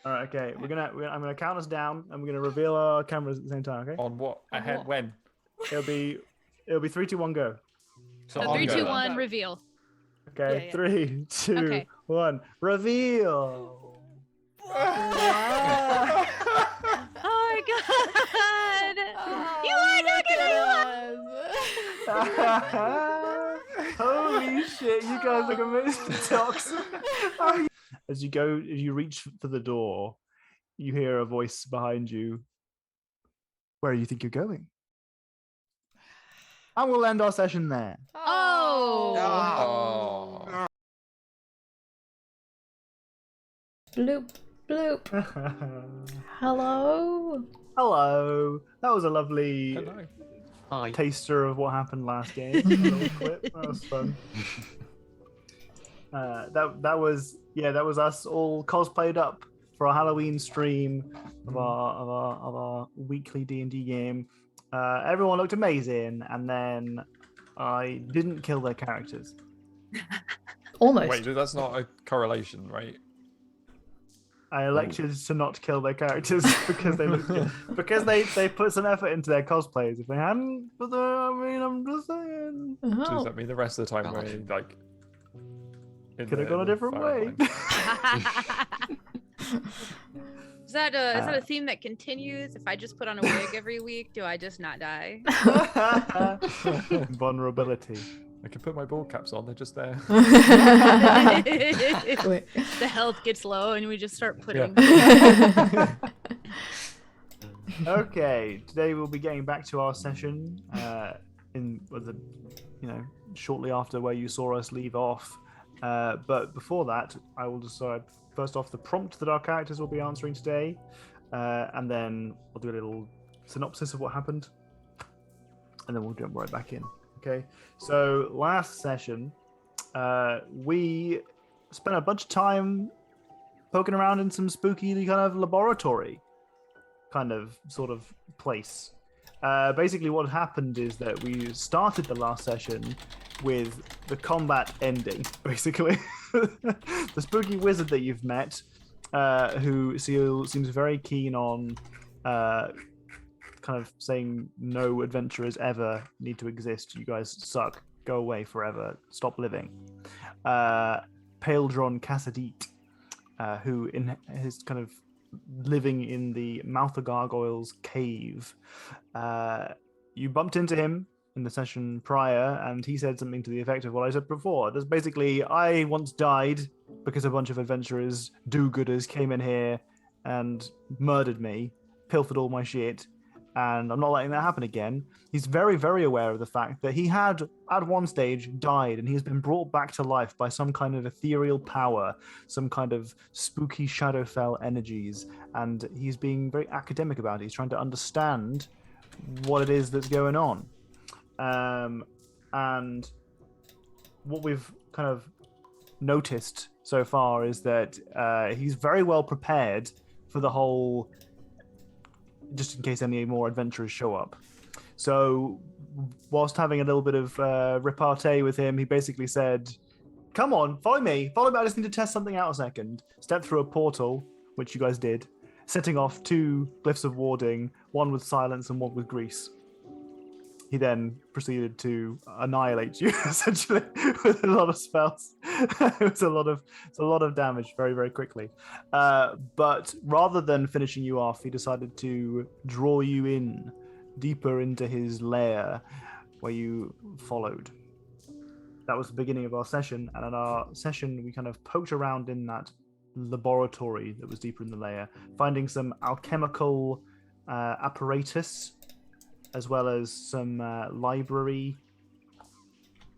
All right, okay. I'm gonna count us down, and we're gonna reveal our cameras at the same time. Okay. On what? Ahead when? It'll be 3, 2, 1, go. So So I'll 3, go 2, then. 1, reveal. Okay. Yeah. 3, 2, Okay. 1. Reveal. Oh my god! You are not gonna Holy shit! You guys look amazing. As you reach for the door, you hear a voice behind you. Where do you think you're going? And we'll end our session there. Oh. Bloop, bloop. Hello. Hello. That was a lovely Hello. Hi. taster of what happened last game. A little clip. That was fun. That was us all cosplayed up for our Halloween stream of our weekly D&D game. Everyone looked amazing, and then I didn't kill their characters. Almost. Wait, that's not a correlation, right? I elected to not kill their characters because they looked good. Because they put some effort into their cosplays. If they hadn't, I'm just saying. Does that mean the rest of the time we're like could have gone a different way? Is that a theme that continues? If I just put on a wig every week, do I just not die? Vulnerability. I can put my ball caps on, they're just there. The health gets low and we just start putting Okay, today we'll be getting back to our session shortly after where you saw us leave off. But before that, I will decide first off the prompt that our characters will be answering today, and then we'll do a little synopsis of what happened, and then we'll jump right back in. Okay, so last session, we spent a bunch of time poking around in some spooky kind of laboratory kind of sort of place. Basically what happened is that we started the last session with the combat ending, basically. The spooky wizard that you've met, who seems very keen on kind of saying no adventurers ever need to exist. You guys suck. Go away forever. Stop living. Paledron Cassadit, who in his kind of living in the Mouth of Gargoyles cave. You bumped into him in the session prior, and he said something to the effect of what I said before. There's basically, I once died because a bunch of adventurers, do-gooders, came in here and murdered me, pilfered all my shit, and I'm not letting that happen again. He's very, very aware of the fact that he had, at one stage, died, and he's been brought back to life by some kind of ethereal power, some kind of spooky Shadowfell energies, and he's being very academic about it. He's trying to understand what it is that's going on. And what we've kind of noticed so far is that he's very well prepared for the whole, just in case any more adventurers show up. So whilst having a little bit of repartee with him, he basically said, come on, follow me, I just need to test something out a second. Step through a portal, which you guys did, setting off 2 glyphs of warding, one with silence and one with grease. He then proceeded to annihilate you, essentially, with a lot of spells. It was a lot of damage very, very quickly. But rather than finishing you off, he decided to draw you in deeper into his lair, where you followed. That was the beginning of our session, and in our session, we kind of poked around in that laboratory that was deeper in the lair, finding some alchemical apparatus, as well as some library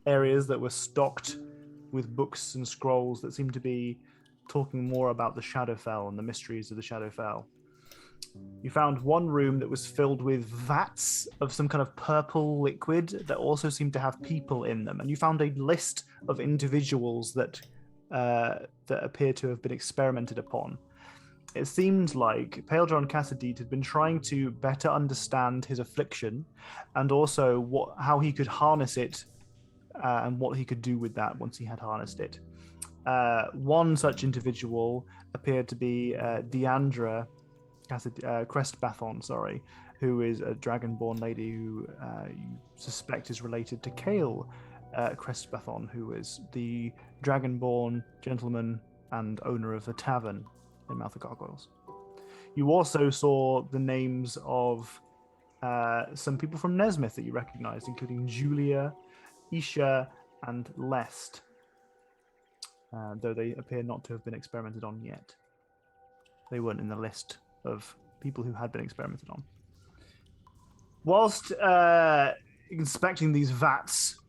areas that were stocked with books and scrolls that seemed to be talking more about the Shadowfell and the mysteries of the Shadowfell. You found one room that was filled with vats of some kind of purple liquid that also seemed to have people in them, and you found a list of individuals that appear to have been experimented upon. It seemed like Paledron Cassadit had been trying to better understand his affliction, and also how he could harness it, and what he could do with that once he had harnessed it. One such individual appeared to be Deandra Crestbathon, who is a dragonborn lady who you suspect is related to Kale Crestbathon, who is the dragonborn gentleman and owner of the tavern in Mouth of Gargoyles. You also saw the names of some people from Nesmith that you recognized, including Julia, Isha, and Lest, though they appear not to have been experimented on yet. They weren't in the list of people who had been experimented on. Whilst inspecting these vats,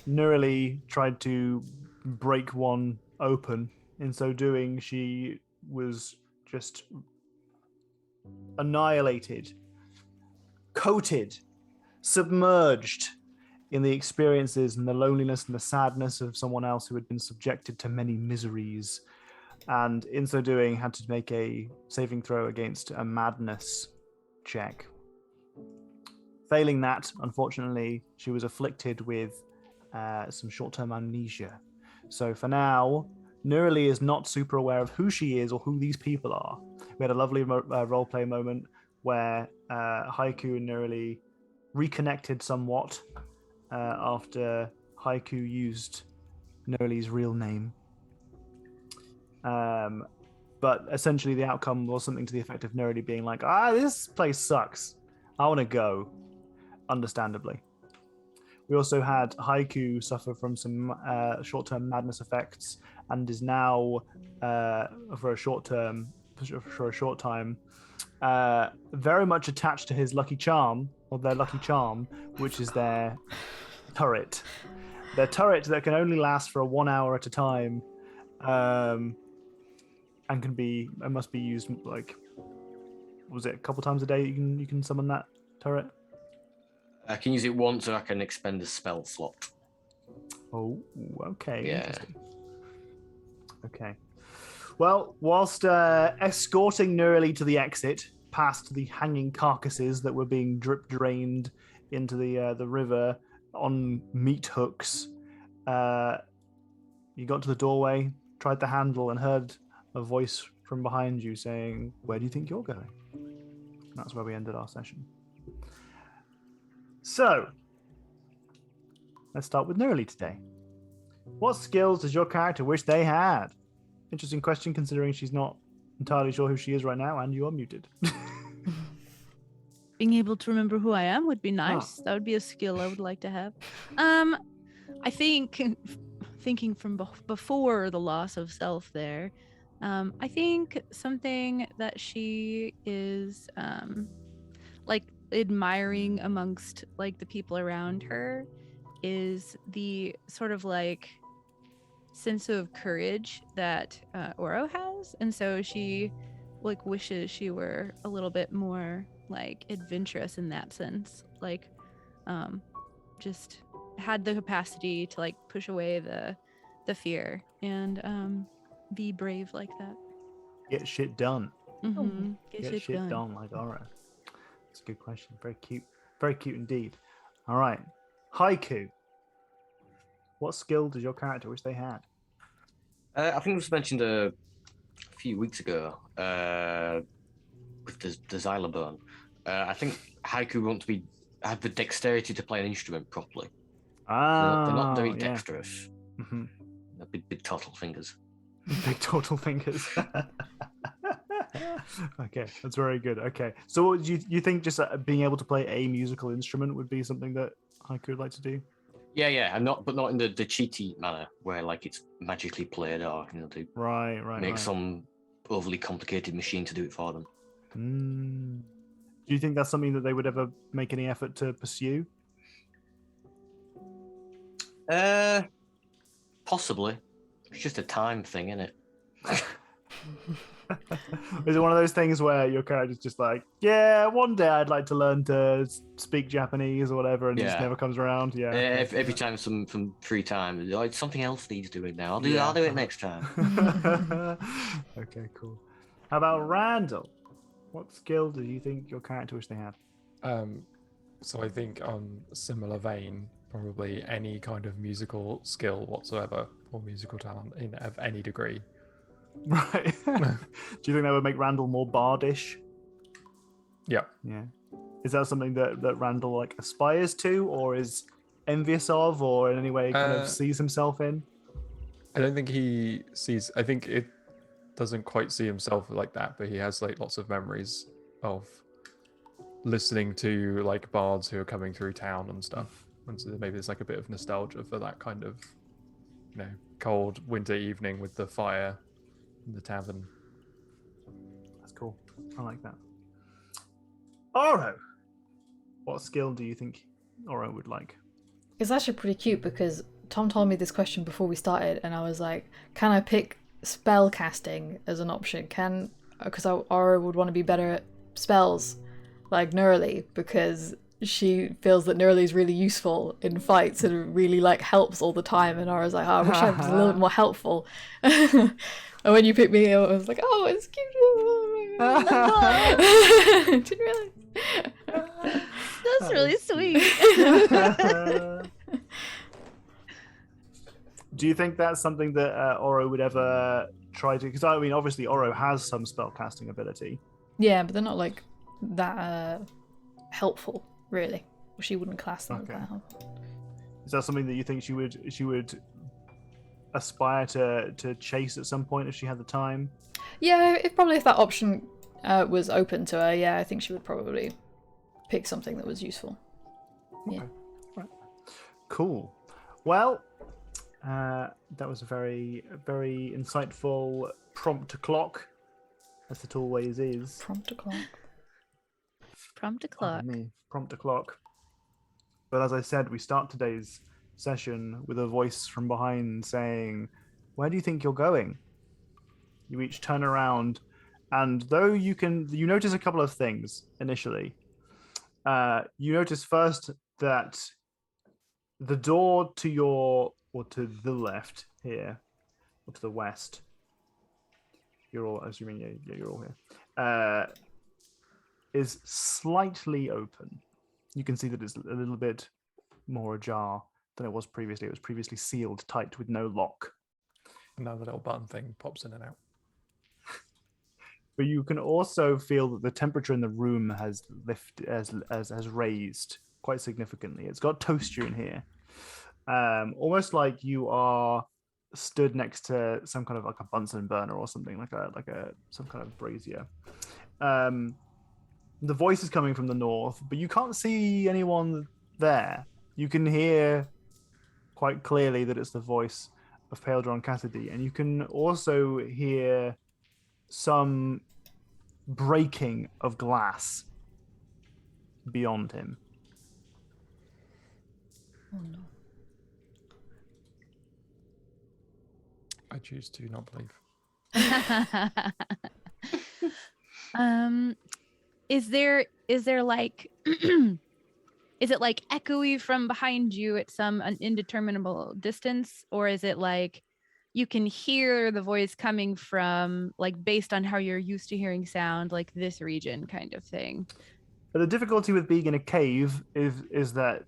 Nurli tried to break one open. In so doing, she was just annihilated, coated, submerged in the experiences and the loneliness and the sadness of someone else who had been subjected to many miseries, and in so doing had to make a saving throw against a madness check. Failing that, unfortunately, she was afflicted with some short-term amnesia. So for now, Nurli is not super aware of who she is or who these people are. We had a lovely roleplay moment where Haiku and Nurli reconnected somewhat after Haiku used Nurli's real name. But essentially the outcome was something to the effect of Nurli being like, this place sucks. I want to go. Understandably. We also had Haiku suffer from some short-term madness effects and is now, for a short time, very much attached to his lucky charm, or their lucky charm, which is their turret. Their turret that can only last for 1 hour at a time, and must be used like, was it a couple times a day you can summon that turret? I can use it once, or I can expend a spell slot. Oh, okay. Yeah. Interesting. Okay. Well, whilst escorting Nurli to the exit, past the hanging carcasses that were being drip drained into the river on meat hooks, you got to the doorway, tried the handle, and heard a voice from behind you saying, "Where do you think you're going?" And that's where we ended our session. So, let's start with Nurli today. What skills does your character wish they had? Interesting question, considering she's not entirely sure who she is right now, and you are muted. Being able to remember who I am would be nice. That would be a skill I would like to have. I think, thinking from before the loss of self there, I think something that she is like admiring amongst like the people around her is the sort of like sense of courage that Oro has, and so she like wishes she were a little bit more like adventurous in that sense, like just had the capacity to like push away the fear and be brave like that. Get shit done. Mm-hmm. Get shit done like Oro. That's a good question. Very cute. Very cute indeed. All right. Haiku. What skill does your character wish they had? I think it was mentioned a few weeks ago with the xylophone. I think Haiku wants to have the dexterity to play an instrument properly. They're not very dexterous. Mm-hmm. They're big turtle fingers. Big turtle fingers. Okay, that's very good. Okay, so you think just being able to play a musical instrument would be something that Haiku would like to do? Yeah, and not in the cheaty manner where like it's magically played or to Right. some overly complicated machine to do it for them. Do you think that's something that they would ever make any effort to pursue? Possibly. It's just a time thing, isn't it? Is it one of those things where your character's just like, yeah, one day I'd like to learn to speak Japanese or whatever, and it just never comes around? Yeah. Every time some free time, it's something else needs doing now. I'll do it next time. Okay, cool. How about Randall? What skill do you think your character wish they had? So I think on a similar vein, probably any kind of musical skill whatsoever or musical talent of any degree. Right. Do you think that would make Randall more bardish? Yeah. Yeah. Is that something that Randall like aspires to, or is envious of, or in any way kind of sees himself in? I don't think he sees. I think it doesn't quite see himself like that, but he has like lots of memories of listening to like bards who are coming through town and stuff. And so maybe there's like a bit of nostalgia for that kind of, cold winter evening with the fire in the tavern. That's cool. I like that. Oro, what skill do you think Oro would like? It's actually pretty cute because Tom told me this question before we started, and I was like, "Can I pick spell casting as an option? Because Aura would want to be better at spells, like Neurali, because she feels that Neurali is really useful in fights and really like helps all the time." And Aura's like, "Oh, I wish I was a little bit more helpful." And when you picked me, I was like, "Oh, it's cute." Didn't realize. That's really sweet. Do you think that's something that Oro would ever try to? Because I mean, obviously, Oro has some spell casting ability. Yeah, but they're not like that helpful, really. She wouldn't class them as Okay. that helpful. Is that something that you think she would aspire to chase at some point if she had the time? Yeah, if that option was open to her, yeah, I think she would probably pick something that was useful. Yeah. Okay. Right. Cool. Well, that was a very, very insightful prompt clock, as it always is. Prompt o'clock. Prompt a Pardon clock. me, prompt o'clock. But as I said, we start today's session with a voice from behind saying, "Where do you think you're going?" You each turn around, and though you notice a couple of things initially. You notice first that the door to to the left here, or to the west, you're all assuming you're all here, is slightly open. You can see that it's a little bit more ajar than it was previously. It was previously sealed tight with no lock. And now the little button thing pops in and out. But you can also feel that the temperature in the room has raised quite significantly. It's got toaster in here, almost like you are stood next to some kind of like a Bunsen burner or something, like some kind of brazier. The voice is coming from the north, but you can't see anyone there. You can hear quite clearly that it's the voice of Paeldron Cassidy, and you can also hear some breaking of glass beyond him. Oh no. I choose to not believe. Is there like is it like echoey from behind you at some indeterminable distance, or is it like you can hear the voice coming from, like, based on how you're used to hearing sound, like this region kind of thing? But the difficulty with being in a cave is that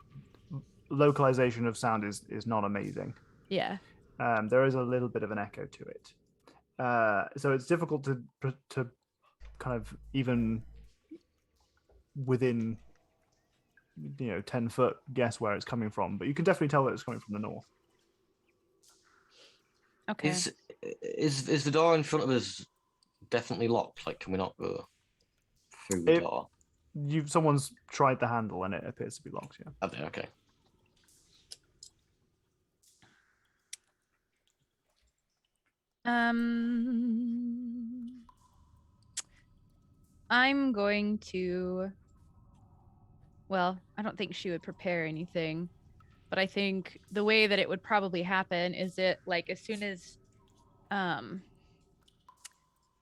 localization of sound is not amazing. Yeah. There is a little bit of an echo to it, so it's difficult to kind of even within 10-foot guess where it's coming from, but you can definitely tell that it's coming from the north. Okay. Is the door in front of us definitely locked? Like, can we not go through the door? Someone's tried the handle and it appears to be locked. Yeah. Have they? Okay. I'm going to, well, I don't think she would prepare anything, but I think the way that it would probably happen is it, like, as soon as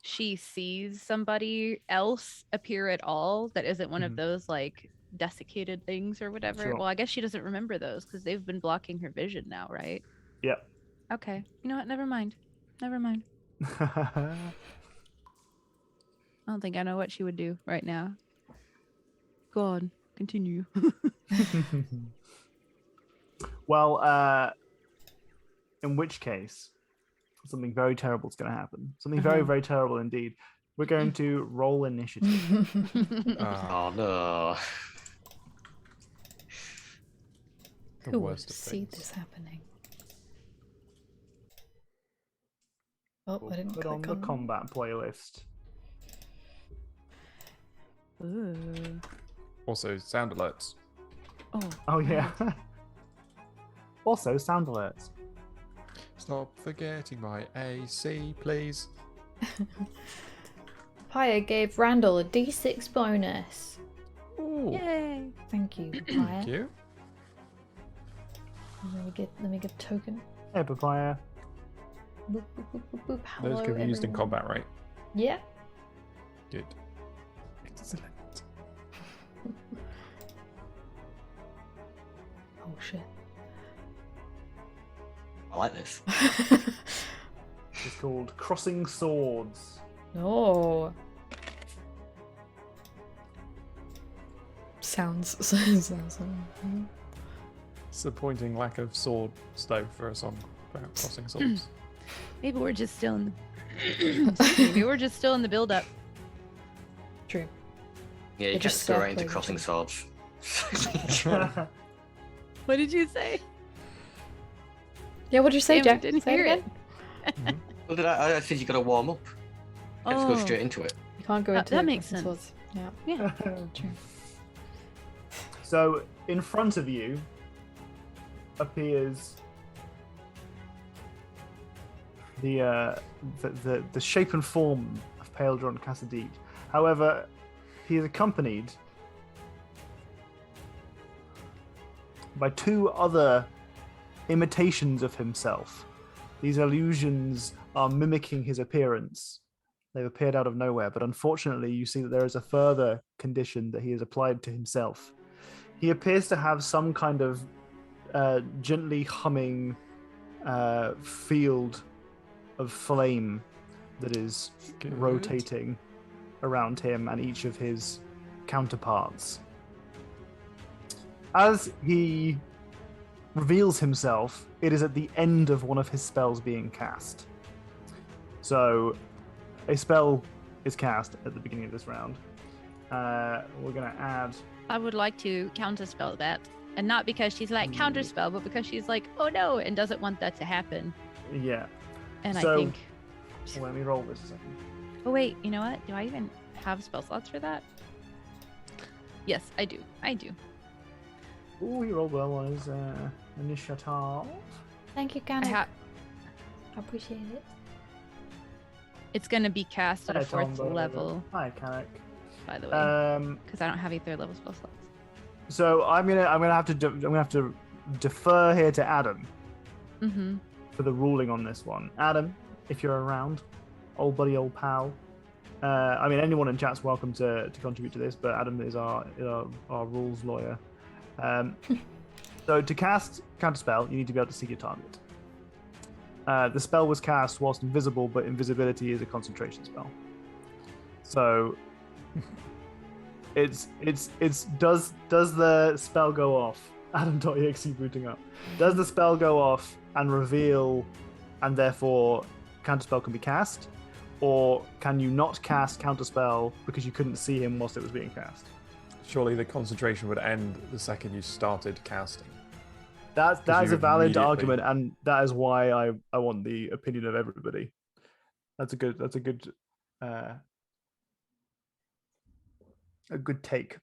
she sees somebody else appear at all that isn't one of those like desiccated things or whatever. Sure. Well, I guess she doesn't remember those because they've been blocking her vision now, right? Yeah. Okay. You know what? Never mind. I don't think I know what she would do right now. Go on. Continue. Well, in which case something very terrible is going to happen. Something very, very terrible indeed. We're going to roll initiative. Oh no. The Who would worst of see things. this happening? Oh, We'll I didn't put click on the combat playlist. Ooh. Also, sound alerts. Oh. Oh yeah. right. Also, sound alerts. Stop forgetting my AC, please. Papaya gave Randall a D6 bonus. Ooh, Yay. Thank you, Papaya. thank you. Let me get a token. Hey, Papaya. Boop, boop, boop, boop, boop. Hello, Those can be used in everyone. combat, right? Yeah. Good. Excellent. Oh shit. I like this. It's called Crossing Swords. No. Sounds. Disappointing lack of sword stove for a song about crossing swords. Maybe we're just still in the maybe we're just still in the build up. True. Yeah, you It can't just go right into circulated. crossing swords. What did you say? Yeah, what'd you say, Damn, Jack? I didn't Say it hear it. again? Well, I said you got to warm up. You have to go Oh. straight into it. You can't go That- into that it makes with sense. swords. Yeah. True. So, in front of you appears the shape and form of Paledron Cassadid. However, he is accompanied by two other imitations of himself. These illusions are mimicking his appearance. They've appeared out of nowhere, but unfortunately, you see that there is a further condition that he has applied to himself. He appears to have some kind of gently humming field of flame that is Good. rotating around him and each of his counterparts. As he reveals himself, it is at the end of one of his spells being cast. So, a spell is cast at the beginning of this round. We're going to add... I would like to counterspell that. And not because she's like counterspell, but because she's like, oh no, and doesn't want that to happen. Yeah. And So- I think Let me roll this a second. oh wait, you know what? Do I even have spell slots for that? Yes, I do. I do. Ooh, he rolled well on his initiative. Thank you, I Ganek. ha- I appreciate it. it's gonna be cast at a Hi, Tom, fourth by the way. level, Hi, Kanek. by the way. Because I don't have any third level spell slots. So I'm gonna have to defer here to Adam Mm-hmm. for the ruling on this one. Adam, if you're around, old buddy, old pal. I mean, anyone in chat's welcome to contribute to this, but Adam is our rules lawyer. So to cast counterspell, you need to be able to see your target. The spell was cast whilst invisible, but invisibility is a concentration spell. So it's does the spell go off? Adam.exe booting up. Does the spell go off and reveal, and therefore counterspell can be cast, or can you not cast counterspell because you couldn't see him whilst it was being cast? Surely the concentration would end the second you started casting. That Because is you a valid immediately- argument, and that is why I want the opinion of everybody. That's a good take,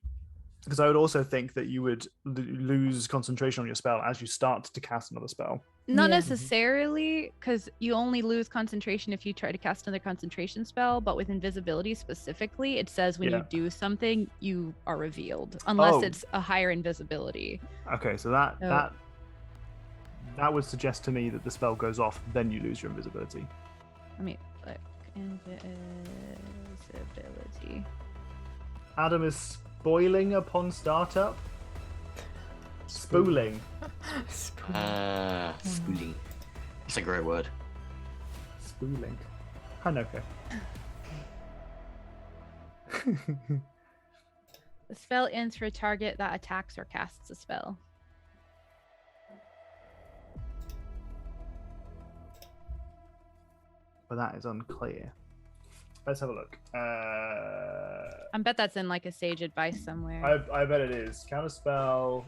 because I would also think that you would lose concentration on your spell as you start to cast another spell. Not Yeah. necessarily, because you only lose concentration if you try to cast another concentration spell, but with invisibility specifically, it says when Yeah. you do something, you are revealed, unless Oh. it's a higher invisibility. Okay, so that Oh. that would suggest to me that the spell goes off, then you lose your invisibility. Let me click invisibility. Adam is spoiling upon startup. Spooling. Spooling. That's a great word. Spooling. Hanoka. The spell ends for a target that attacks or casts a spell. but that is unclear. Let's have a look. I bet that's in like a sage advice somewhere. I bet it is. Counterspell,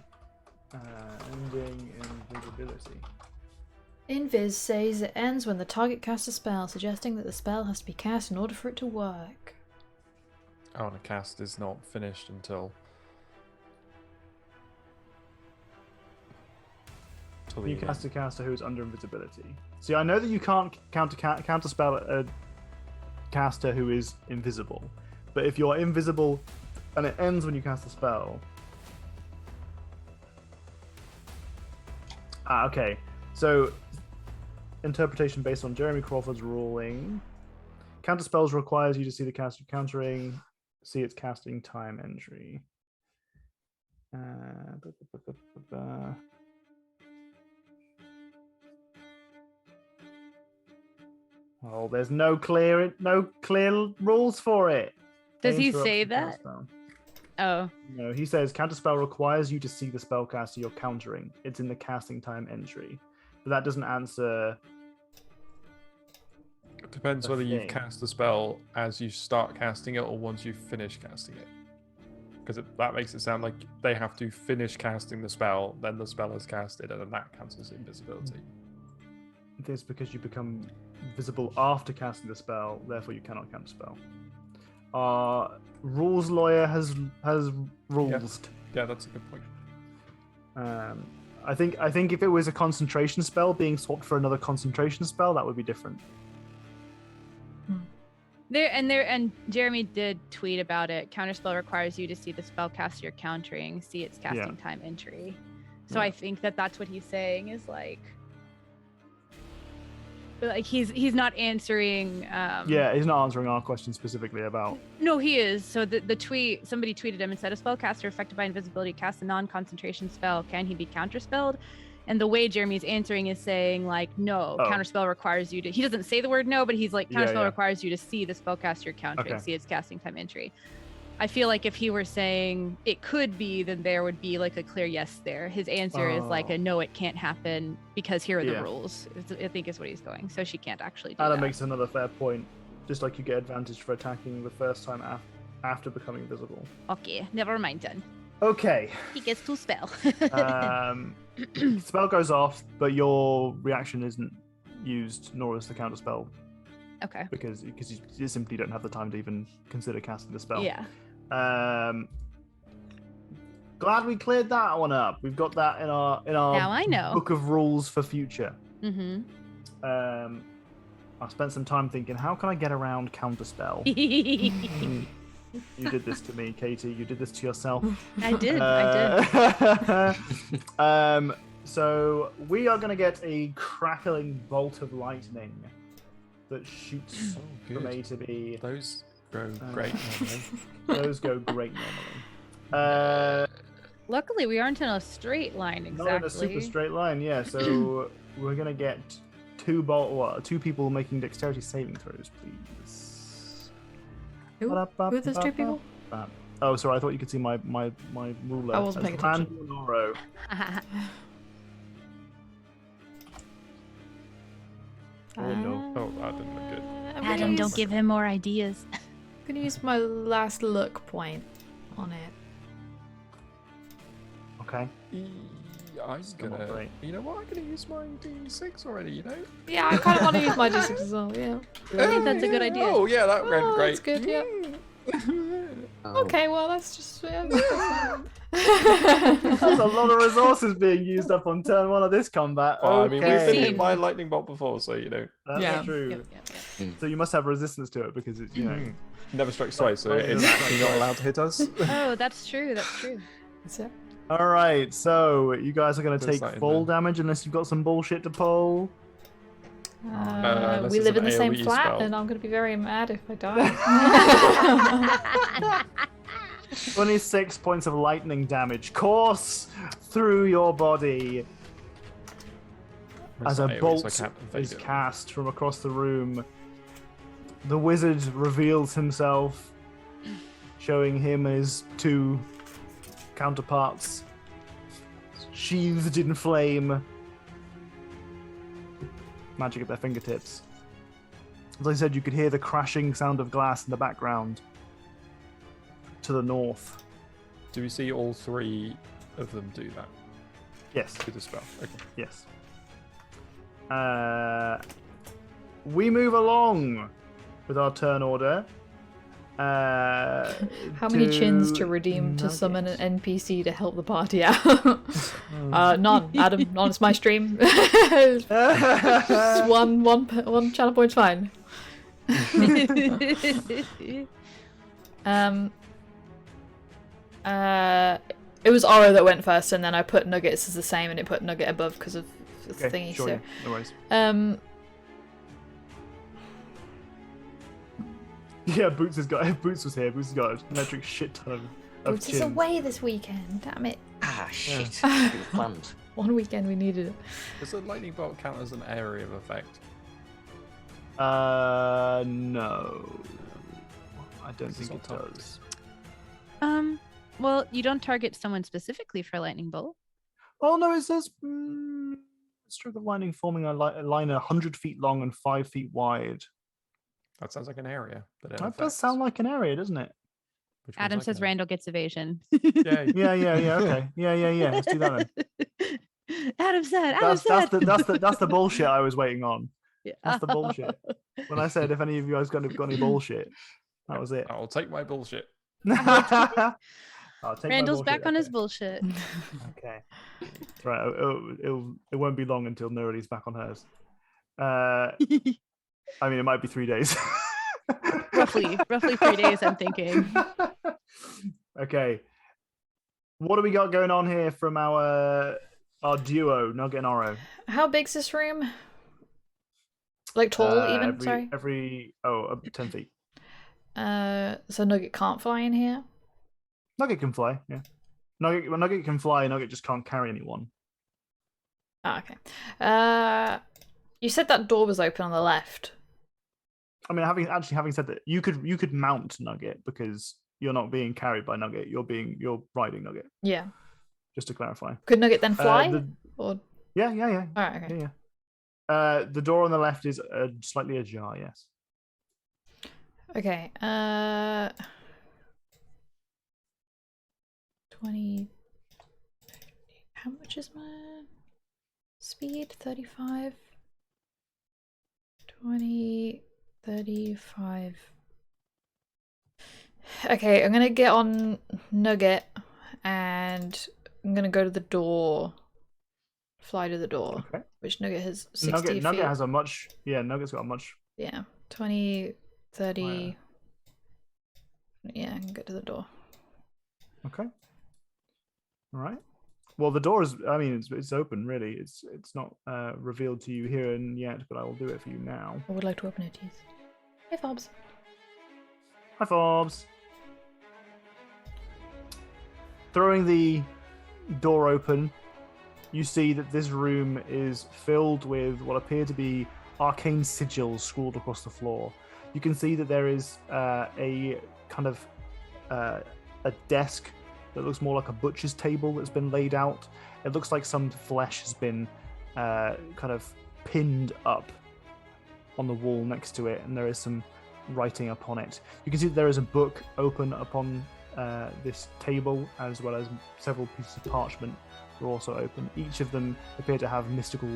ending invisibility. Invis says it ends when the target casts a spell, suggesting that the spell has to be cast in order for it to work. Oh, and a cast is not finished until You cast a caster who is under invisibility. See, I know that you can't counterspell a caster who is invisible, but if you're invisible and it ends when you cast a spell. Okay. So, interpretation based on Jeremy Crawford's ruling. Counterspells requires you to see the caster countering, see its casting time entry. Oh, there's no clear rules for it. Does he Interrupt say the that? counterspell. Oh, No, he says counterspell requires you to see the spellcaster you're countering. It's in the casting time entry, but that doesn't answer. It depends the whether you've thing. cast the spell as you start casting it or once you finish casting it. Because that makes it sound like they have to finish casting the spell, then the spell is casted, and then that counts as invisibility. This is because you become visible after casting the spell, therefore you cannot counterspell. Our rules lawyer has rules. Yeah, that's a good point. I think if it was a concentration spell being swapped for another concentration spell, that would be different. and Jeremy did tweet about it. Counterspell requires you to see the spellcaster you're countering, see its casting time entry. So Yeah. I think that's what he's saying is like he's not answering. Yeah, he's not answering our question specifically about. No, he is. So the tweet, somebody tweeted him and said, a spellcaster affected by invisibility casts a non-concentration spell. Can he be counterspelled? And the way Jeremy's answering is saying like, no, counterspell requires you to. He doesn't say the word no, but he's like, counterspell requires you to see the spellcaster you're countering, see its casting time entry. I feel like if he were saying it could be, then there would be like a clear yes there. His answer is like a no, it can't happen because here are the rules. I think is what he's going. So she can't actually do that. That makes another fair point. Just like you get advantage for attacking the first time after becoming visible. Okay, never mind then. Okay. He gets to spell. Spell goes off, but your reaction isn't used, nor is the counter spell. Okay. Because you simply don't have the time to even consider casting the spell. Yeah. Glad we cleared that one up. We've got that in our now I know. book of rules for future. Mm-hmm. I spent some time thinking, how can I get around counterspell? You did this to me, Katie. You did this to yourself. I did. So we are going to get a crackling bolt of lightning that shoots from A to B. Those go great normally. Those go great normally. Luckily, we aren't in a straight line exactly. Not in a super straight line, yeah. So we're going to get two people making dexterity saving throws, please. Who are those two people? Oh, sorry. I thought you could see my ruler. I wasn't paying attention. Noro. Oh no! Oh, that didn't look good. Adam, don't give him more ideas. I'm gonna use my last look point on it. Okay. I'm gonna. You know what? I'm gonna use my D6 already. You know. Yeah, I kind of want to use my D6 as well. Yeah. I think that's a good idea. Oh yeah, that went great. That's good. Yeah. Okay, well that's just. There's a lot of resources being used up on turn one of this combat. Oh, I mean, we've been Seen. hit by a lightning bolt before, so you know. That's true. Yep. So you must have resistance to it because it's Never strikes twice, so it's actually not allowed to hit us. Oh, that's true. That's true. That's it. All right, so you guys are going to There's take that in full there. damage unless you've got some bullshit to pull. Unless We it's live an in the same AoE flat, spell. and I'm gonna be very mad if I die. 26 points of lightning damage course through your body as a AoE, so I bolt can't evade is it. cast from across the room. The wizard reveals himself, showing him his two counterparts, sheathed in flame, magic at their fingertips. As I said, you could hear the crashing sound of glass in the background to the north. Do we see all 3 of them do that? Yes. Do the spell? Okay. Yes. We move along with our turn order. How many chins to redeem to summon an NPC to help the party out? None. Adam, none. It's my stream. Just one channel point's fine. It was Oro that went first, and then I put Nuggets as the same, and it put Nugget above because of the thingy. Sure, so, yeah. No worries. Yeah, Boots was here. Boots has got an electric shit ton of Boots is chins. away this weekend. Damn it! Ah, shit. It was planned. One weekend we needed it. Does a lightning bolt count as an area of effect? No. I don't think it not does. Well, you don't target someone specifically for lightning bolt. Oh no, it says stroke of lightning forming a line 100 feet long and 5 feet wide. That sounds like an area. That does sound like an area, doesn't it? Which one's Adam like says an Randall gets evasion. Yay. Yeah. Okay. Yeah. Let's do that then. Adam said. That's the bullshit I was waiting on. Yeah. That's the bullshit. When I said if any of you guys got any bullshit, that was it. I'll take my bullshit. I'll take Randall's my back on his okay. bullshit. Okay. Right. It won't be long until Nerdy's back on hers. I mean, it might be 3 days. roughly 3 days, I'm thinking. Okay. What do we got going on here from our duo, Nugget and Oro? How big's this room? Like tall, even? Sorry. 10 feet. So Nugget can't fly in here. Nugget can fly. Yeah. Nugget can fly. Nugget just can't carry anyone. Oh, okay. You said that door was open on the left. I mean, having said that, you could mount Nugget because you're not being carried by Nugget. You're riding Nugget. Yeah. Just to clarify. Could Nugget then fly? Or Yeah. all right, okay. Yeah. The door on the left is slightly ajar. Yes. Okay. 20. How much is my speed? 35. 20. 35. Okay, I'm gonna get on Nugget and I'm gonna go to the door. Fly to the door. Okay. Which Nugget has 60 feet. Nugget has a much. Yeah, Nugget's got a much. Yeah. 20, 30. Wow. Yeah, I can get to the door. Okay. All right. Well, the door is. I mean, it's open. Really, it's not revealed to you here and yet, but I will do it for you now. I would like to open it, please. Hey, Fobs. Hi, Forbes. Throwing the door open, you see that this room is filled with what appear to be arcane sigils scrawled across the floor. You can see that there is a kind of a desk that looks more like a butcher's table that's been laid out. It looks like some flesh has been kind of pinned up on the wall next to it, and there is some writing upon it. You can see that there is a book open upon this table, as well as several pieces of parchment are also open. Each of them appear to have mystical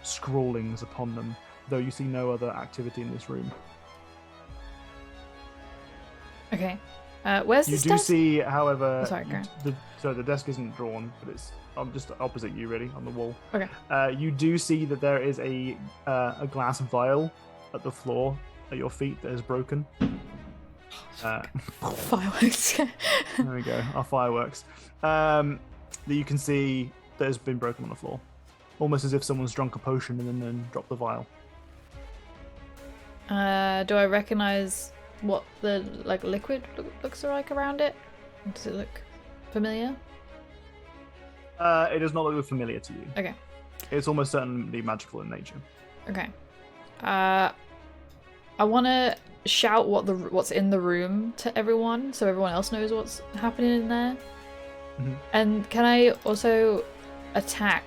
scrawlings upon them, though you see no other activity in this room. Okay. Where's You this do desk? see, however, Oh, sorry, go on. the desk isn't drawn, but it's just opposite you, really, on the wall. Okay. You do see that there is a glass vial at the floor at your feet that is broken. Fireworks. There we go, our fireworks. That you can see that has been broken on the floor, almost as if someone's drunk a potion and then dropped the vial. Do I recognize what the liquid looks like around it? Does it look familiar? It does not look familiar to you. Okay. It's almost certainly magical in nature. Okay. I want to shout what's in the room to everyone, so everyone else knows what's happening in there. Mm-hmm. And can I also attack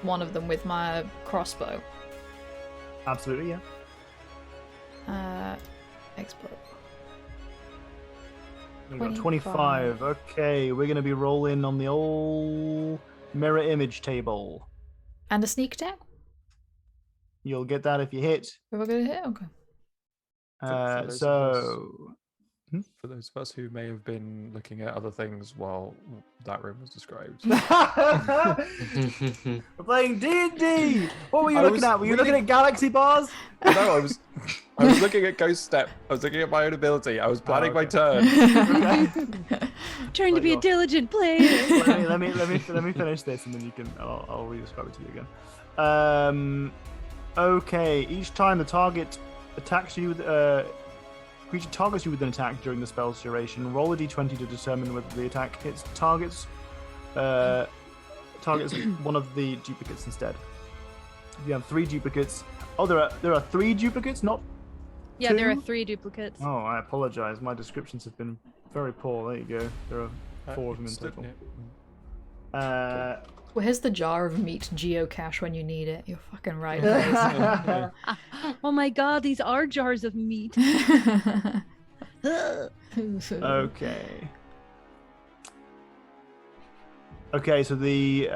one of them with my crossbow? Absolutely, yeah. Explode. We got 25. Okay, we're going to be rolling on the old mirror image table. And a sneak attack? You'll get that if you hit. If I go to hit? Okay. For those of So, For those of us who may have been looking at other things while that room was described. we're playing D&D. What were you I looking was at? Were you looking reading- at galaxy bars? No, I was looking at Ghost Step. I was looking at my own ability. I was planning my okay. turn. Okay. Trying to be a Like, diligent player. let me finish this, and then you can. I'll re-describe it to you again. Okay. Each time the target attacks you, creature targets you with an attack during the spell's duration. Roll a d20 to determine whether the attack hits targets one of the duplicates instead. If you have 3 duplicates, there are 3 duplicates, not. Yeah, there are 2? 3 duplicates. Oh, I apologize. My descriptions have been very poor. There you go. There are 4 of them in total. Well, here's the jar of meat geocache when you need it. You're fucking right. Blaze. Oh my god, these are jars of meat. Okay. Okay, so the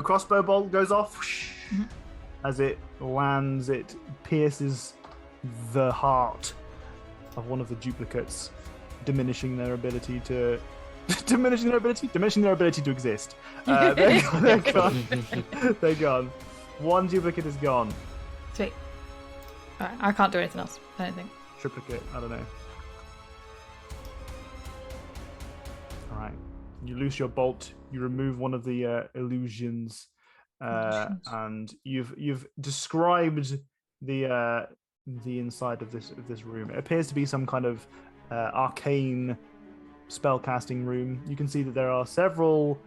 crossbow bolt goes off. As it lands, it pierces the heart of one of the duplicates, diminishing their ability to exist. They're gone. They're gone. One duplicate is gone. Sweet. Alright, I can't do anything else, I don't think. Triplicate, I don't know. Alright. You loose your bolt, you remove one of the illusions, and you've described the inside of this room. It appears to be some kind of arcane spellcasting room. You can see that there are several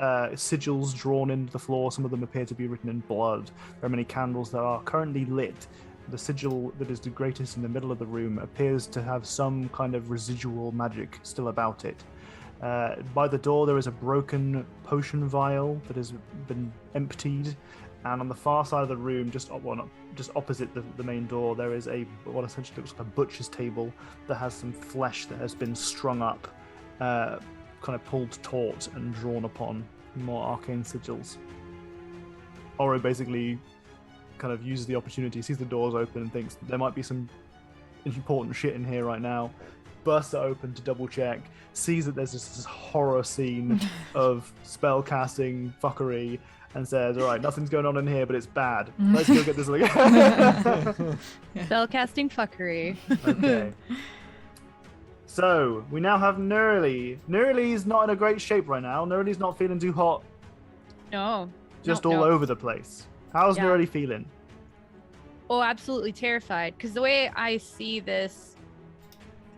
sigils drawn into the floor. Some of them appear to be written in blood. There are many candles that are currently lit. The sigil that is the greatest in the middle of the room appears to have some kind of residual magic still about it. By the door, there is a broken potion vial that has been emptied, and on the far side of the room, just opposite the main door, there is what essentially looks like a butcher's table that has some flesh that has been strung up, kind of pulled taut and drawn upon more arcane sigils. Oro basically kind of uses the opportunity, sees the doors open, and thinks there might be some important shit in here right now. Bursts it open to double check, sees that there's just this horror scene of spell casting fuckery, and says, "All right, nothing's going on in here, but it's bad. Let's go get this." Spellcasting fuckery. Okay. So we now have Nerly. Nerly's not in a great shape right now. Nerly's not feeling too hot. No. Just No. all over the place. How's Yeah. Nerly feeling? Oh, absolutely terrified. Because the way I see this,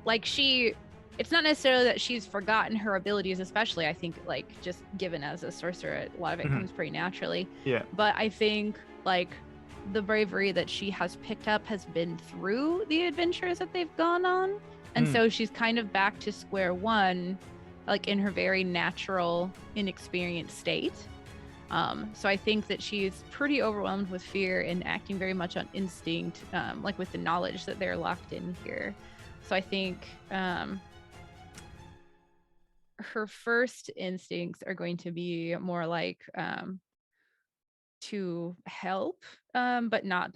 like it's not necessarily that she's forgotten her abilities, especially I think like just given as a sorcerer, a lot of it comes pretty naturally. Yeah. But I think like the bravery that she has picked up has been through the adventures that they've gone on. And so she's kind of back to square one, like in her very natural, inexperienced state. So I think that she's pretty overwhelmed with fear and acting very much on instinct, like with the knowledge that they're locked in here. So I think her first instincts are going to be more like to help, but not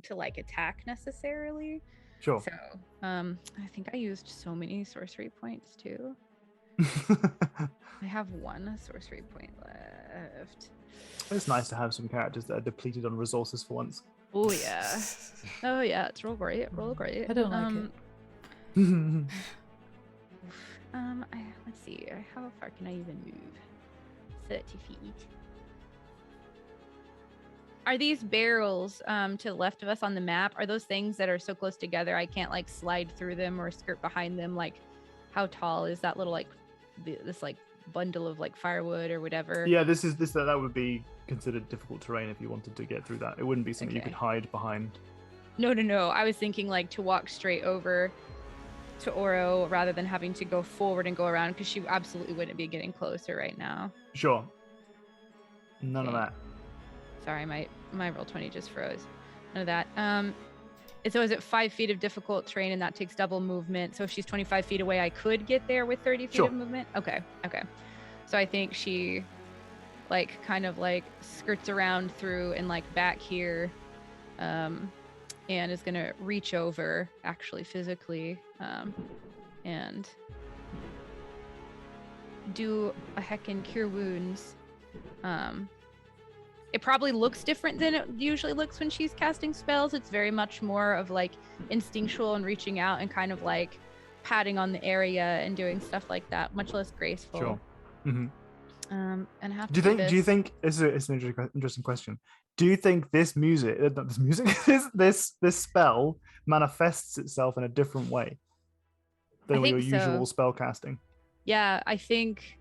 to like attack necessarily. Sure. So I think I used so many sorcery points too. I have 1 sorcery point left. It's nice to have some characters that are depleted on resources for once. Oh yeah. Oh yeah, it's real great. I don't like it. Let's see. How far can I even move? 30 feet. Are these barrels to the left of us on the map? Are those things that are so close together I can't like slide through them or skirt behind them? Like, how tall is that little like this like bundle of like firewood or whatever? Yeah, that would be considered difficult terrain if you wanted to get through that. It wouldn't be something you Okay. could hide behind. No. I was thinking like to walk straight over to Oro rather than having to go forward and go around because she absolutely wouldn't be getting closer right now. Sure. None of Okay. that. Sorry, my roll 20 just froze. None of that. So is it 5 feet of difficult terrain, and that takes double movement? So if she's 25 feet away, I could get there with 30 feet Sure. of movement? Okay. So I think she like kind of like skirts around through and like back here, and is gonna reach over actually physically, and do a heckin' cure wounds. It probably looks different than it usually looks when she's casting spells. It's very much more of like instinctual and reaching out and kind of like patting on the area and doing stuff like that, much less graceful. Sure. Mm-hmm. And I have Do to you think it's an interesting question? Do you think this music, not this music, this spell manifests itself in a different way than your usual spell casting? Yeah, I think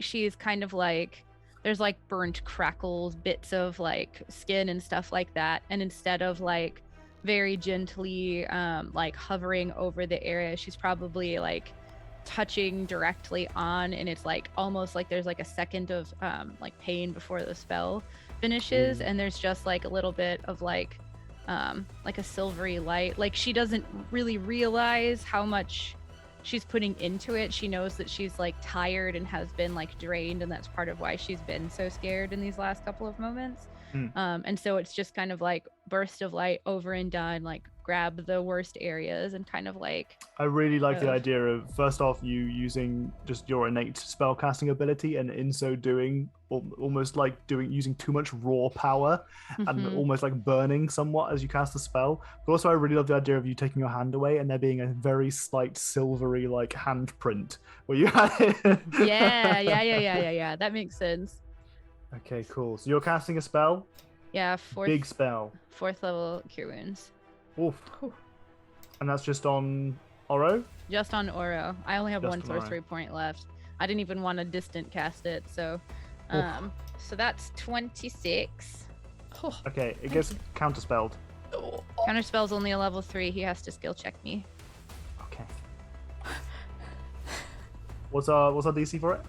she's kind of like, there's like burnt crackles, bits of like skin and stuff like that, and instead of like very gently like hovering over the area, she's probably like touching directly on, and it's like almost like there's like a second of like pain before the spell finishes, and there's just like a little bit of like a silvery light. Like she doesn't really realize how much she's putting into it. She knows that she's like tired and has been like drained, and that's part of why she's been so scared in these last couple of moments. And so it's just kind of like burst of light over and done, like grab the worst areas and kind of like. I really like the idea of, first off, you using just your innate spellcasting ability, and in so doing almost like using too much raw power and almost like burning somewhat as you cast the spell. But also I really love the idea of you taking your hand away and there being a very slight silvery like handprint where you had it. Yeah, that makes sense. Okay, cool. So you're casting a spell? Yeah, big spell. 4th level cure wounds. Oof. And that's just on Oro? Just on Oro. I only have Just one on sorcery Oro. point left. I didn't even want to distant cast it, so so that's 26. Okay, it gets counterspelled. Counterspell's only a level 3. He has to skill check me. Okay. What's our DC for it?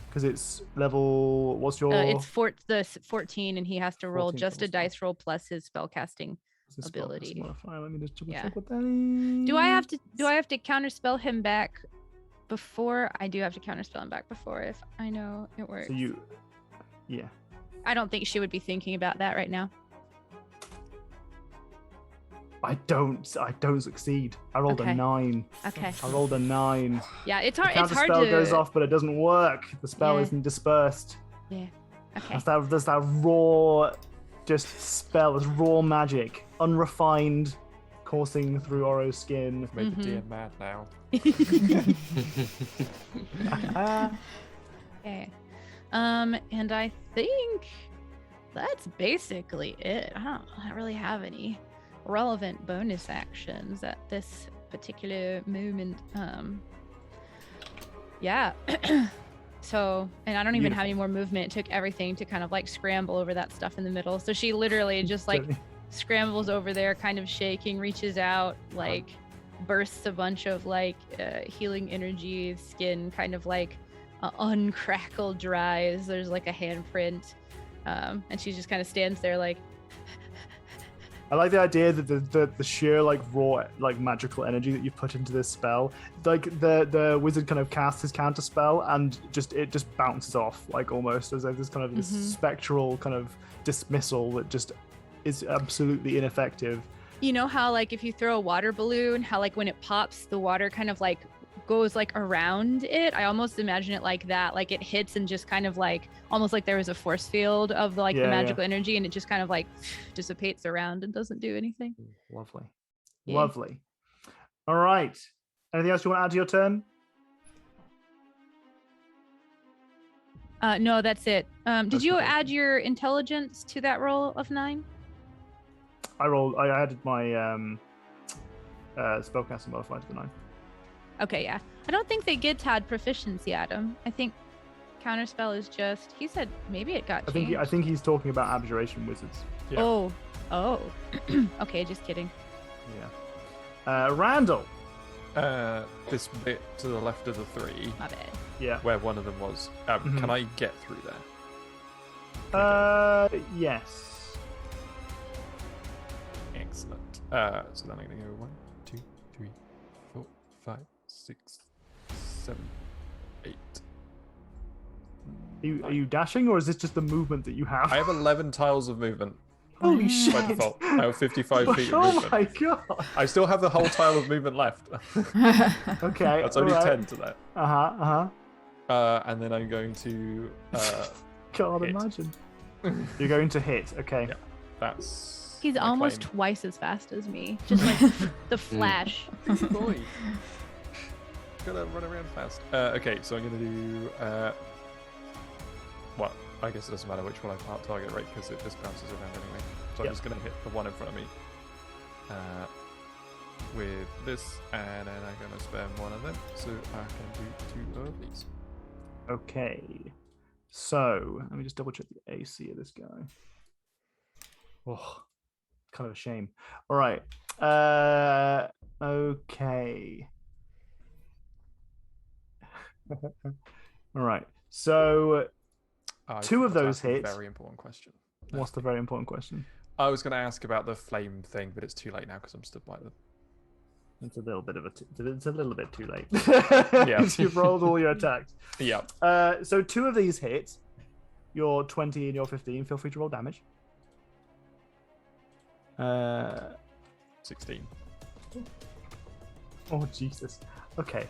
Because it's level. What's your? It's 14, and he has to roll 14 just a level dice roll plus his spellcasting ability. Modifier. Let me just double check what that is. Do I have to counterspell him back before? I do have to counterspell him back before, if I know it works. So yeah. I don't think she would be thinking about that right now. I don't succeed. I rolled a 9. Okay. I rolled a 9. Yeah, it's hard. The It's hard spell to. goes off, but it doesn't work. The spell isn't dispersed. Yeah. Okay. That's that raw, just spell. It's raw magic, unrefined, coursing through Oro's skin. Made the DM mad now. Okay. And I think that's basically it. I don't really have any relevant bonus actions at this particular moment. Yeah. So, and I don't even have any more movement. It took everything to kind of like scramble over that stuff in the middle. So she literally just like scrambles over there, kind of shaking, reaches out, like bursts a bunch of like healing energy, skin kind of like uncrackle, dries. There's like a handprint. And she just kind of stands there like. I like the idea that the sheer like raw like magical energy that you put into this spell, like the wizard kind of casts his counter spell and it just bounces off, like almost as if there's kind of this spectral kind of dismissal that just is absolutely ineffective. You know how like if you throw a water balloon, how like when it pops, the water kind of like goes like around it. I almost imagine it like that, like it hits and just kind of like almost like there was a force field of the magical energy, and it just kind of like dissipates around and doesn't do anything. Lovely. All right, anything else you want to add to your turn? No, that's it. Did you Okay. add your intelligence to that roll of 9? I added my spellcasting modifier to the 9. Okay, yeah. I don't think the Gids had proficiency, Adam. I think counterspell is just. He said maybe it got changed. I think he's talking about abjuration wizards. Yeah. Oh. Okay, just kidding. Yeah. Randall. This bit to the left of the 3, My bad. Yeah. where one of them was. Can I get through there? Yes. Excellent. So then I'm gonna go 1, 2, 3, 4, 5, 6, 7, 8. Are you dashing, or is this just the movement that you have? I have 11 tiles of movement Holy Wow. shit! by default. I have 55 feet of Oh movement. my god! I still have the whole tile of movement left. Okay, That's only alright. 10 to that. And then I'm going to. Can't Hit. imagine. You're going to hit. Okay. Yeah. That's. He's my almost claim. twice as fast as me. Just like the flash. Boy. Gotta run around fast. Okay, so I'm gonna do. Well, I guess it doesn't matter which one I target, right? Because it just bounces around anyway. So I'm Yep. just gonna hit the one in front of me. With this, and then I'm gonna spam one of them, so I can do 2 of these. Okay. So let me just double check the AC of this guy. Oh, kind of a shame. All right. Okay. All right. So I 2 of forgot to those ask a hits. Very important question. What's the very important question? I was gonna ask about the flame thing, but it's too late now because I'm stood by them. It's a little bit of it's a little bit too late. Yeah. You've rolled all your attacks. Yeah. So 2 of these hits. Your 20 and your 15. Feel free to roll damage. 16. Oh Jesus. Okay.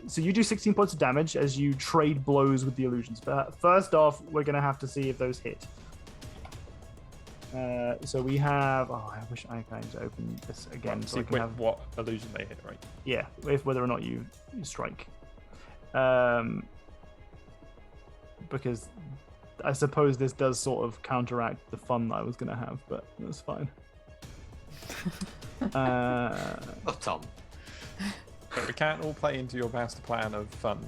So you do 16 points of damage as you trade blows with the illusions. But first off, we're gonna have to see if those hit. So we have. Oh, I wish I kind of open this again so See I can have. what illusion they hit, right? Yeah, if whether or not you strike. Because I suppose this does sort of counteract the fun that I was gonna have, but that's fine. Oh, Tom. But we can't all play into your master plan of fun,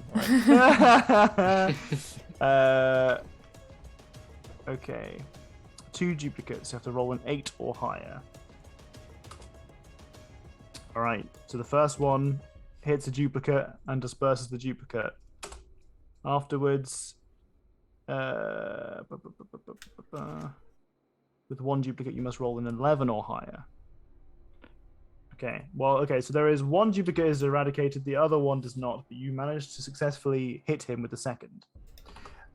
right? Okay. 2 duplicates. You have to roll an 8 or higher. All right. So the first one hits a duplicate and disperses the duplicate. Afterwards, with 1 duplicate, you must roll an 11 or higher. Okay. Well, okay. So there is 1 duplicate is eradicated. The other one does not. But you managed to successfully hit him with the second.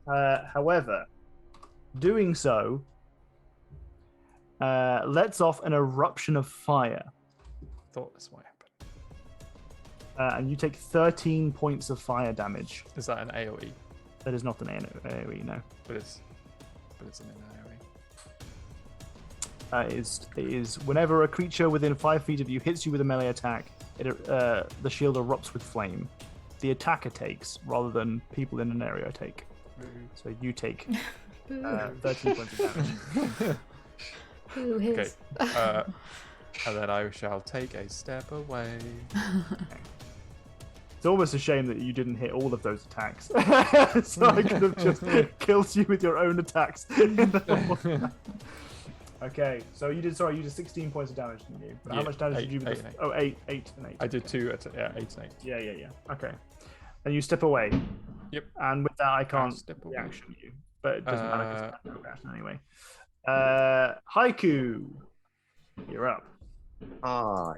However, doing so lets off an eruption of fire, Thought this might happen. and you take 13 points of fire damage. Is that an AoE? That is not an AoE, no. But it's an AoE. It is whenever a creature within 5 feet of you hits you with a melee attack, the shield erupts with flame. The attacker takes rather than people in an area take. So you take 13 points of damage. Who Okay. his? And then I shall take a step away. It's almost a shame that you didn't hit all of those attacks. So I could have just killed you with your own attacks. Okay, so you did 16 points of damage, didn't you? But how Yeah, much damage did you do? 8 and 8. Oh, 8 and 8. I did 2 8 and 8. Yeah. Okay. And you step away. Yep. And with that, I can't step away. reaction you. But it doesn't matter because it's not a reaction anyway. Haiku, you're up. Hi.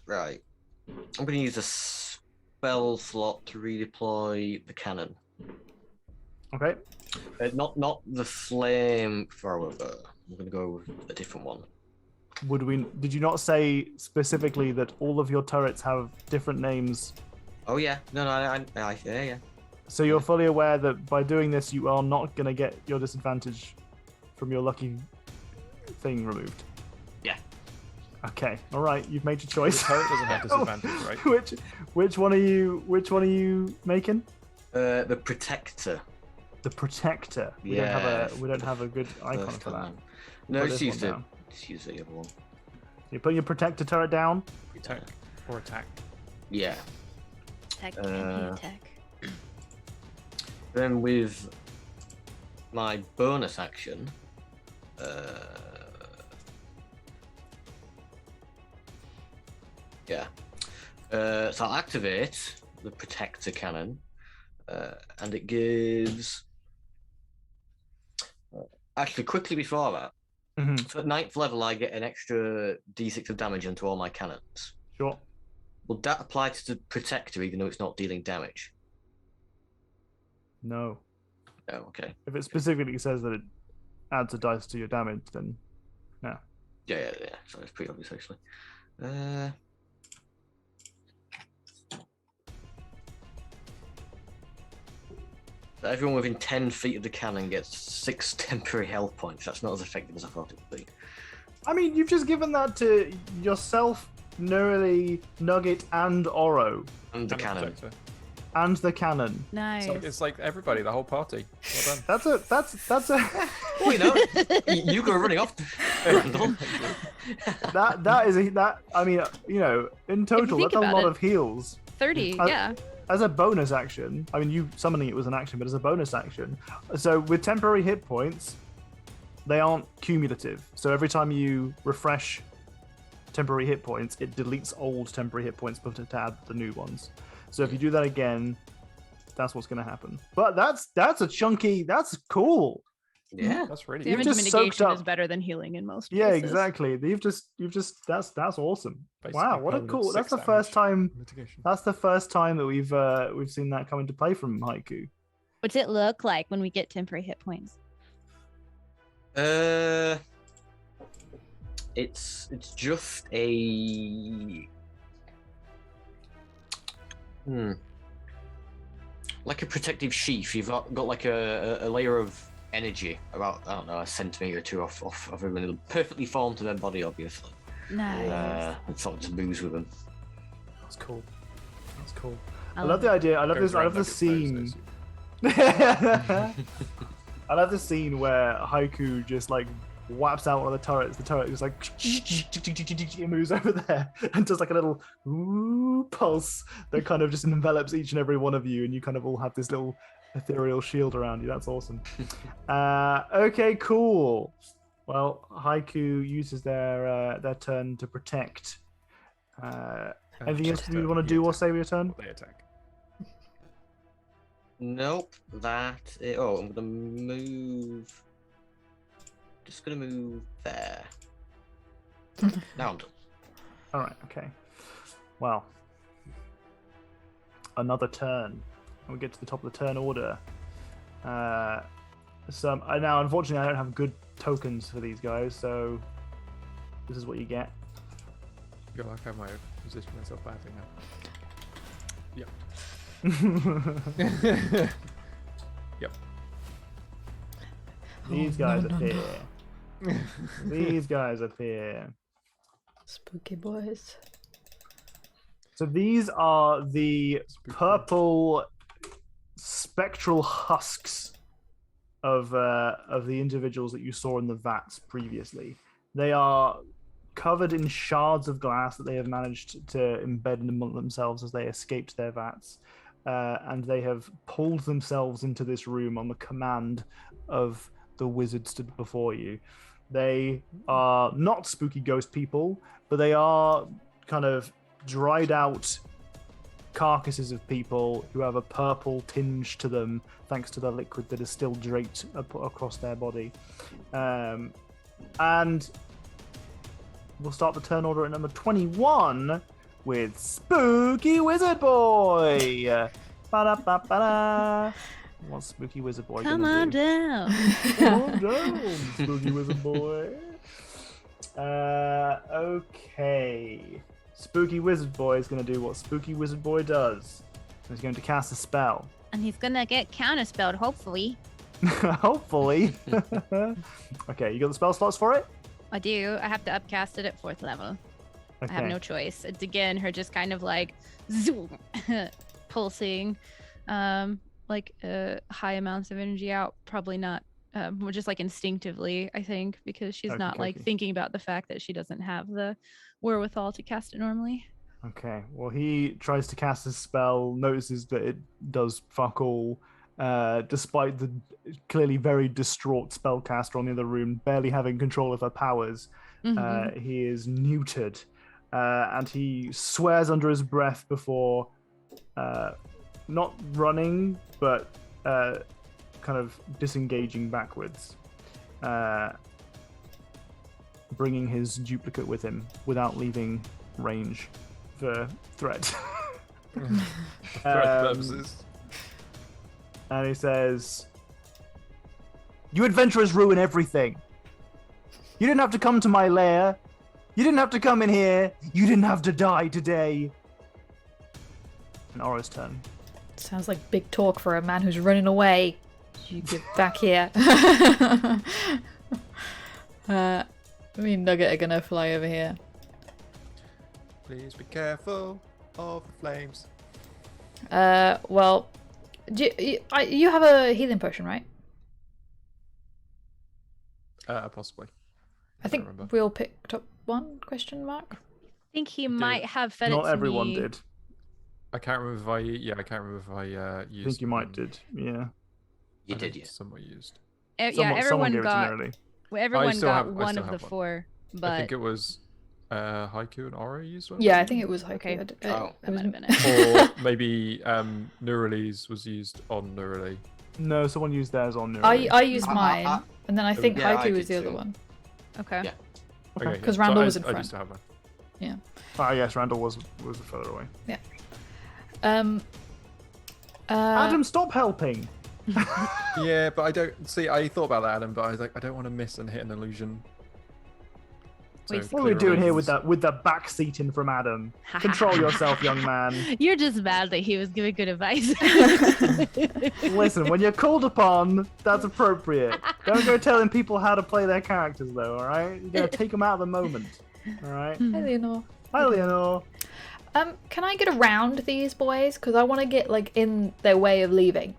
Right. I'm going to use a spell slot to redeploy the cannon. Okay. Not the flame thrower, but I'm going to go with a different one. Did you not say specifically that all of your turrets have different names? Oh yeah, no, yeah. So you're fully aware that by doing this, you are not going to get your disadvantage from your lucky thing removed. Yeah. Okay. All right. You've made your The choice. turret doesn't have disadvantage, right? Which one are you making? The protector. The protector. We Yeah. don't have a good icon First for that. one. No, Put just this use one down. the other one. You put your protector turret down. Attack or attack. Yeah. Tech, Uh, tech. Then with my bonus action, so I'll activate the protector cannon, and it gives. Actually, quickly before that, Mhm. So at 9th level, I get an extra d6 of damage onto all my cannons. Sure. Will that apply to the protector, even though it's not dealing damage? No. Oh, okay. If it specifically says that it adds a dice to your damage, then no. Yeah. So it's pretty obvious, actually. Everyone within 10 feet of the cannon gets 6 temporary health points. That's not as effective as I thought it would be. I mean, you've just given that to yourself, Nurily, Nugget, and Oro, And the cannon. Protector. and the cannon. Nice. It's like everybody, the whole party. Well done. That's a Oh, you know, you go running off. Randall. I mean, in total, think that's a about lot it. of heals. 30, I- yeah. As a bonus action, I mean, you summoning it was an action, but as a bonus action. So with temporary hit points, they aren't cumulative. So every time you refresh temporary hit points, it deletes old temporary hit points but to add the new ones. So if you do that again, that's what's going to happen. But that's a chunky. That's cool. Yeah. That's really You've Damage good. just soaked mitigation is up- better than healing in most Yeah, cases. exactly. You've just that's awesome. Basically Wow, what a permanent cool. That's 6 the first damage time. mitigation. That's the first time that we've seen that come into play from Haiku. What's it look like when we get temporary hit points? It's just a like a protective sheath. You've got like a layer of energy about, I don't know, a centimeter or two off everyone. It'll perfectly form to their body, obviously. Nice. It's something to moves with them. That's cool. That's cool. I I love the idea. I love Goes this. I around love the like a scene. nose, I love the scene where Haiku just like whaps out one of the turrets. The turret just like it moves over there and does like a little ooh pulse that kind of just envelops each and every one of you, and you kind of all have this little ethereal shield around you. That's awesome. Okay, cool. Well, Haiku uses their turn to protect. Anything else just, you want to he do or attack- say with your turn? They attack. Nope. I'm gonna move. Just gonna move there. Now I'm done. All right. Okay. Well, another turn. And we get to the top of the turn order. Now, unfortunately, I don't have good tokens for these guys, so this is what you get. I feel like I might have positioned myself badly now. Yep. These Oh, guys no, no, appear. no. These guys appear. Spooky boys. So these are the Spooky. purple spectral husks of the individuals that you saw in the vats previously. They are covered in shards of glass that they have managed to embed among themselves as they escaped their vats, and they have pulled themselves into this room on the command of the wizard stood before you. They are not spooky ghost people, but they are kind of dried out carcasses of people who have a purple tinge to them thanks to the liquid that is still draped across their body. And we'll start the turn order at number 21 with Spooky Wizard Boy. Ba-da-ba-ba-da. What's Spooky Wizard Boy Come gonna on do? down. Come on down, Spooky Wizard Boy. Okay. Spooky Wizard Boy is going to do what Spooky Wizard Boy does. He's going to cast a spell. And he's gonna get counterspelled, hopefully. Hopefully. Okay, you got the spell slots for it? I do. I have to upcast it at 4th level. Okay. I have no choice. It's again her just kind of like zoom, pulsing, high amounts of energy out. Probably not, more just like instinctively, I think, because she's not like Okey-dokey. thinking about the fact that she doesn't have the wherewithal to cast it normally. Okay, well, he tries to cast his spell, notices that it does fuck all, despite the clearly very distraught spellcaster on the other room barely having control of her powers. Mhm. He is neutered, and he swears under his breath before not running, but kind of disengaging backwards. bringing his duplicate with him without leaving range for threat. Threat Um, purposes. And he says, "You adventurers ruin everything. You didn't have to come to my lair. You didn't have to come in here. You didn't have to die today." And Oro's turn. Sounds like big talk for a man who's running away. You get back here. Me and Nugget are gonna fly over here. Please be careful of the flames. Well, you have a healing potion, right? Possibly. I think remember. we all picked up one, question mark? I think he might have fed it Not to everyone me. did. I can't remember if I. Yeah, I can't remember if I used. I think you might one. did. Yeah. You I did, think yeah. Somewhat used. Yeah, Someone everyone gave got it to me early. everyone still got have- I one still of the have one. 4, but I think it was Haiku and Oro used one. Yeah, I think it was Haiku. Okay. Oh, that might have been it. Or maybe Neuralise was used on Neurali. No, someone used theirs on there. I used mine, I- and then I think Yeah, I Haiku was did the other too. one. Okay. Yeah. Okay, Because yeah. Randall I- was in I front. used to have one. Ah, yes, Randall was further away. Um. Adam, stop helping. Yeah, but I don't see. I thought about that, Adam, but I was like, I don't want to miss and hit an illusion. Wait, What are we doing here with that? the back seating from Adam? Control yourself, young man. You're just mad that he was giving good advice. Listen, when you're called upon, that's appropriate. Don't go telling people how to play their characters, though. All right, you're gonna take them out of the moment. All right. Hi, Leonor. Hi, Leonor. Can I get around these boys? Because I want to get like in their way of leaving.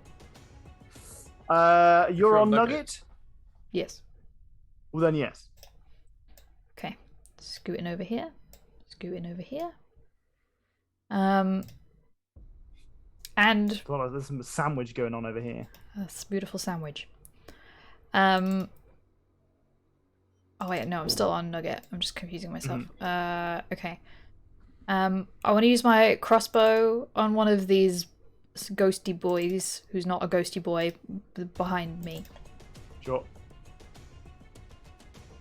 You're on Nugget. Nugget. Yes. Well, then yes. Okay. Scooting over here. Scooting over here. And Well, there's some sandwich going on over here. that's a beautiful sandwich. Oh wait, no, I'm still on Nugget. I'm just confusing myself. Okay. I want to use my crossbow on one of these ghosty boys, who's not a ghosty boy, behind me. Sure.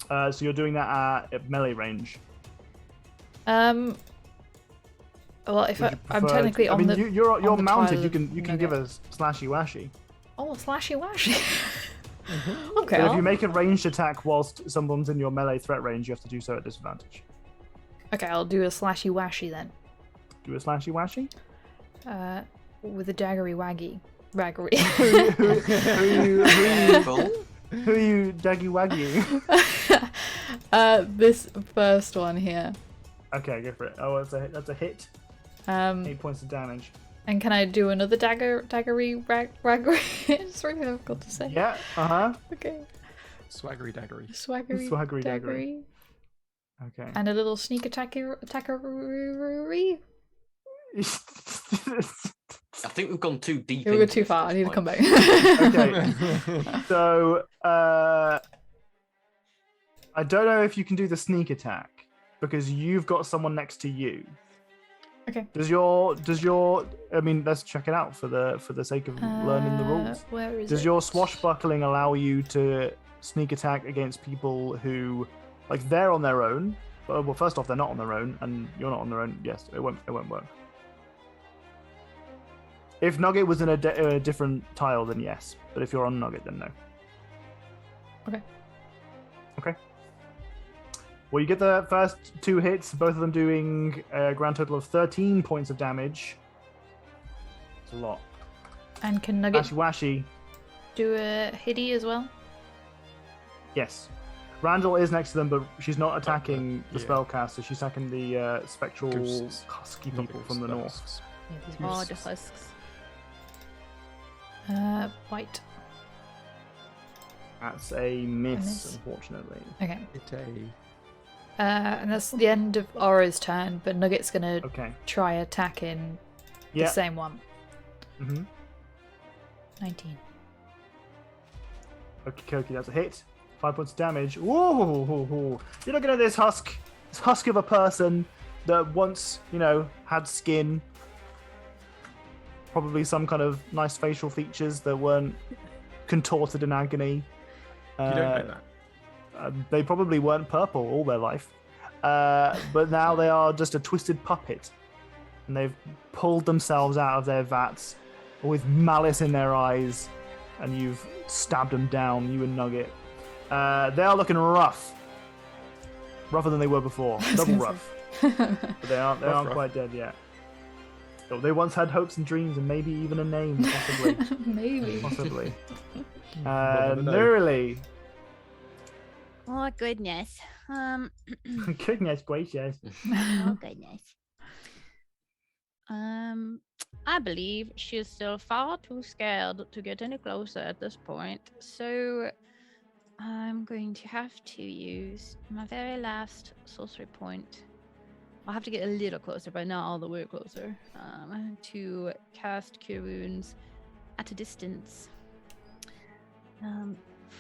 So you're doing that at melee range. Well, if Would you I'm prefer- technically I on mean, the you're on the mounted. trial You of can give Nugget. a slashy washy. Oh, slashy washy. Mm-hmm. Okay. But if you make a ranged attack whilst someone's in your melee threat range, you have to do so at disadvantage. Okay, I'll do a slashy washy then. Do a slashy washy. With a daggery waggy. Raggery. Careful. Who are you daggy waggy? This first one here. Okay, go for it. Oh, that's a hit. 8 points of damage. And can I do another daggery raggery? It's really difficult to say. Yeah. Okay. Swaggery daggery. Swaggery Swaggery daggery. Okay. And a little sneak attackery. I think we've gone too deep. We were into too this far. at I this need to come point. back. Okay. So I don't know if you can do the sneak attack because you've got someone next to you. Okay. Does your I mean, let's check it out for the sake of learning the rules. Where is Does it? your swashbuckling allow you to sneak attack against people who, like, they're on their own? Well, first off, they're not on their own, and you're not on their own. Yes, it won't work. If Nugget was in a different tile, then yes. But if you're on Nugget, then no. Okay. Okay. Well, you get the first 2 hits, both of them doing a grand total of 13 points of damage. It's a lot. And can Nugget Washy washy. do a hitty as well? Yes. Randall is next to them, but she's not attacking the yeah. spellcaster. She's attacking the spectral Ghosts. husky people from the north. Yeah, these Oh, moves. the husks. White. That's a miss, miss. unfortunately. Okay. Itay. And that's the end of Aura's turn, but Nugget's gonna Okay. try attacking the Yeah. same one. Mm-hmm. 19. Okay, that's a hit. 5 points of damage. Whoa! You're looking at this husk of a person that once, had skin. Probably some kind of nice facial features that weren't contorted in agony. You don't know that. They probably weren't purple all their life, but now they are just a twisted puppet, and they've pulled themselves out of their vats with malice in their eyes, and you've stabbed them down, you and Nugget. They are looking rough. Rougher than they were before. Double rough. But they aren't Rough. quite dead yet. So they once had hopes and dreams and maybe even a name, possibly. Maybe. Possibly. Never know. Nearly. Oh goodness. Goodness gracious. Oh goodness. I believe she is still far too scared to get any closer at this point. So I'm going to have to use my very last sorcery point. I'll have to get a little closer, but not all the way closer. To cast Cure Wounds at a distance.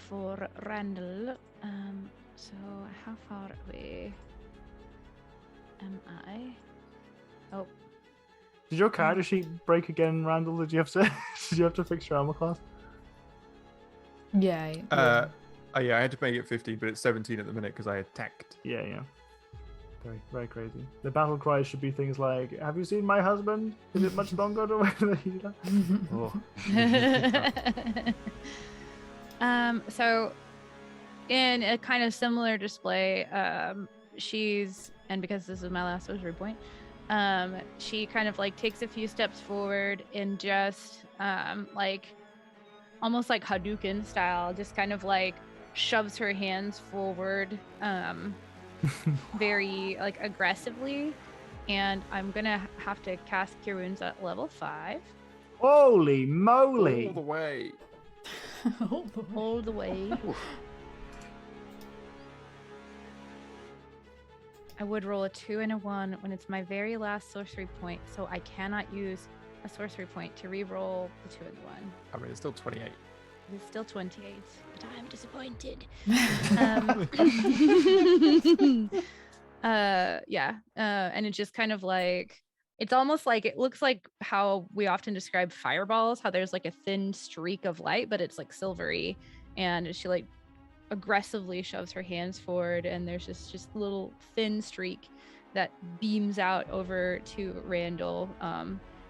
For Randall. So how far away am I? Oh. Did your character sheet break again, Randall? Did you have to fix your armor class? Yeah. I had to make it 15, but it's 17 at the minute because I attacked. Yeah. Very, very crazy. The battle cries should be things like, "Have you seen my husband? Is it much longer to wait for the healer?" Oh. So in a kind of similar display, and because this is my last sorcery point, she kind of like takes a few steps forward and just like almost like Hadouken style, just kind of like shoves her hands forward very like aggressively, and I'm gonna have to cast Cure Wounds at level 5. Holy moly! All the way. All the way. I would roll a 2 and a 1 when it's my very last sorcery point, so I cannot use a sorcery point to re-roll the 2 and the 1. I mean, it's still 28. It's still 28, but I'm disappointed. And it's just kind of like, it's almost like, it looks like how we often describe fireballs, how there's like a thin streak of light, but it's like silvery, and she like aggressively shoves her hands forward, and there's just a little thin streak that beams out over to Randall,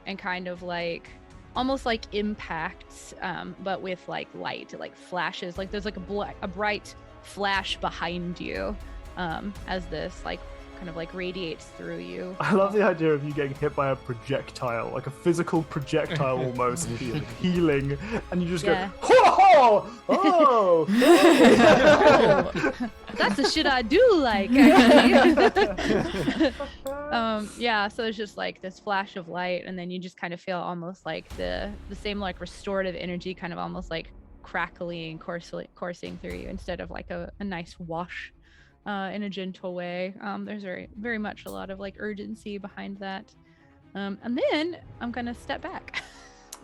and kind of like almost like impacts, but with like light. It like flashes, like there's like a bright flash behind you, as this like kind of like radiates through you. I love the idea of you getting hit by a projectile, like a physical projectile almost, healing, and you just Yeah. go, "Oh, oh, oh." That's the shit I do like, actually. So it's just like this flash of light, and then you just kind of feel almost like the same like restorative energy kind of almost like crackling, coursing through you, instead of like a nice wash in a gentle way. There's very, very much a lot of like urgency behind that. And then I'm gonna step back.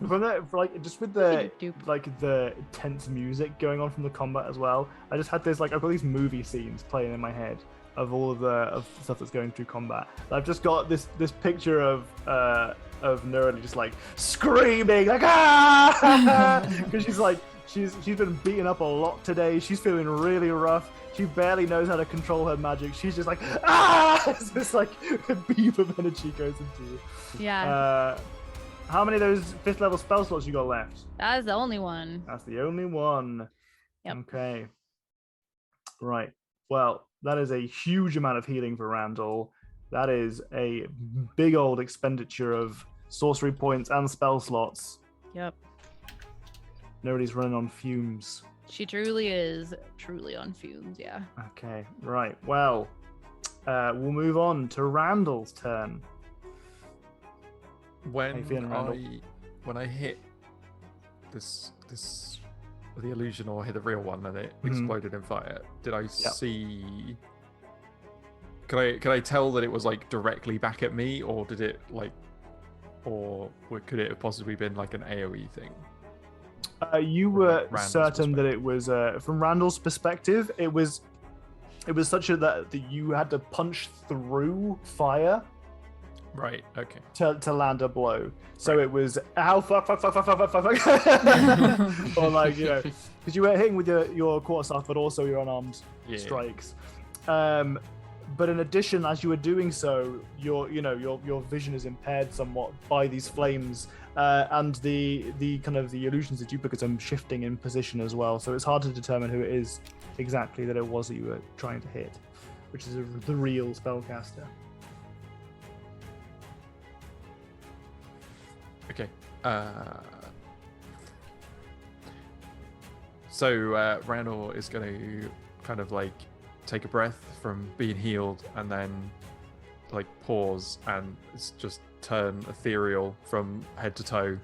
From that, like just with the Doop. like the tense music going on from the combat as well, I just had this like, I've got these movie scenes playing in my head of all of the stuff that's going through combat. I've just got this picture of Nerly just like screaming like, "Ah!" because she's been beaten up a lot today. She's feeling really rough. She barely knows how to control her magic. She's just like, "Ah!" It's this like a beam of energy goes into you. Yeah, How many of those 5th level spell slots you got left? that is the only one. That's the only one. Yep. Okay. Right. Well, that is a huge amount of healing for Randall. That is a big old expenditure of sorcery points and spell slots. Yep. Nobody's running on fumes. She truly is on fumes, yeah. Okay, right. Well, we'll move on to Randall's turn. When feeling, Randall? I hit this the illusion, or hit the real one, and it Mhm. exploded in fire, did I see? Could I tell that it was like directly back at me, or did it like, could it have possibly been like an AOE thing? You From, were like, Randall's certain that it was from Randall's perspective. It was such that you had to punch through fire. Right. Okay. to land a blow. So it was ow, fuck, or like because you were hitting with your quarterstaff, but also your unarmed strikes. But in addition, as you were doing so, your vision is impaired somewhat by these flames, and the kind of the illusions of duplicates are shifting in position as well. So it's hard to determine who it is exactly that it was that you were trying to hit, which is the real spellcaster. Okay. So Ranor is going to kind of like take a breath from being healed and then like pause and it's just turn ethereal from head to toe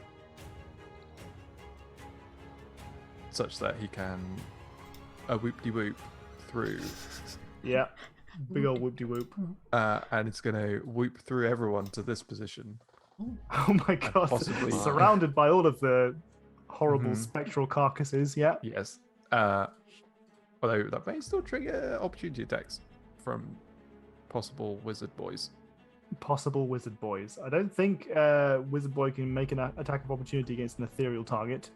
such that he can whoop-de-whoop through. Yeah, big old whoop-de-whoop. And it's going to whoop through everyone to this position. Oh my god! Possibly. Surrounded by all of the horrible spectral carcasses. Yeah. Yes. Although that may still trigger opportunity attacks from possible wizard boys. Possible wizard boys. I don't think wizard boy can make an attack of opportunity against an ethereal target.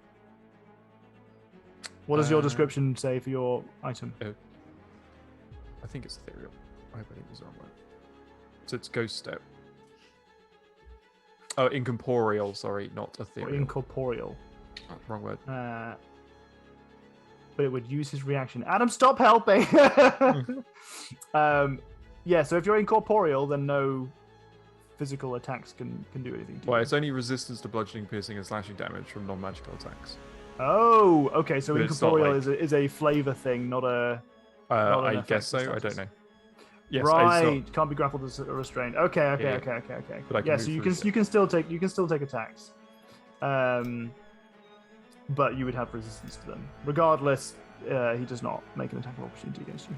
What does your description say for your item? I think it's ethereal. I hope I think it was the wrong word. So it's ghost step. Oh, incorporeal. Sorry, not Or ethereal. incorporeal. Wrong word. But it would use his reaction. Adam, stop helping! Yeah, so if you're incorporeal, then no physical attacks can do anything to Well, you. it's only resistance to bludgeoning, piercing, and slashing damage from non-magical attacks. Oh, okay, so But it's not incorporeal like- is a flavor thing, not a... Not an I effect guess so. or I don't status. know. Yes, right, can't be grappled or restrained. Okay. Yeah. Okay. But I can Yeah, move so you through can still take attacks, but you would have resistance to them. Regardless, he does not make an attack of opportunity against you.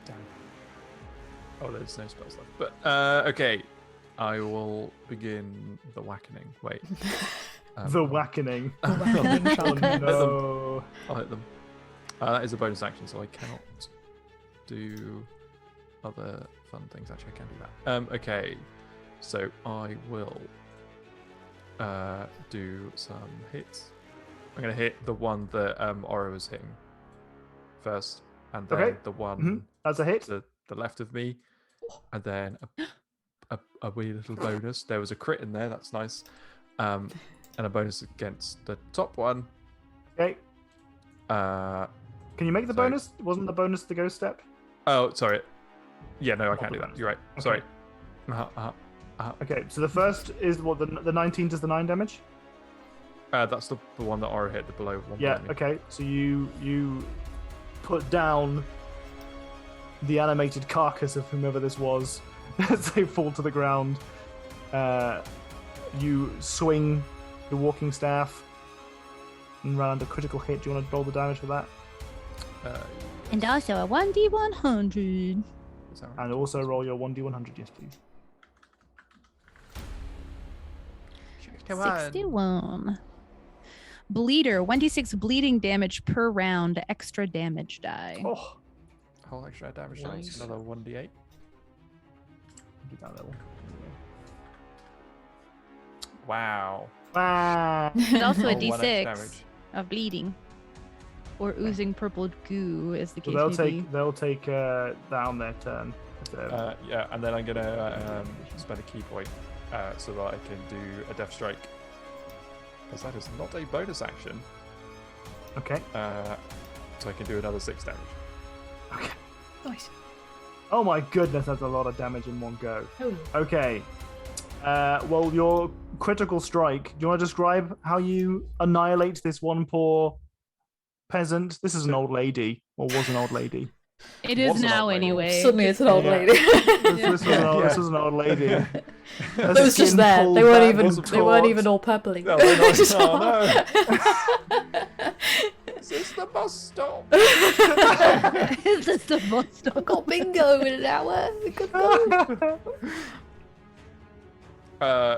Damn. Oh, there's no spells left. But okay, I will begin the whackening. Wait. The whackening. Oh Shotgun. no. I'll hit them. That is a bonus action, so I cannot do other fun things. Actually, I can do that. Okay, so I will do some hits. I'm going to hit the one that Oro was hitting first, and then Okay. the one Mhm. That's a hit. to the left of me, and then a wee little bonus. There was a crit in there. That's nice. And a bonus against the top one. Okay. Can you make the So- bonus? Wasn't the bonus the ghost step? Oh, sorry. Yeah, no, I Not can't the do that. bonus. You're right. Okay. Sorry. Okay, so the first is what the 19 does the 9 damage. That's the one that Oro hit, the below one. Yeah. below me. Okay, so you put down the animated carcass of whomever this was as they fall to the ground. You swing the walking staff and round a critical hit. Do you want to roll the damage for that? And also a 1d100. Is that right? And also roll your 1d100, yes, please. Come on. 61. Bleeder, 1d6 bleeding damage per round, extra damage die. Oh, Whole extra damage. Nice. That's another 1d8. do that level. Wow. Ah. But also a Oh, 1 extra d6 damage. of bleeding. Or oozing purple goo, as the So case may be. they'll take down their turn. If they're- Yeah, and then I'm gonna spend a key point so that I can do a death strike, because that is not a bonus action. Okay. So I can do another 6 damage. Okay. Nice. Oh my goodness, that's a lot of damage in one go. Oh, Okay. Well, your critical strike. Do you want to describe how you annihilate this one poor peasant? This is an old lady, or was an old lady. It is Was an now old lady. anyway. Suddenly it's an old Yeah. lady. This was an old lady. Her That was just skin there. pulled They weren't back even. and They weren't taut. even all purpley. No, they're not. Just Oh, all- no. Is this the bus stop? Is this the most I've got bingo in an hour. We could go.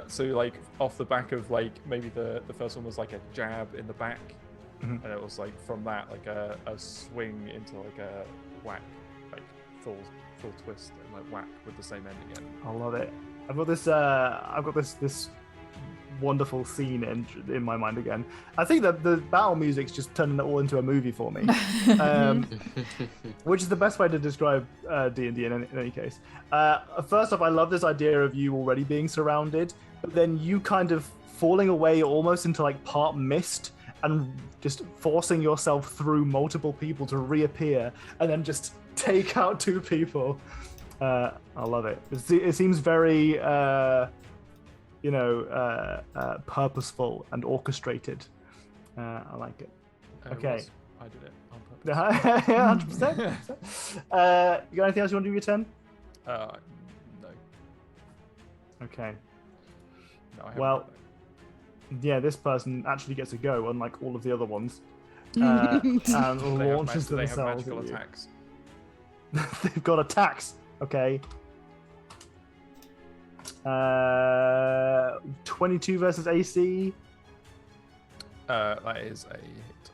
So like off the back of like maybe the first one was like a jab in the back, Mhm. and it was like from that like a swing into like a whack, like full twist, and like whack with the same end again. I love it. I've got this wonderful scene in my mind again. I think that the battle music's just turning it all into a movie for me, which is the best way to describe D&D in any case. First off, I love this idea of you already being surrounded, but then you kind of falling away almost into like part mist and just forcing yourself through multiple people to reappear and then just take out 2 people. I love it. It seems very purposeful and orchestrated. I like it. Okay. I did it on purpose. 100%. You got anything else you want to do with your turn? No. Okay. No, I haven't Well, done it. yeah, this person actually gets a go, unlike all of the other ones. And Do they have launches do they have themselves magical at you. attacks? They've got attacks. Okay. 22 versus AC. That is a hit.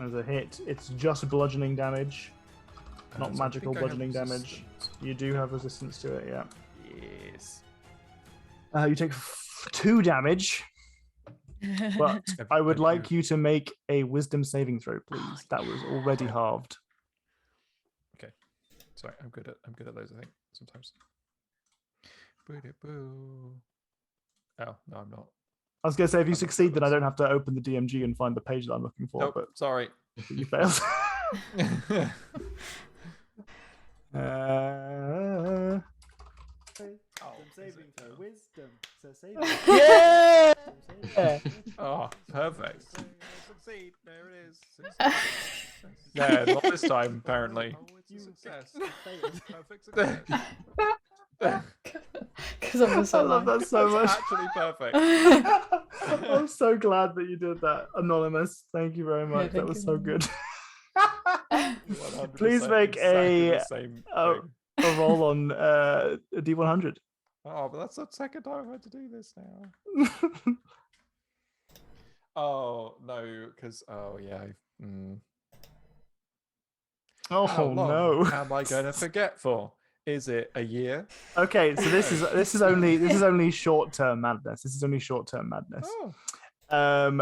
As a hit, it's just bludgeoning damage, not So I magical think I have bludgeoning damage. resistance. You do have resistance to it, yeah. Yes. You take 2 damage, but I would like you to make a wisdom saving throw, please. That was already halved. Sorry, I'm good at those. I think sometimes. Boo-de-boo. Oh no, I'm not. I was going to say, if you I'm succeed, then I close. don't have to open the DMG and find the page that I'm looking for, Nope, but sorry. you failed. Wisdom. So save Yeah! Oh, perfect. Succeed. There it is. Yeah, not this time, apparently. Success. Perfect success. Because I'm I so love that so much. Actually perfect. I'm so glad that you did that, Anonymous. Thank you very much. That thank was you. so good. 100% Please make exactly a the same a thing. roll on a D100. Oh, but that's the second time I've had to do this now. Oh no, because yeah. Oh How long no. am I going to forget for? Is it a year? Okay, so this is only short-term madness. This is only short-term madness. Oh,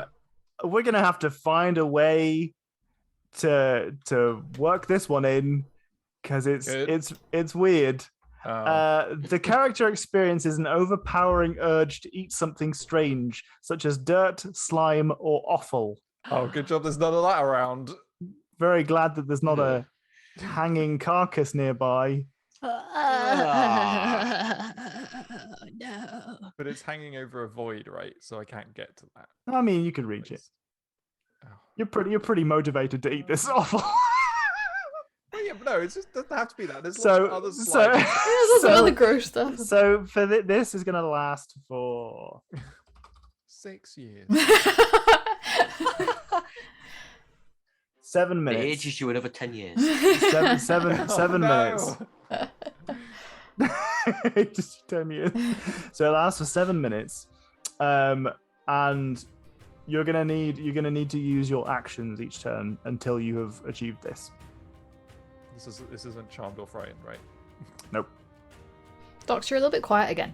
We're gonna have to find a way to work this one in because Good. it's weird. oh. The character experiences an overpowering urge to eat something strange, such as dirt, slime, or offal. Oh, good job. There's none of that around. Very glad that there's not a hanging carcass nearby. No. But it's hanging over a void, right? So I can't get to that. I mean, you can reach it. Oh. You're pretty motivated to eat this offal. Well, yeah, but no, it just doesn't have to be that. There's So- lots of other so- slime. There's lots So- of other gross stuff. So for this is gonna last for 6 years. 7 It minutes. ages you another 10 years. Seven minutes. No. Just 10 years. So it lasts for 7 minutes, and you're gonna need to use your actions each turn until you have achieved this. This isn't charmed or frightened, right? Nope. Docs, you're a little bit quiet again.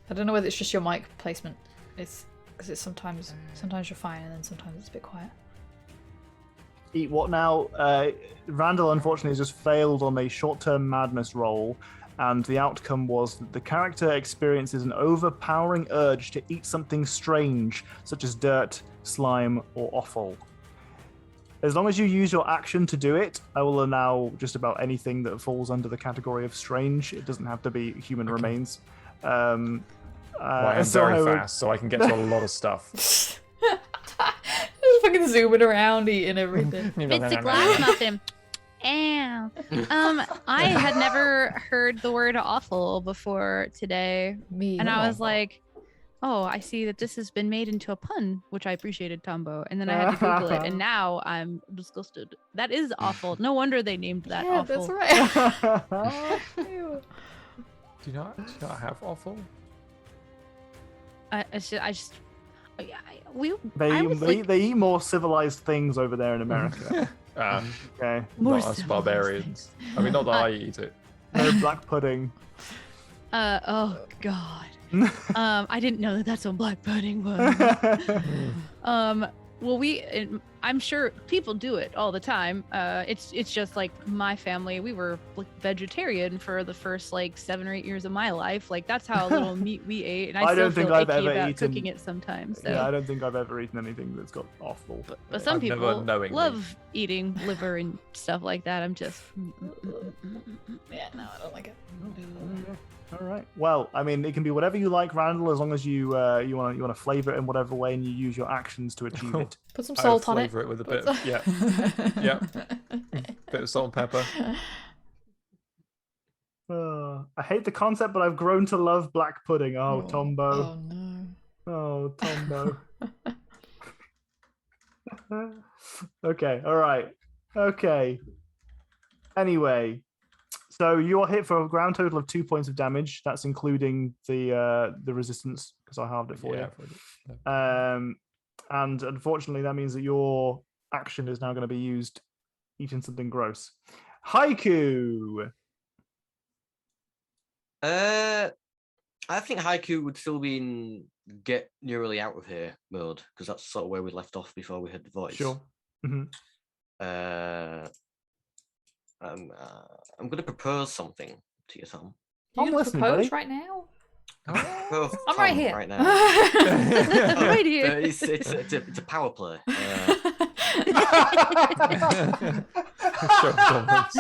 I don't know whether it's just your mic placement. It's because it's sometimes you're fine and then sometimes it's a bit quiet. Eat what now? Randall unfortunately has just failed on a short-term madness roll, and the outcome was that the character experiences an overpowering urge to eat something strange, such as dirt, slime, or offal. As long as you use your action to do it, I will allow just about anything that falls under the category of strange. It doesn't have to be human remains. Well, I'm so very I would- fast, so I can get to a lot of stuff. Just fucking zooming around, eating everything. It's a glass muffin. Ow. I had never heard the word awful before today, Me. and I was like, "Oh, I see that this has been made into a pun," which I appreciated, Tombo. And then I had to Google it, and now I'm disgusted. That is awful. No wonder they named that yeah, awful. that's right. Ew. Do you not have awful? I just They eat more civilized things over there in America. Okay. More Not us civilized barbarians. I mean, not that I eat it. No black pudding. Oh God. I didn't know that that's what black pudding was. Well, I'm sure people do it all the time. It's just like my family. We were like vegetarian for the first like 7 or 8 years of my life. Like that's how little meat we ate, and I still don't think feel I've icky ever about eaten- cooking it sometimes. So. Yeah, I don't think I've ever eaten anything that's got offal. But some I've never people knowingly- love eating liver and stuff like that. I'm just. Yeah, no, I don't like it. All right. Well, I mean, it can be whatever you like, Randall, as long as you want to flavor it in whatever way, and you use your actions to achieve it. Put some I'll salt on it. flavor it with a bit of, yeah, bit of salt and pepper. I hate the concept, but I've grown to love black pudding. Oh, Tombo. Oh no. Oh, Tombo. Okay. All right. Okay. Anyway, so you are hit for a ground total of 2 points of damage. That's including the resistance because I halved it for you. And unfortunately, that means that your action is now going to be used eating something gross. Haiku. I think Haiku would still be in get nearly out of here mode because that's sort of where we left off before we heard the voice. Sure. Mm-hmm. I'm going to propose something to you, Tom. You're I'm gonna listening, propose buddy. right now? Propose to I'm right Tom here. right now. Right here. It's a power play. Show of dominance.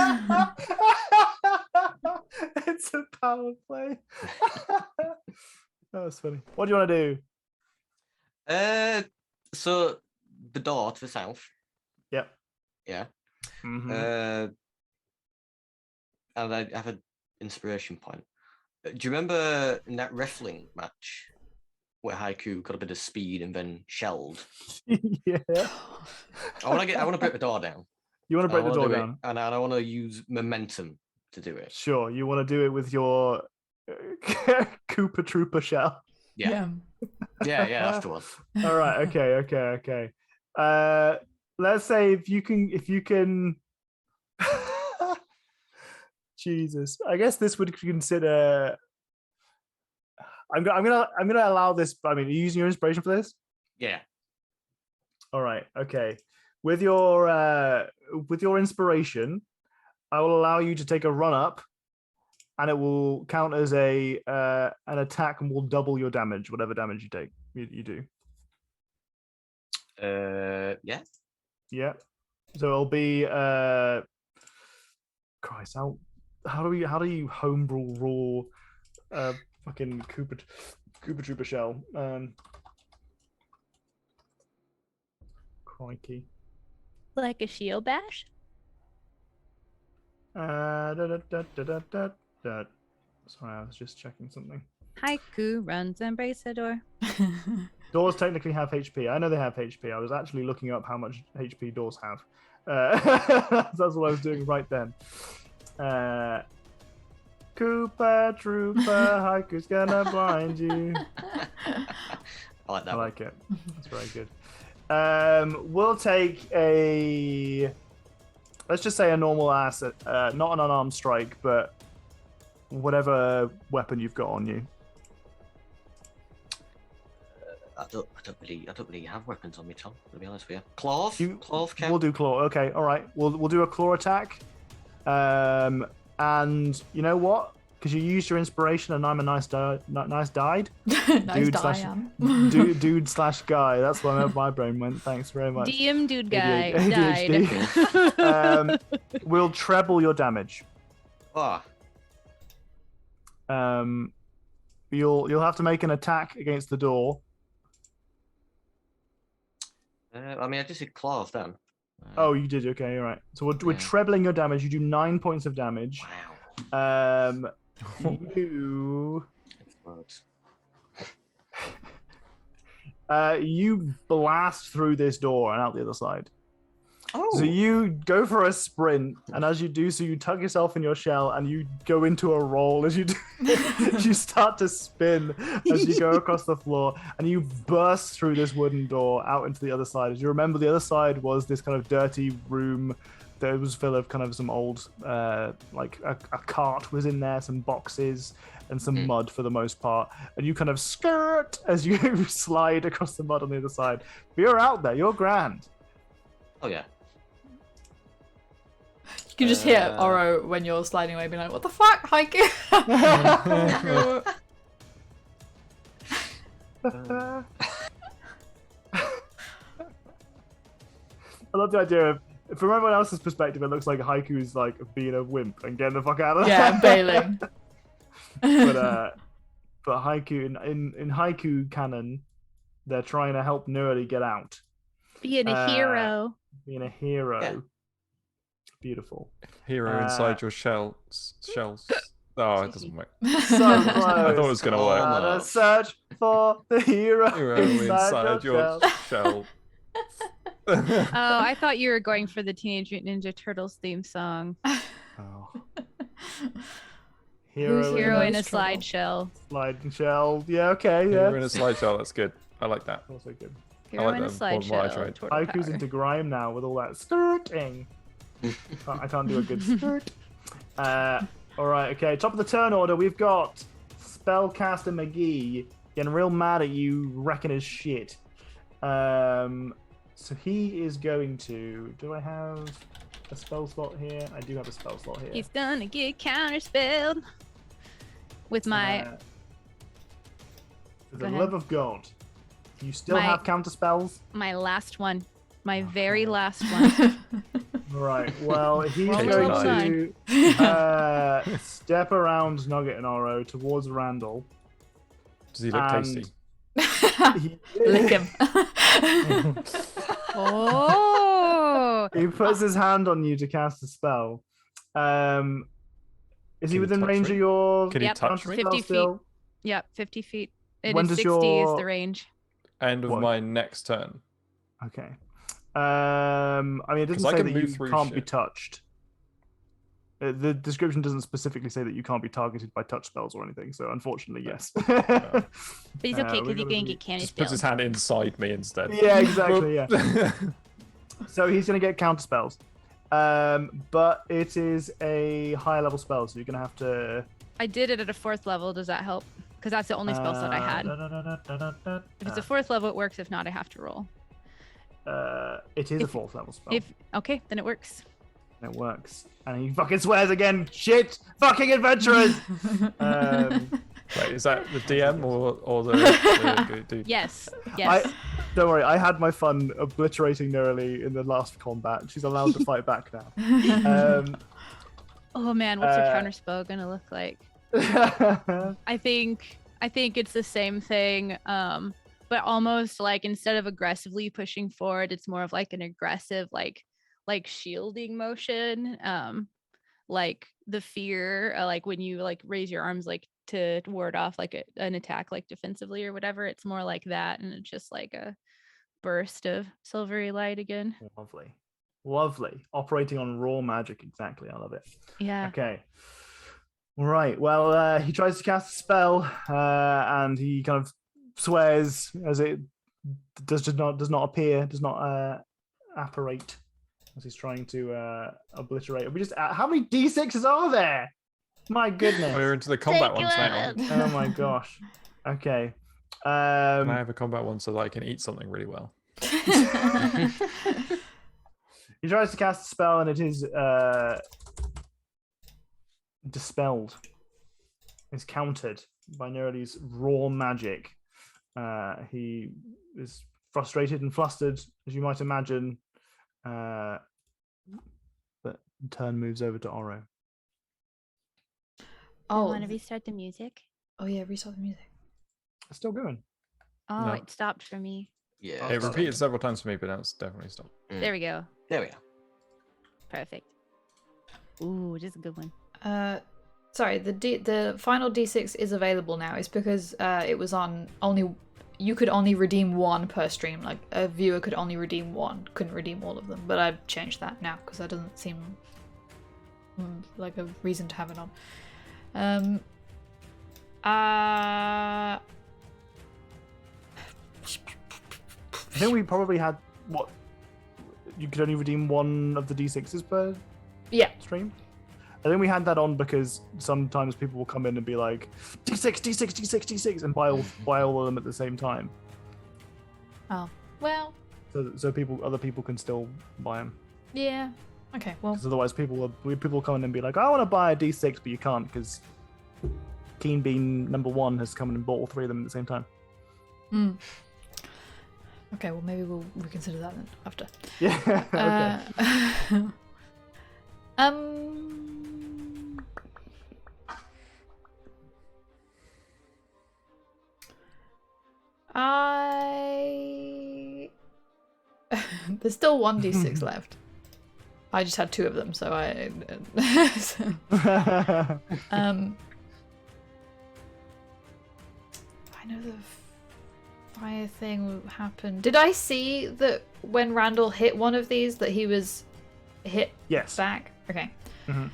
It's a power play. That was funny. What do you want to do? So the door to the south. Yep. Yeah. Mhm. And I have an inspiration point. Do you remember in that wrestling match where Haiku got a bit of speed and then shelled? Yeah. I want to break the door down. You want to break the door do it, down? and I want to use momentum to do it. Sure. You want to do it with your Koopa Trooper shell. Yeah, that's the one. All right. Okay. Let's say if you can. Jesus, I guess this would consider. I'm gonna allow this. I mean, are you using your inspiration for this? Yeah. All right. Okay. With your inspiration, I will allow you to take a run up, and it will count as an attack, and will double your damage, whatever damage you take. You do. Yeah. Yeah. So it'll be Christ, how do you homebrew raw fucking Koopa Trooper shell? Crikey. Like a shield bash? Sorry, I was just checking something. Haiku runs Embraceador. Doors technically have HP. I know they have HP. I was actually looking up how much HP doors have. That's what I was doing right then. Koopa Trooper, Haiku's gonna blind you. I like that. I one. like it. That's very good. We'll take let's just say a normal not an unarmed strike, but whatever weapon you've got on you. I don't really have weapons on me, Tom. To be honest with you, claws. Claws count. We'll do claw. Okay, all right. We'll do a claw attack. And you know what? Because you used your inspiration, and I'm a nice died. Nice Dude die, slash- I am. dude slash guy. That's where my brain went. Thanks very much. DM dude guy ADHD. died. We'll treble your damage. Ah, You'll have to make an attack against the door. I mean, I just did claws then. Oh, you did. Okay, all right. So we're Yeah. trebling your damage. You do 9 points of damage. Wow. You Words. you blast through this door and out the other side. Oh. So you go for a sprint, and as you do so, you tuck yourself in your shell, and you go into a roll as you do. You start to spin as you go across the floor, and you burst through this wooden door out into the other side. As you remember, the other side was this kind of dirty room there was full of kind of some old, like a cart was in there, some boxes, and some mud for the most part. And you kind of skirt as you slide across the mud on the other side. But you're out there. You're grand. Oh yeah. You can just hear Oro when you're sliding away, being like, "What the fuck, Haiku?" I love the idea of, from everyone else's perspective, it looks like Haiku's like being a wimp and getting the fuck out of there. Yeah, bailing. but Haiku in Haiku canon, they're trying to help Nerly get out. Being a hero. Being a hero. Yeah. Beautiful. Hero inside your shells. Oh, it doesn't work. So close. I thought it was gonna work. Gotta search for the hero, Hero inside your shell. Oh, I thought you were going for the Teenage Mutant Ninja Turtles theme song. Oh. Who's Hero in a most trouble? slide shell. Sliding shell. Yeah, okay, yeah. Hero in a slide shell. That's good. I like that. Also good. Hero like in a that slide more than what I shell. tried. Turtle Haiku's power. into grime now with all that skirting. I can't do a good skirt. Alright, okay. Top of the turn order, we've got Spellcaster McGee getting real mad at you, wrecking his shit. So he is going to... Do I have a spell slot here? I do have a spell slot here. He's gonna get counterspelled with my For Go the ahead. love of God. Do you still My- have counter spells? my last one. My very last one. Right, well, he's Change going the to step around Nugget and Oro towards Randall. Does he look tasty? He, Lick him. Oh, he puts his hand on you to cast a spell. Is Can he he within touch range me? of your Can he Yep, touch counter me? spell 50 feet. still? yep, 50 feet. It When is does 60 is your- the range. End of What? my next turn. Okay. I mean, it doesn't 'Cause I say can that you move through can't be shit. touched. The description doesn't specifically say that you can't be targeted by touch spells or anything, so unfortunately, yes. But he's okay we because you gotta can be- get candy Just puts his hand inside me instead. Yeah, exactly, yeah. So he's going to get counter spells. But it is a higher level spell, so you're going to have to... I did it at a 4th level. Does that help? Because that's the only spell slot I had. If it's a 4th level, it works. If not, I have to roll. It is a if- 4th level spell. If okay, then it works. It works. And he fucking swears again. Shit! Fucking adventurers! Wait, is that the DM or the dude? Yes, yes. Don't worry, I had my fun obliterating Nerly in the last combat. She's allowed to fight back now. Oh man, what's her uh, counterspell gonna look like? I think it's the same thing, but almost like instead of aggressively pushing forward, it's more of like an aggressive like shielding motion. Like the fear, like when you like raise your arms like to ward off like an attack like defensively or whatever. It's more like that, and it's just like a burst of silvery light again. Lovely. Lovely. Operating on raw magic, exactly. I love it. Yeah. Okay. All right. Well, he tries to cast a spell, and he kind of swears as it does not apparate as he's trying to obliterate. We just how many d6s are there? My goodness. We're into the combat ones now. Oh my gosh. Okay. And I have a combat one so that I can eat something really well. He tries to cast a spell and it is dispelled. It's countered by Nerly's raw magic. He is frustrated and flustered, as you might imagine. But the turn moves over to Oro. Oh, Want to restart the music? oh yeah, restart the music. It's still going. Oh, No. it stopped for me. Yeah. It repeated several times for me, but now it's definitely stopped. There we go. There we are. Perfect. Ooh, just a good one. Sorry, the final D6 is available now. It's because it was on only. You could only redeem one per stream. Like a viewer could only redeem one, couldn't redeem all of them. But I've changed that now because that doesn't seem like a reason to have it on. I think we probably had what you could only redeem one of the d6s per Yeah. stream. I think we had that on because sometimes people will come in and be like d6, d6, d6, d6, and buy all of them at the same time. Oh, well, So other people can still buy them. yeah. Okay, well, Because otherwise, people will come in and be like, I want to buy a d6, but you can't because Keen Bean #1 has come in and bought all 3 of them at the same time. okay, well, maybe we'll reconsider that then after. Yeah. Okay. There's still 1d6 left. I just had 2 of them, so I know the fire thing happened. Did I see that when Randall hit one of these that he was hit Yes. back? Okay. Mhm.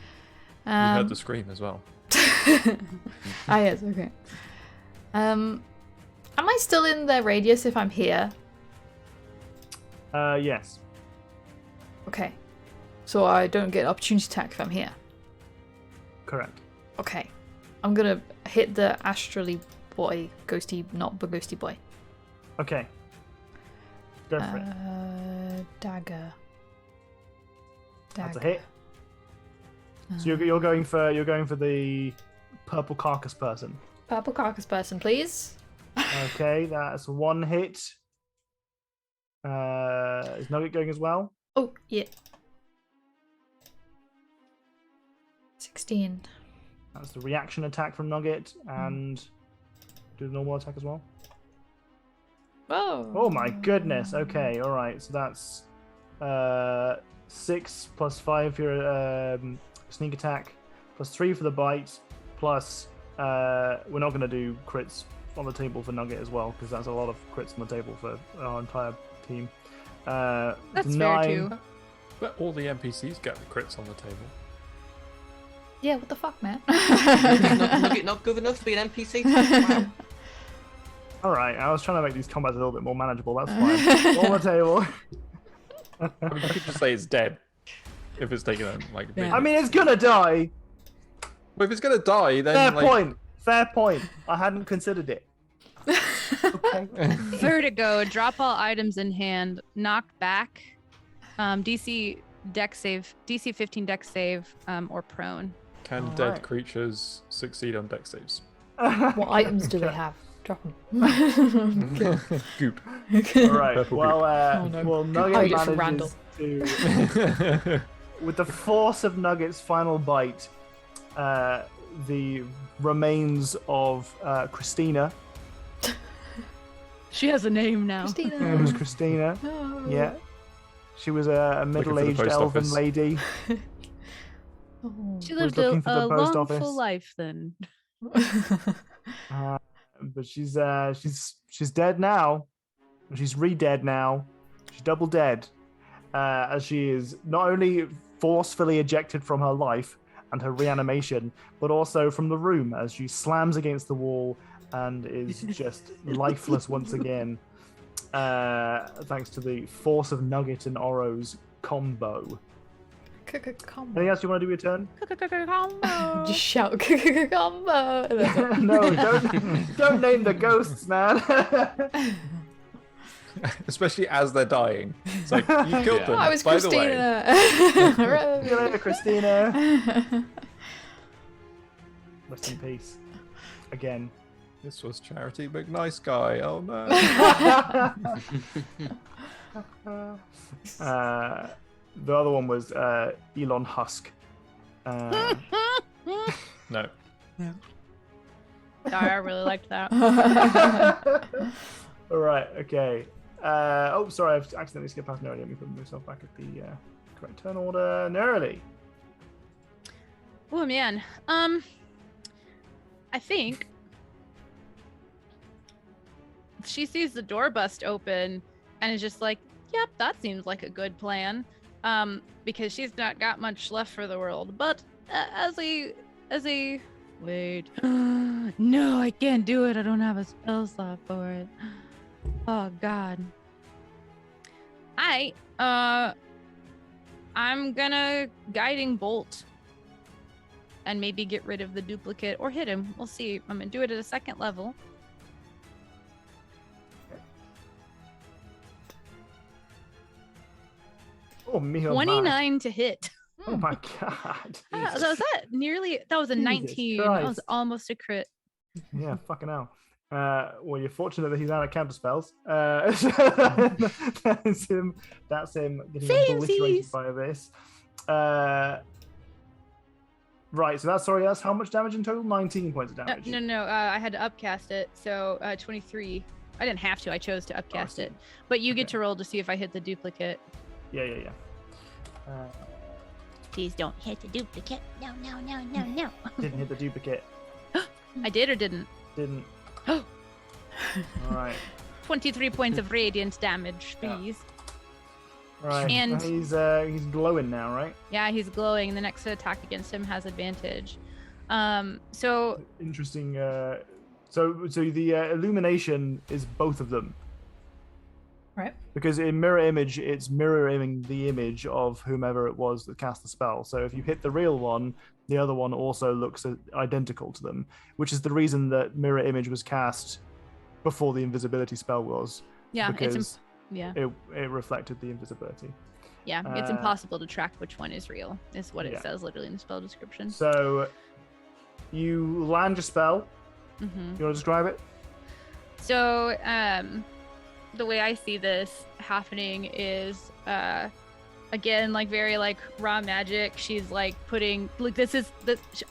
You heard the scream as well. Yes, okay. Am I still in the radius if I'm here? Yes. Okay. So I don't get opportunity attack if I'm here. Correct. Okay. I'm gonna hit the astrally boy, ghosty, not but ghosty boy. Okay. Go for it. Dagger. That's a hit. So you're going for the purple carcass person. Purple carcass person, please. Okay, that's 1 hit. Is Nugget going as well? Oh, yeah. 16. That's the reaction attack from Nugget, and do the normal attack as well. Oh. Oh my goodness. Okay, all right. So that's 6 plus 5 for your sneak attack, plus 3 for the bite, plus we're not going to do crits on the table for Nugget as well because that's a lot of crits on the table for our entire team. That's 9, fair too. But all the NPCs get the crits on the table. Yeah, what the fuck, man? Nugget not good enough to be an NPC? Wow. All right, I was trying to make these combats a little bit more manageable. That's fine. On the table. I mean, you could just say it's dead if it's taken a like. Big I mean, it's gonna die. well, if it's gonna die, then Fair like, point. Fair point. I hadn't considered it. Okay. Vertigo, drop all items in hand, knock back, DC deck save, DC 15 deck save, or prone. Can All dead right. creatures succeed on deck saves? What items do they have? Drop them. Goop. All right. Purple Well, Oh, no. well, Nugget Hide it from Randall. manages to, with the force of Nugget's final bite, the remains of Christina. She has a name now. It was Christina. Oh. Yeah. She was a middle-aged post elven office. lady. Oh. She Was lived looking a for the post long, office. full life then. But she's dead now. She's re-dead now. She's double dead. As she is not only forcefully ejected from her life and her reanimation, but also from the room as she slams against the wall and is just lifeless once again. Thanks to the force of Nugget and Oro's combo. Combo. Anything else you want to do with your turn? Combo. Just shout combo. No, don't name the ghosts, man. Especially as they're dying. It's like, you killed Yeah. them. I was by the way. Christina. See you later, Christina. Rest in peace. Again. This was Charity McNice Guy. Oh no. The other one was Elon Husk. No. Sorry, I really liked that. All right, okay. Oh, sorry, I've accidentally skipped past Nerly. Let me put myself back at the correct turn order. Nerly. Oh man. I think she sees the door bust open and is just like, yep, that seems like a good plan. Because she's not got much left for the world. But as a wait, no, I can't do it. I don't have a spell slot for it. Oh God. I I'm gonna guiding bolt and maybe get rid of the duplicate or hit him. We'll see. I'm gonna do it at a second level. Oh, me, 29 to hit. Oh my god. That was that nearly. That was a Jesus 19. That was Christ. almost a crit. Yeah, fucking hell. Well, you're fortunate that he's out of counter spells. That's him. That's him getting obliterated Samesies. by this. Right. So that's how much damage in total? 19 points of damage. No. I had to upcast it, so 23. I didn't have to. I chose to upcast it. But you get Okay. to roll to see if I hit the duplicate. Yeah. Please don't hit the duplicate. No. Didn't hit the duplicate. I did or didn't? Didn't. Oh. All right. 23 points of radiant damage, please. Right. And- he's glowing now, right? Yeah, he's glowing, and the next attack against him has advantage. So Interesting. So the illumination is both of them. Right. Because in mirror image, it's mirroring the image of whomever it was that cast the spell. So if you hit the real one, the other one also looks identical to them, which is the reason that mirror image was cast before the invisibility spell was. yeah, Because yeah, it reflected the invisibility. it's impossible to track which one is real, is what it Yeah. says literally in the spell description. So you land your spell. hmm You want to describe it? So, the way I see this happening is, again, like very like raw magic. She's like putting like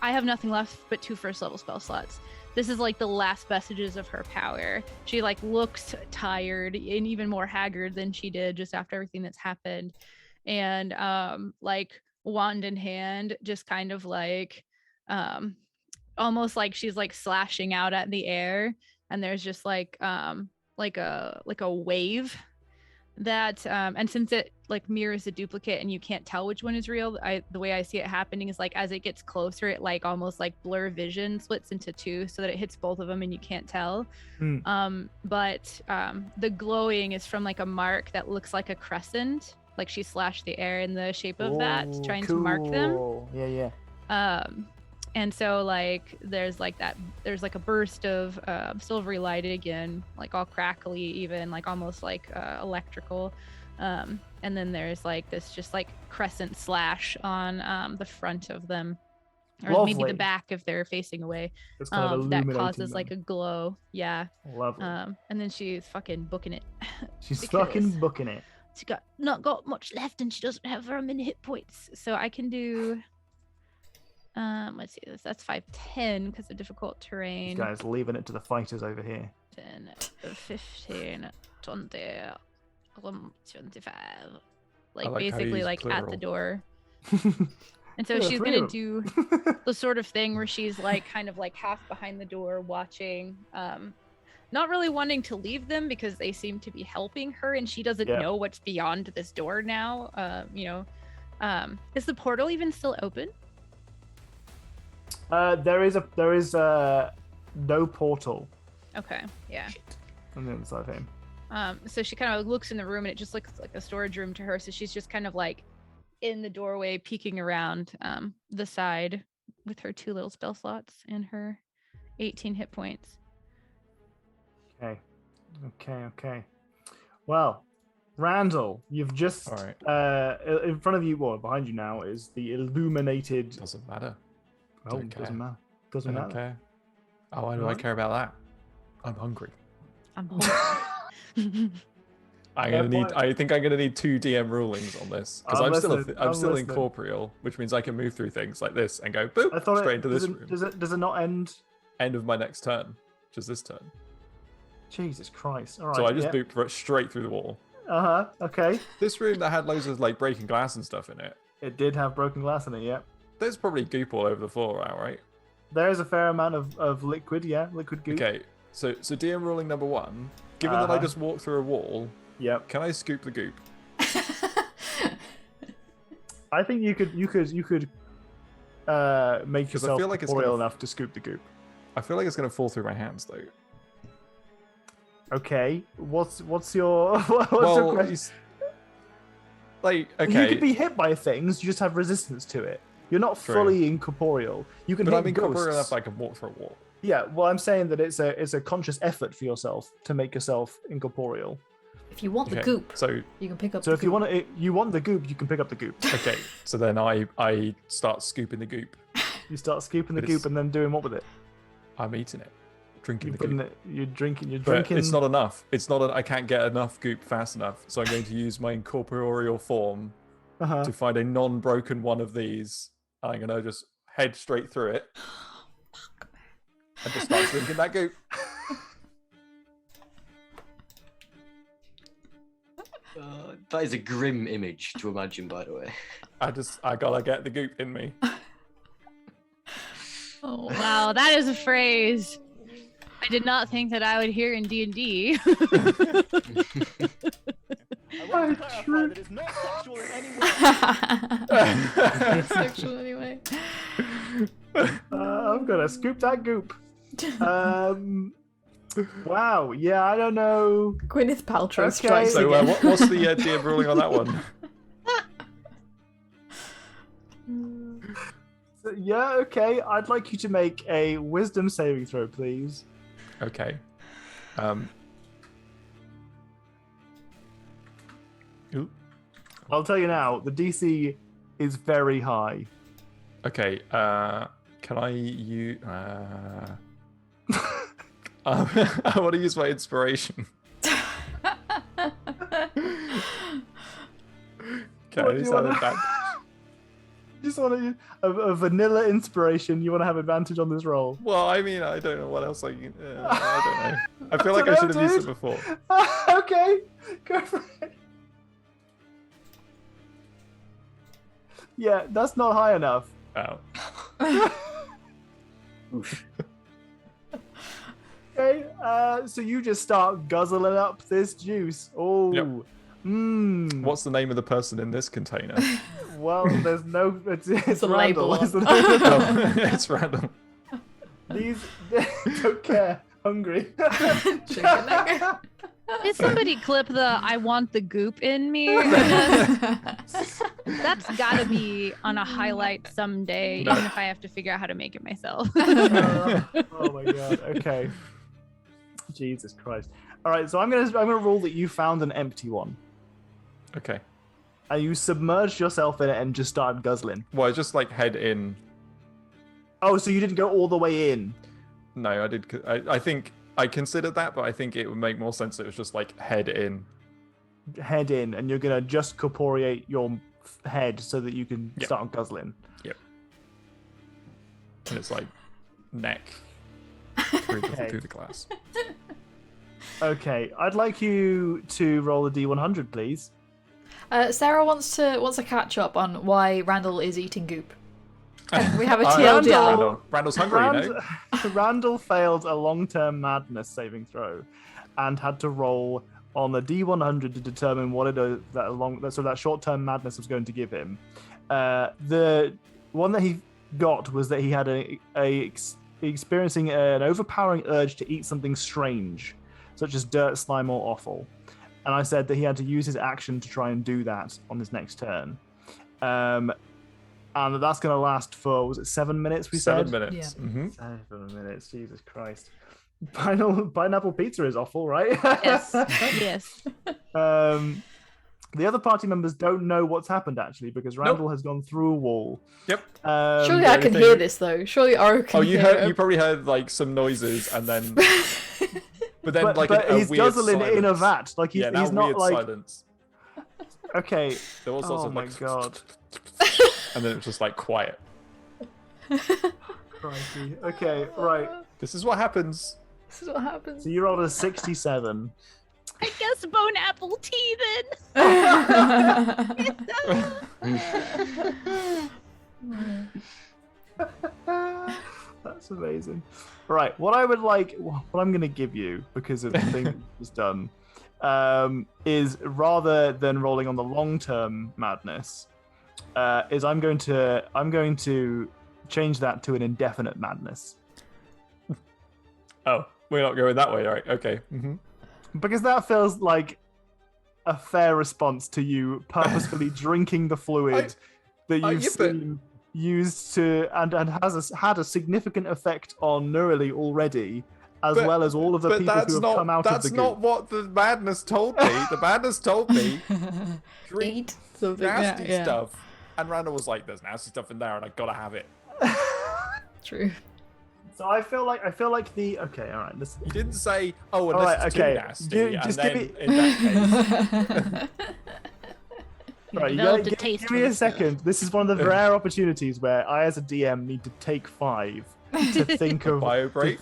I have nothing left but 2 first level spell slots. This is like the last vestiges of her power. She like looks tired and even more haggard than she did just after everything that's happened, and like wand in hand, just kind of like almost like she's like slashing out at the air, and there's just like a wave that and since it like mirrors a duplicate and you can't tell which one is real, the way I see it happening is like as it gets closer, it like almost like blur vision splits into 2 so that it hits both of them and you can't tell. But the glowing is from like a mark that looks like a crescent, like she slashed the air in the shape of that, trying to mark them. Cool. Yeah. And so like there's like a burst of silvery light again, like all crackly, even like almost like electrical, and then there's like this just like crescent slash on the front of them, or maybe Lovely. the back if they're facing away, It's kind of that illuminating causes them. like a glow. Lovely. And then she's fucking booking it. She's because- fucking booking it. She not got much left, and she doesn't have very many hit points, so I can do let's see, that's 5-10 because of difficult terrain. This guy's leaving it to the fighters over here. 10, 15, 20, 25. Like, like how basically he's like at the plural. door. And so Yeah, she's 3 gonna of do them. the sort of thing where she's like kind of like half behind the door watching, not really wanting to leave them because they seem to be helping her and she doesn't Yeah. know what's beyond this door now. Is the portal even still open? There is no portal Okay, yeah. on the other side of him. So she kind of looks in the room and it just looks like a storage room to her. So she's just kind of like in the doorway, peeking around the side with her 2 little spell slots and her 18 hit points. Okay. Well, Randall, you've just All right. in front of you, well, behind you now is the illuminated. Doesn't matter. Oh, Don't care. doesn't matter. I Doesn't don't matter. care. Oh, why do I What? care about that? I'm hungry. I'm point. I think I'm gonna need 2 DM rulings on this because I'm I'm listening, I'm still listening. incorporeal, which means I can move through things like this and go boop I thought straight it into this doesn't- room. does it not end? End of my next turn, which is this turn. Jesus Christ! All right. So I just booped straight through the wall. Okay. This room that had loads of like breaking glass and stuff in it. It did have broken glass in it. Yeah. There's probably goop all over the floor now, right? There is a fair amount of liquid. Yeah, liquid goop. Okay, so DM ruling number 1. Given that I Uh-huh. just walked through a wall, Yep. can I scoop the goop? I think you could make 'Cause I yourself feel like it's corporeal gonna- enough to scoop the goop. I feel like it's gonna fall through my hands though. Okay. What's your what's your Well, question? he's- Like, You okay, could be hit by things, you just have resistance to it. You're not True. fully incorporeal. You can but hit I'm incorporeal ghosts. enough I can walk through a wall. Yeah, well, I'm saying that it's a conscious effort for yourself to make yourself incorporeal. If you want the Okay, goop, so you can pick up. So the if you goop. want the goop, you can pick up the goop. okay, so then I start scooping the goop. You start scooping the But goop it's- and then doing what with it? I'm eating it, drinking You're the putting goop. it. You're drinking. But it's not enough. It's not. I can't get enough goop fast enough. So I'm going to use my incorporeal form Uh-huh. to find a non-broken one of these. I'm going to just head straight through it and just start drinking that goop. That is a grim image to imagine, by the way. I gotta get the goop in me. Oh. Wow, that is a phrase I did not think that I would hear in D&D. I want to clarify that it's not sexual in any way. Sexual anyway. I'm gonna scoop that goop. Wow. Yeah, I don't know. Gwyneth Paltrow Okay. strikes So again. what's the DM ruling on that one? Yeah. Okay. I'd like you to make a wisdom saving throw, please. Okay. Ooh. I'll tell you now. The DC is very high. Okay. Can I use? I want to use my inspiration. Can What I do use you that wanna- advantage? Just want to a vanilla inspiration. You want to have advantage on this roll. Well, I mean, I don't know what else I can. I don't know. I feel like I I don't should know, have used it dude. before. Okay, go for it. Yeah, that's not high enough. Oh. Oof. Okay, so you just start guzzling up this juice. Oh, Yep. mmm. What's the name of the person in this container? Well, there's no. It's a Randall. label It's the on- name of the- Oh, it's random. These don't care. Hungry. Chicken nugget. Did somebody clip the "I want the goop in me"? That's gotta be on a highlight someday, No. even if I have to figure out how to make it myself. Oh my god. Okay. Jesus Christ. All right, so I'm gonna rule that you found an empty one, Okay. and you submerged yourself in it and just started guzzling. Well, I just like head in. Oh, so you didn't go all the way in? No, I did. I think I considered that, but I think it would make more sense. It was just like head in. Head in, and you're gonna just corporeate your head so that you can Yep. start guzzling. And it's like neck through Okay. through the glass. Okay, I'd like you to roll a d100, please. Sarah wants to catch up on why Randall is eating goop. We have a Oh, TLDR. Randall's hungry, you know. Randall failed a long-term madness saving throw, and had to roll on a d100 to determine what it is that short-term madness was going to give him. The one that he got was that he had experiencing an overpowering urge to eat something strange, such as dirt, slime, or offal. And I said that he had to use his action to try and do that on his next turn. And that's going to last for, was it 7 minutes we 7 said? minutes. Yeah. Mm-hmm. 7 minutes, Jesus Christ. Pineapple pizza is awful, right? Yes. Yes. The other party members don't know what's happened actually because Randall has gone through a wall. Yep. Surely I can hear this though. Surely Oro can Oh, you hear heard. it. You probably heard like some noises, and then, but then like but a he's weird guzzling silence. in a vat. Like he's, Yeah, now he's not weird like silence. okay. There was also Oh my like, god. and then it was just like quiet. Crikey. Okay, right. This is what happens. This is what happens. So you rolled a 67. I guess bone apple tea then. That's amazing. Right, what I would like, what I'm going to give you because of the thing that was done, is rather than rolling on the long-term madness, is I'm going to change that to an indefinite madness Oh, we're not going that way, all right? Okay. Mm-hmm. because that feels like a fair response to you purposefully drinking the fluid that you've yeah, but- seen used to and had a significant effect on Neurali already, as But- well as all of the But people that's who have not come out of the that's goop. not what the madness told me. The madness told me drink Eat something. nasty Yeah. stuff, and Randall was like, "There's nasty stuff in there, and I gotta have it." True. So I feel like the okay, all right. This He didn't say, "Oh, All unless right, it's okay. too nasty," You- and just then give me- in that case, right. You developed gotta a taste give for me the a stuff. second. This is one of the rare opportunities where I, as a DM, need to take 5 to think of Bio break?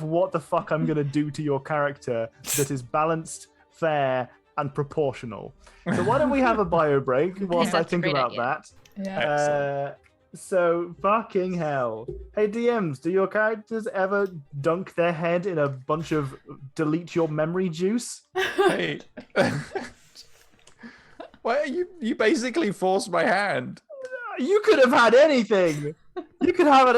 what the fuck I'm gonna do to your character that is balanced, fair, and proportional. So why don't we have a bio break whilst I That's a think great about idea. that? Yeah. Excellent. So fucking hell. Hey DMs, do your characters ever dunk their head in a bunch of delete your memory juice? hey, why you basically forced my hand. You could have had anything. You could have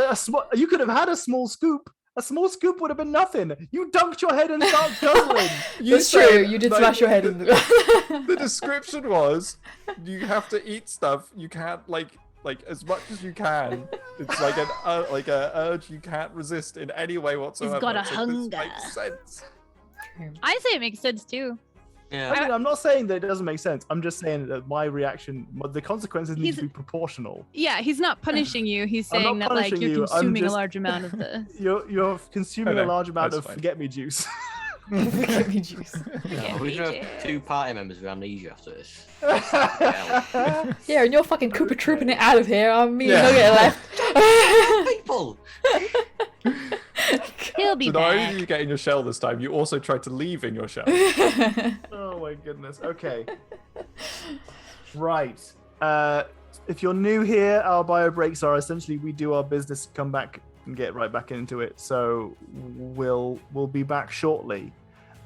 you could have had a small scoop. A small scoop would have been nothing. You dunked your head and started guzzling. That's said, true. You did like, smash your head in the. The description was you have to eat stuff. You can't like as much as you can. It's like an urge you can't resist in any way whatsoever. got a So this hunger. makes sense. I say it makes sense too. Yeah. I mean, I'm not saying that it doesn't make sense. I'm just saying that my reaction, the consequences need He's- to be proportional. Yeah, he's not punishing you. He's I'm not saying that like punishing you're you, I'm consuming just- a large amount of the You're consuming I a know, large amount that's of fine. forget me juice. Give me juice. Yeah, we're gonna have 2 party members with amnesia after this. Yeah, and you're fucking Koopa trooping it out of here. I'm me and Yeah. Nugget left. People! He'll be So not only back. did you get in your shell this time, you also tried to leave in your shell. Oh my goodness. Okay. Right. If you're new here, our bio breaks are essentially we do our business, come back and get right back into it. So we'll be back shortly.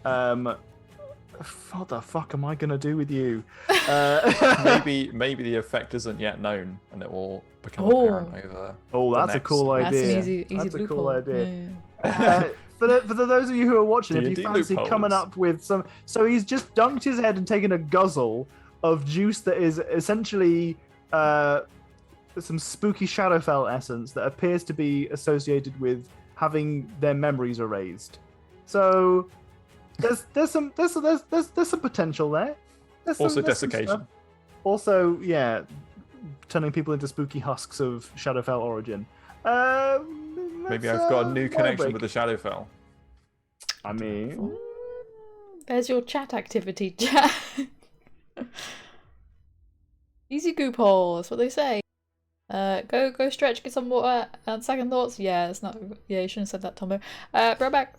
What the fuck am I gonna do with you? maybe the effect isn't yet known, and it will become Oh. apparent over. Oh, the that's a next- cool That's idea. an easy That's a loophole. cool idea. Yeah. For those of you who are watching, if you D&D fancy coming loopholes. up with some, so he's just dunked his head and taken a guzzle of juice that is essentially some spooky Shadowfell essence that appears to be associated with having their memories erased. So there's some potential there. Also there's some desiccation. stuff. Also, yeah, turning people into spooky husks of Shadowfell origin. Maybe I've got a new connection with the Shadowfell. I mean, There's your chat activity, chat. Easy goop hole, that's what they say. Go stretch, get some water. And second thoughts, yeah, it's not. Yeah, you shouldn't have said that, Tombo. Bro back.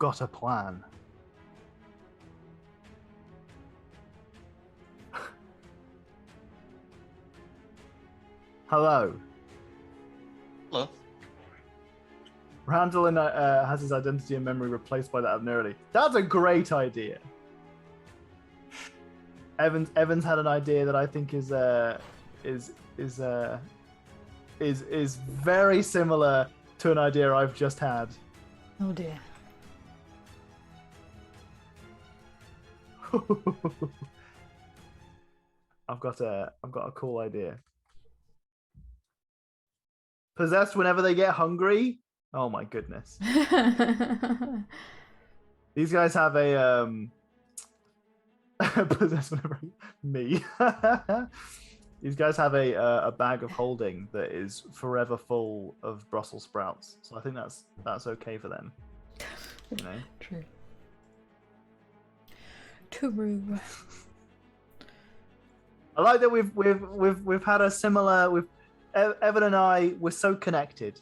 got a plan. Hello. Hello. Randall has his identity and memory replaced by that of Nerly. That's a great idea. Evans had an idea that I think is very similar to an idea I've just had. Oh dear. I've got a cool idea. Possessed whenever they get hungry. Oh my goodness. These guys have a possessed whenever me. These guys have a bag of holding that is forever full of Brussels sprouts. So I think that's okay for them. You know. True. True. I like that we've had a similar. Evan and I were so connected.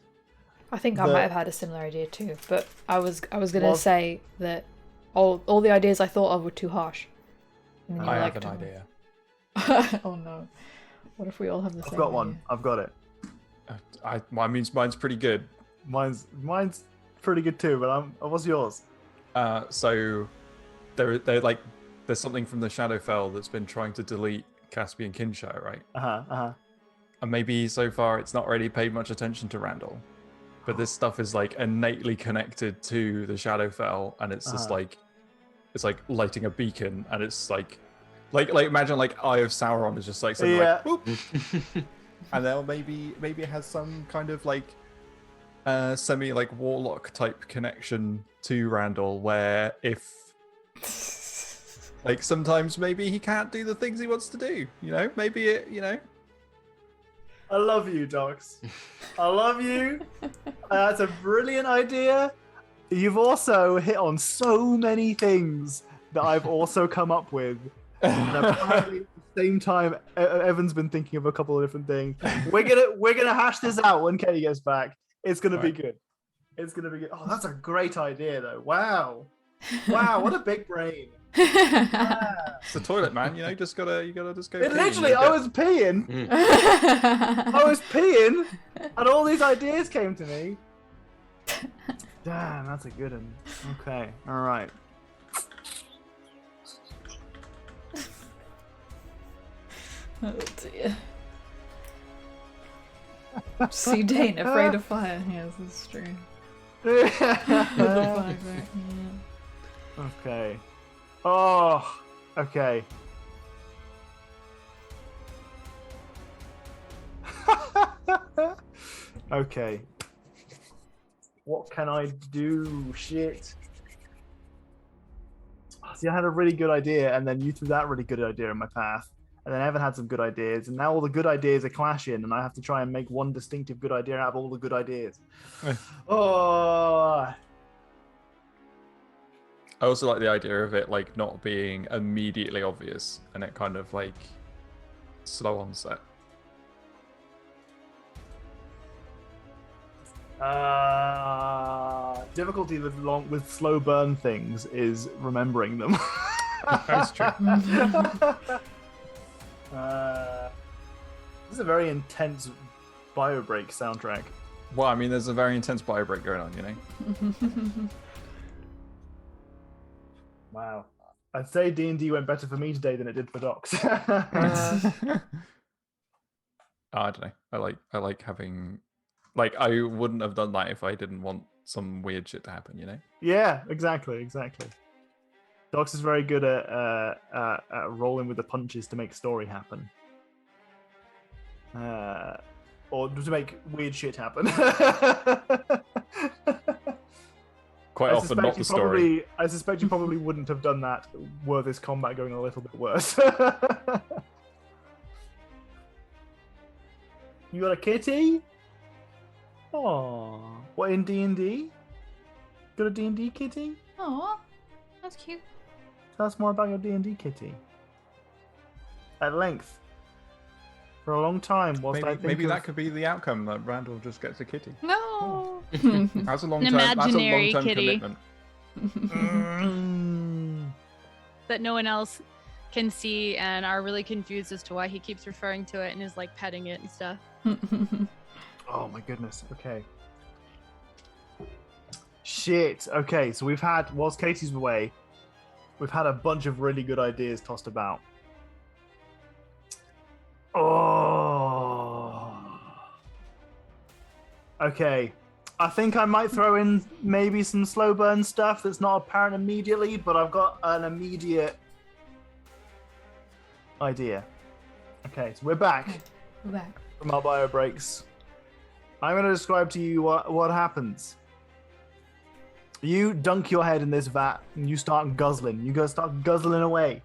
I think I might have had a similar idea too, but I was gonna say that all the ideas I thought of were too harsh. And then you I have liked an them. idea. Oh no! What if we all have the same? I've got idea? one. I've got it. Mine's pretty good. Mine's pretty good too. But what's yours? So they're like there's something from the Shadowfell that's been trying to delete Caspian Kinshire, right? And maybe so far it's not really paid much attention to Randall, but this stuff is like innately connected to the Shadowfell, and it's just like it's like lighting a beacon, and it's like imagine like Eye of Sauron is just like something like boop. And then maybe it has some kind of like semi like warlock type connection to Randall, where if like sometimes maybe he can't do the things he wants to do, you know, maybe it, you know. I love you, Docs. I love you. That's a brilliant idea. You've also hit on so many things that I've also come up with. And apparently at the same time, Evan's been thinking of a couple of different things. We're gonna hash this out when Katie gets back. It's gonna be good. It's gonna be good. Oh, that's a great idea, though. Wow, what a big brain. It's the toilet, man. You know, you gotta just go. Literally, I was peeing. I was peeing, and all these ideas came to me. Damn, that's a good one. Okay, all right. Oh dear. See Dane, afraid of fire. Yes, that's true. With the fire, right? Yeah. Okay. Oh, okay. Okay. What can I do? Shit. See, I had a really good idea, and then you threw that really good idea in my path. And then Evan had some good ideas, and now all the good ideas are clashing, and I have to try and make one distinctive good idea out of all the good ideas. Oh. I also like the idea of it like not being immediately obvious, and it kind of like slow onset. Difficulty with slow burn things is remembering them. That's true. This is a very intense BioBreak soundtrack. Well, I mean, there's a very intense bio break going on, you know. Wow. I'd say D&D went better for me today than it did for Docs. I don't know. I like having, like, I wouldn't have done that if I didn't want some weird shit to happen, you know. Yeah, exactly. Docs is very good at rolling with the punches to make story happen, or to make weird shit happen. Quite often, not the story. I suspect you probably wouldn't have done that were this combat going a little bit worse. You got a kitty? Oh, what, in D&D? Got a D&D kitty? Aw, that's cute. Tell us more about your D&D kitty. At length. For a long time, whilst Maybe that could be the outcome, that Randall just gets a kitty. No. That's a long An term. That's a imaginary long term kitty. commitment. that no one else can see and are really confused as to why he keeps referring to it and is like petting it and stuff. Oh my goodness. Okay. Shit. Okay, so we've had, whilst Katie's away, we've had a bunch of really good ideas tossed about. Oh. Okay. I think I might throw in maybe some slow burn stuff that's not apparent immediately, but I've got an immediate idea. Okay, so we're back We're back. from our bio breaks. I'm going to describe to you what happens. You dunk your head in this vat and you start guzzling. You go start guzzling away,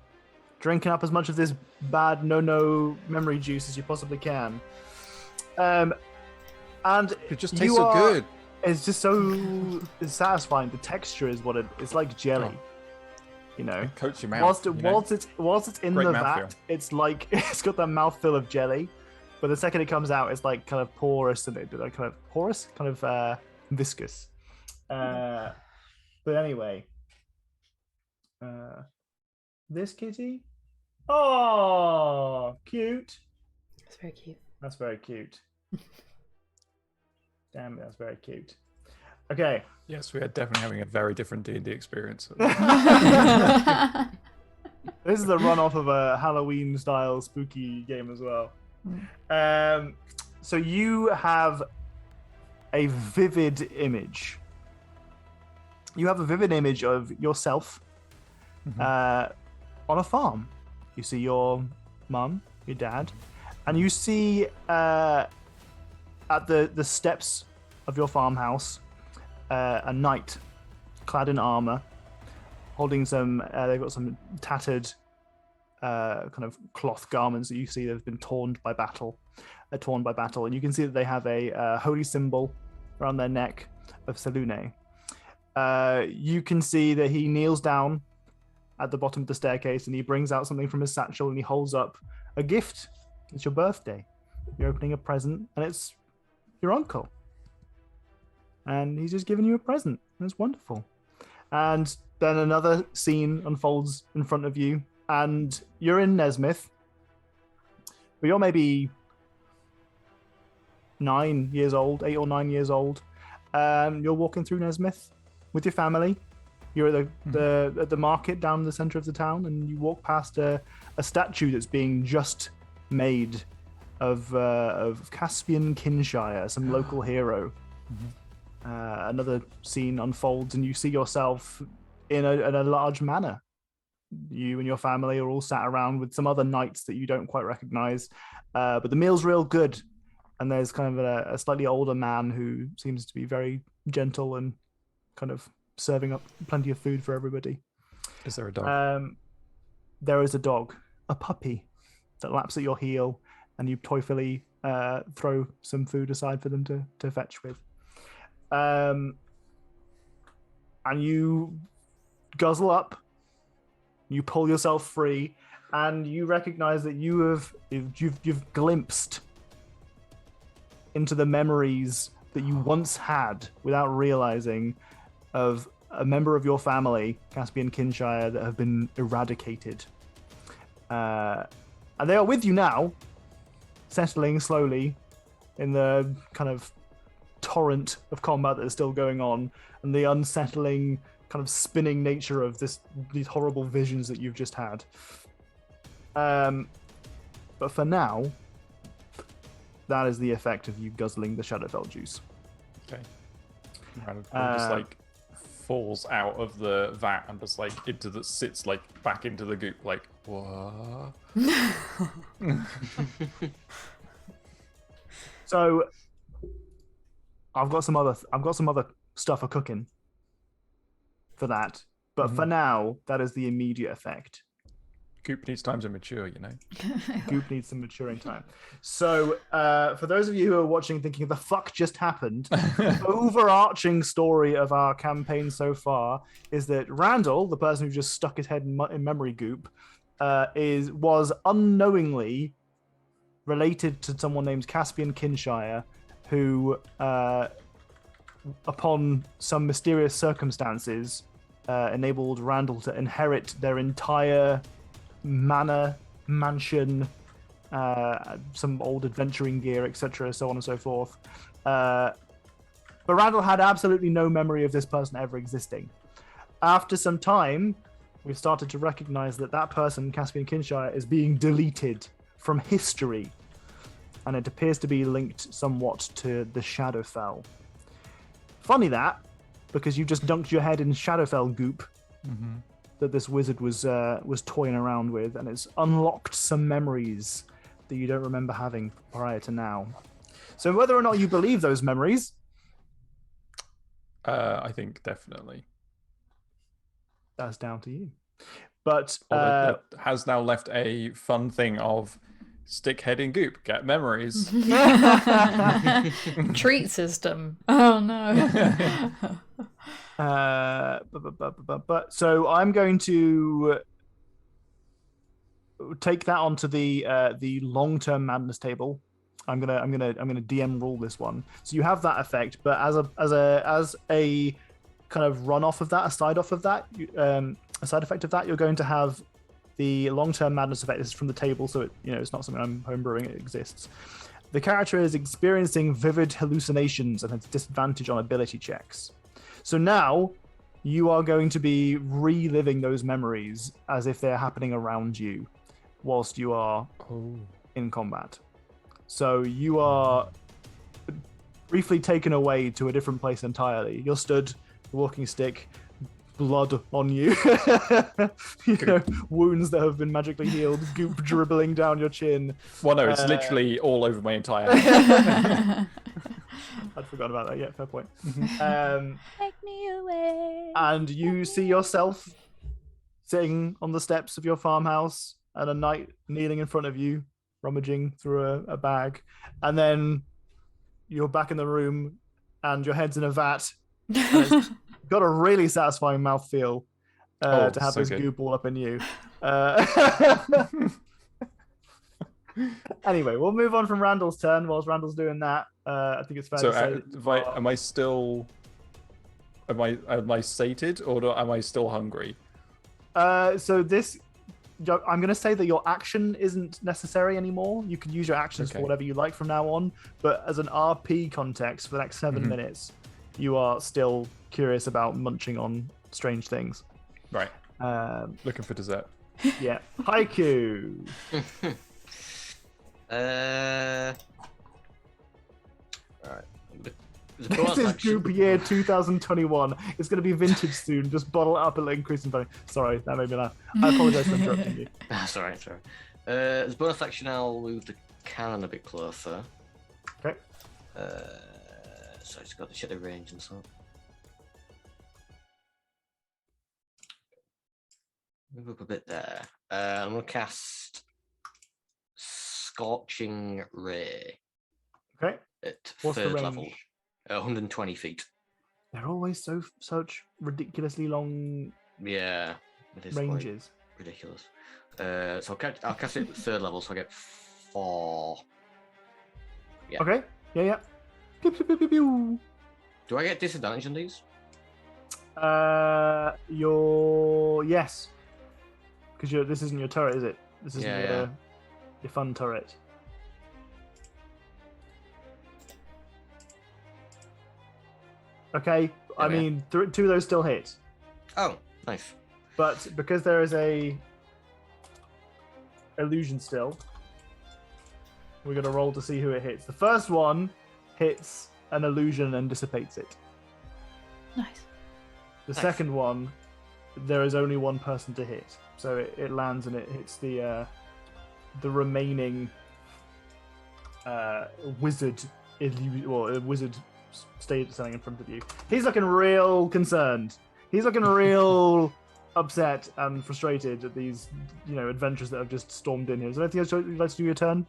drinking up as much of this bad no memory juice as you possibly can. And It just tastes so good. It's just so satisfying. The texture is what it's like jelly. Oh. You know, It coats your mouth. whilst it's in Great the mouthfeel. vat, it's like it's got that mouthfeel of jelly. But the second it comes out, it's like kind of porous and viscous. But anyway, this kitty. Oh, cute. It's very cute. That's very cute. Damn, that's very cute. Okay. Yes, we are definitely having a very different D&D experience. This is the runoff of a Halloween style spooky game as well. So you have a vivid image. You have a vivid image of yourself on a farm. You see your mum, your dad, and you see at the steps of your farmhouse a knight clad in armor, holding some. They've got some tattered kind of cloth garments that you see that have been torn by battle, and you can see that they have a holy symbol around their neck of Selune. You can see that he kneels down at the bottom of the staircase and he brings out something from his satchel and he holds up a gift. It's your birthday. You're opening a present and it's your uncle. And he's just giving you a present. And it's wonderful. And then another scene unfolds in front of you and you're in Nesmith. But you're maybe 9 years old, 8 or 9 years old. You're walking through Nesmith with your family. You're at the market down the center of the town, and you walk past a statue that's being just made of Caspian Kinshire, some local hero. Another scene unfolds, and you see yourself in a large manor. You and your family are all sat around with some other knights that you don't quite recognize, but the meal's real good. And there's kind of a slightly older man who seems to be very gentle and kind of serving up plenty of food for everybody. Is there a dog? There is a dog, a puppy, that laps at your heel, and you toyfully throw some food aside for them to fetch with. And you guzzle up, you pull yourself free, and you recognize that you've glimpsed into the memories that you once had without realizing of a member of your family, Caspian Kinshire, that have been eradicated. And they are with you now, settling slowly in the kind of torrent of combat that is still going on, and the unsettling kind of spinning nature of these horrible visions that you've just had. But for now, that is the effect of you guzzling the Shadowfell juice. Okay. And just like falls out of the vat and just like sits like back into the goop, like what? So I've got some other stuff for cooking for that, but for now, that is the immediate effect. Goop needs time to mature, you know. Goop needs some maturing time. So, for those of you who are watching thinking, the fuck just happened? The overarching story of our campaign so far is that Randall, the person who just stuck his head in memory goop, was unknowingly related to someone named Caspian Kinshire, who, upon some mysterious circumstances, enabled Randall to inherit their entire manor, mansion, some old adventuring gear, etc., so on and so forth. But Randall had absolutely no memory of this person ever existing. After some time, we've started to recognize that that person, Caspian Kinshire, is being deleted from history, and it appears to be linked somewhat to the Shadowfell. Funny that, because you just dunked your head in Shadowfell goop that this wizard was toying around with, and it's unlocked some memories that you don't remember having prior to now. So whether or not you believe those memories, I think definitely. that's down to you. But That has now left a fun thing of stick head in goop, get memories. Treat system. Oh no. but so I'm going to take that onto the long-term madness table. I'm gonna DM rule this one. So you have that effect, but as a kind of run off of that, a side off of that, a side effect of that, you're going to have the long-term madness effect. This is from the table, so it's not something I'm homebrewing. It exists. The character is experiencing vivid hallucinations and has disadvantage on ability checks. So now you are going to be reliving those memories as if they're happening around you whilst you are in combat. So you are briefly taken away to a different place entirely. You're stood, walking stick, blood on you, wounds that have been magically healed, goop dribbling down your chin. Well, no, it's literally all over my entire head. I'd forgotten about that. Yeah, fair point. Take me away. And you see yourself sitting on the steps of your farmhouse, and a knight kneeling in front of you, rummaging through a bag, and then you're back in the room, and your head's in a vat. And it's got a really satisfying mouthfeel to have so this good. goop all up in you. Anyway, we'll move on from Randall's turn. Whilst Randall's doing that, I think it's fair So, to say. am I still? Am I sated, or am I still hungry? So this, I'm going to say that your action isn't necessary anymore. You can use your actions for whatever you like from now on. But as an RP context, for the next 7 minutes, you are still curious about munching on strange things. Right. Looking for dessert. Yeah. Haiku. Alright. This is Goop Year 2021. It's going to be vintage soon. Just bottle it up and increase in value. Sorry, that made me laugh. I apologize for interrupting you. That's alright, sorry. As a bonus action, I'll move the cannon a bit closer. Okay. So it's got the shadow range and so. Move up a bit there. I'm going to cast Scorching Ray Okay. at What's the third range? level. 120 feet. They're always such ridiculously long Yeah. It is quite ranges. ridiculous. So I'll cast it at third level, so I get 4. Yeah. Okay. Yeah. Pew, pew, pew, pew, pew. Do I get disadvantage on these? Yes. Because this isn't your turret, is it? This isn't Yeah. your fun turret. Okay, I mean, 2 of those still hit. Oh, nice. But because there is a illusion still, we're going to roll to see who it hits. The first one hits an illusion and dissipates it. Nice. The Nice. second one, there is only one person to hit. So it lands and it hits the remaining wizard wizard standing in front of you. He's looking real concerned. He's looking real upset and frustrated at these, adventures that have just stormed in here. Is there anything else you'd like to do your turn?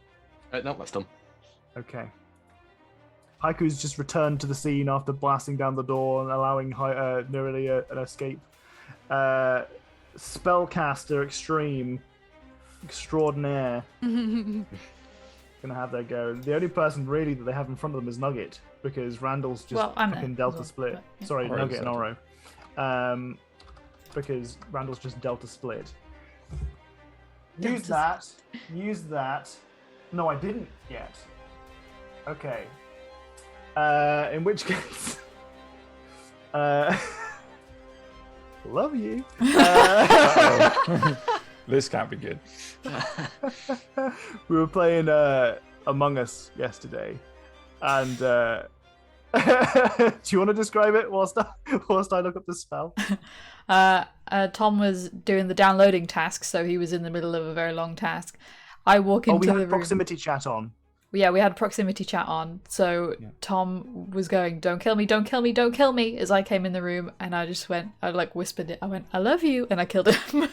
No, that's done. Okay. Haiku's just returned to the scene after blasting down the door and allowing nearly an escape. Spellcaster Extreme Extraordinaire gonna have their go. The only person really that they have in front of them is Nugget, because Randall's just I'm fucking there Delta as well, split. but, yeah. Sorry, Oro's Nugget and Oro. because Randall's just Delta split. Delta Use that. No, I didn't yet. Okay. In which case, love you. This can't be good. We were playing Among Us yesterday, and do you want to describe it whilst I look up the spell? Tom was doing the downloading task, so he was in the middle of a very long task. I walk into we the had room. proximity chat on. Yeah, we had proximity chat on. So Tom was going, "Don't kill me, don't kill me, don't kill me," as I came in the room, and I just went, I like whispered it. I went, "I love you," and I killed him.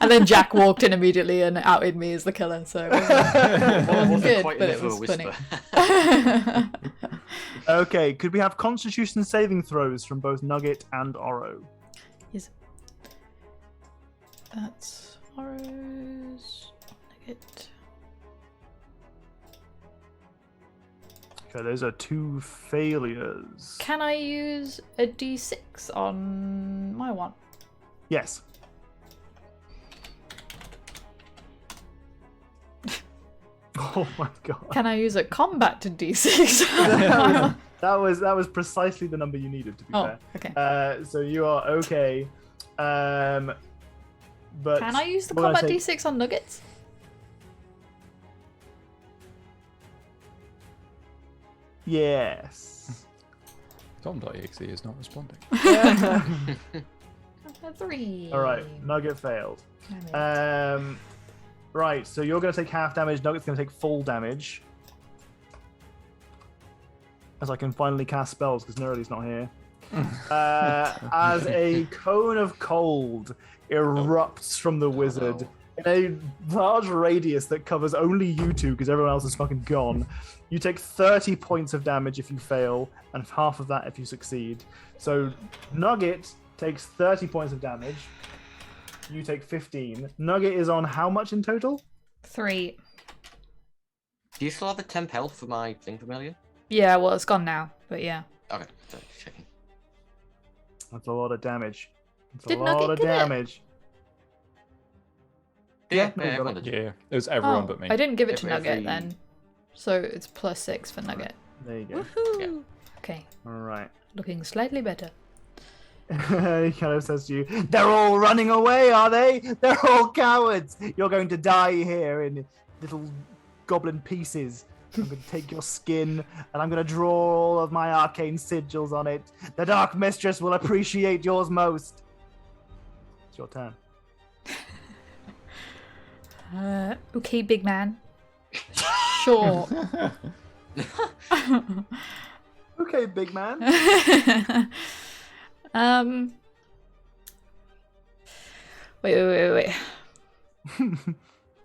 And then Jack walked in immediately and outed me as the killer. So it wasn't good, quite but it enough was of a funny. Okay, could we have Constitution saving throws from both Nugget and Oro? Yes. That's Oro's Nugget. Okay, those are 2 failures. Can I use a D6 on my one? Yes. Oh my god. Can I use a combat to D6? that was precisely the number you needed, to be Oh, fair. okay. So you are okay. But Can I use the what did I combat say? D6 on nuggets? Yes. Tom.exe is not responding. 3. All right, Nugget failed. Damn it. Right, so you're going to take half damage. Nugget's going to take full damage. As I can finally cast spells because Nerly's not here. As a cone of cold erupts from the wizard in a large radius that covers only you two because everyone else is fucking gone. You take 30 points of damage if you fail, and half of that if you succeed. So Nugget takes 30 points of damage. You take 15. Nugget is on how much in total? 3. Do you still have the temp health for my thing familiar? Yeah, well, it's gone now, but yeah. Okay, so checking. That's a lot of damage. That's Did a lot Nugget of get it? damage. Yeah, no, everyone got did. Yeah, it was everyone but me. I didn't give it to Every- Nugget then. So it's +6 for Nugget. There you go. Woohoo! Yeah. Okay, All right. looking slightly better. He kind of says to you, "They're all running away, are they? They're all cowards. You're going to die here in little goblin pieces. I'm going to take your skin and I'm going to draw all of my arcane sigils on it. The Dark Mistress will appreciate yours most." It's your turn. Okay, big man. Sure. Okay, big man. Wait.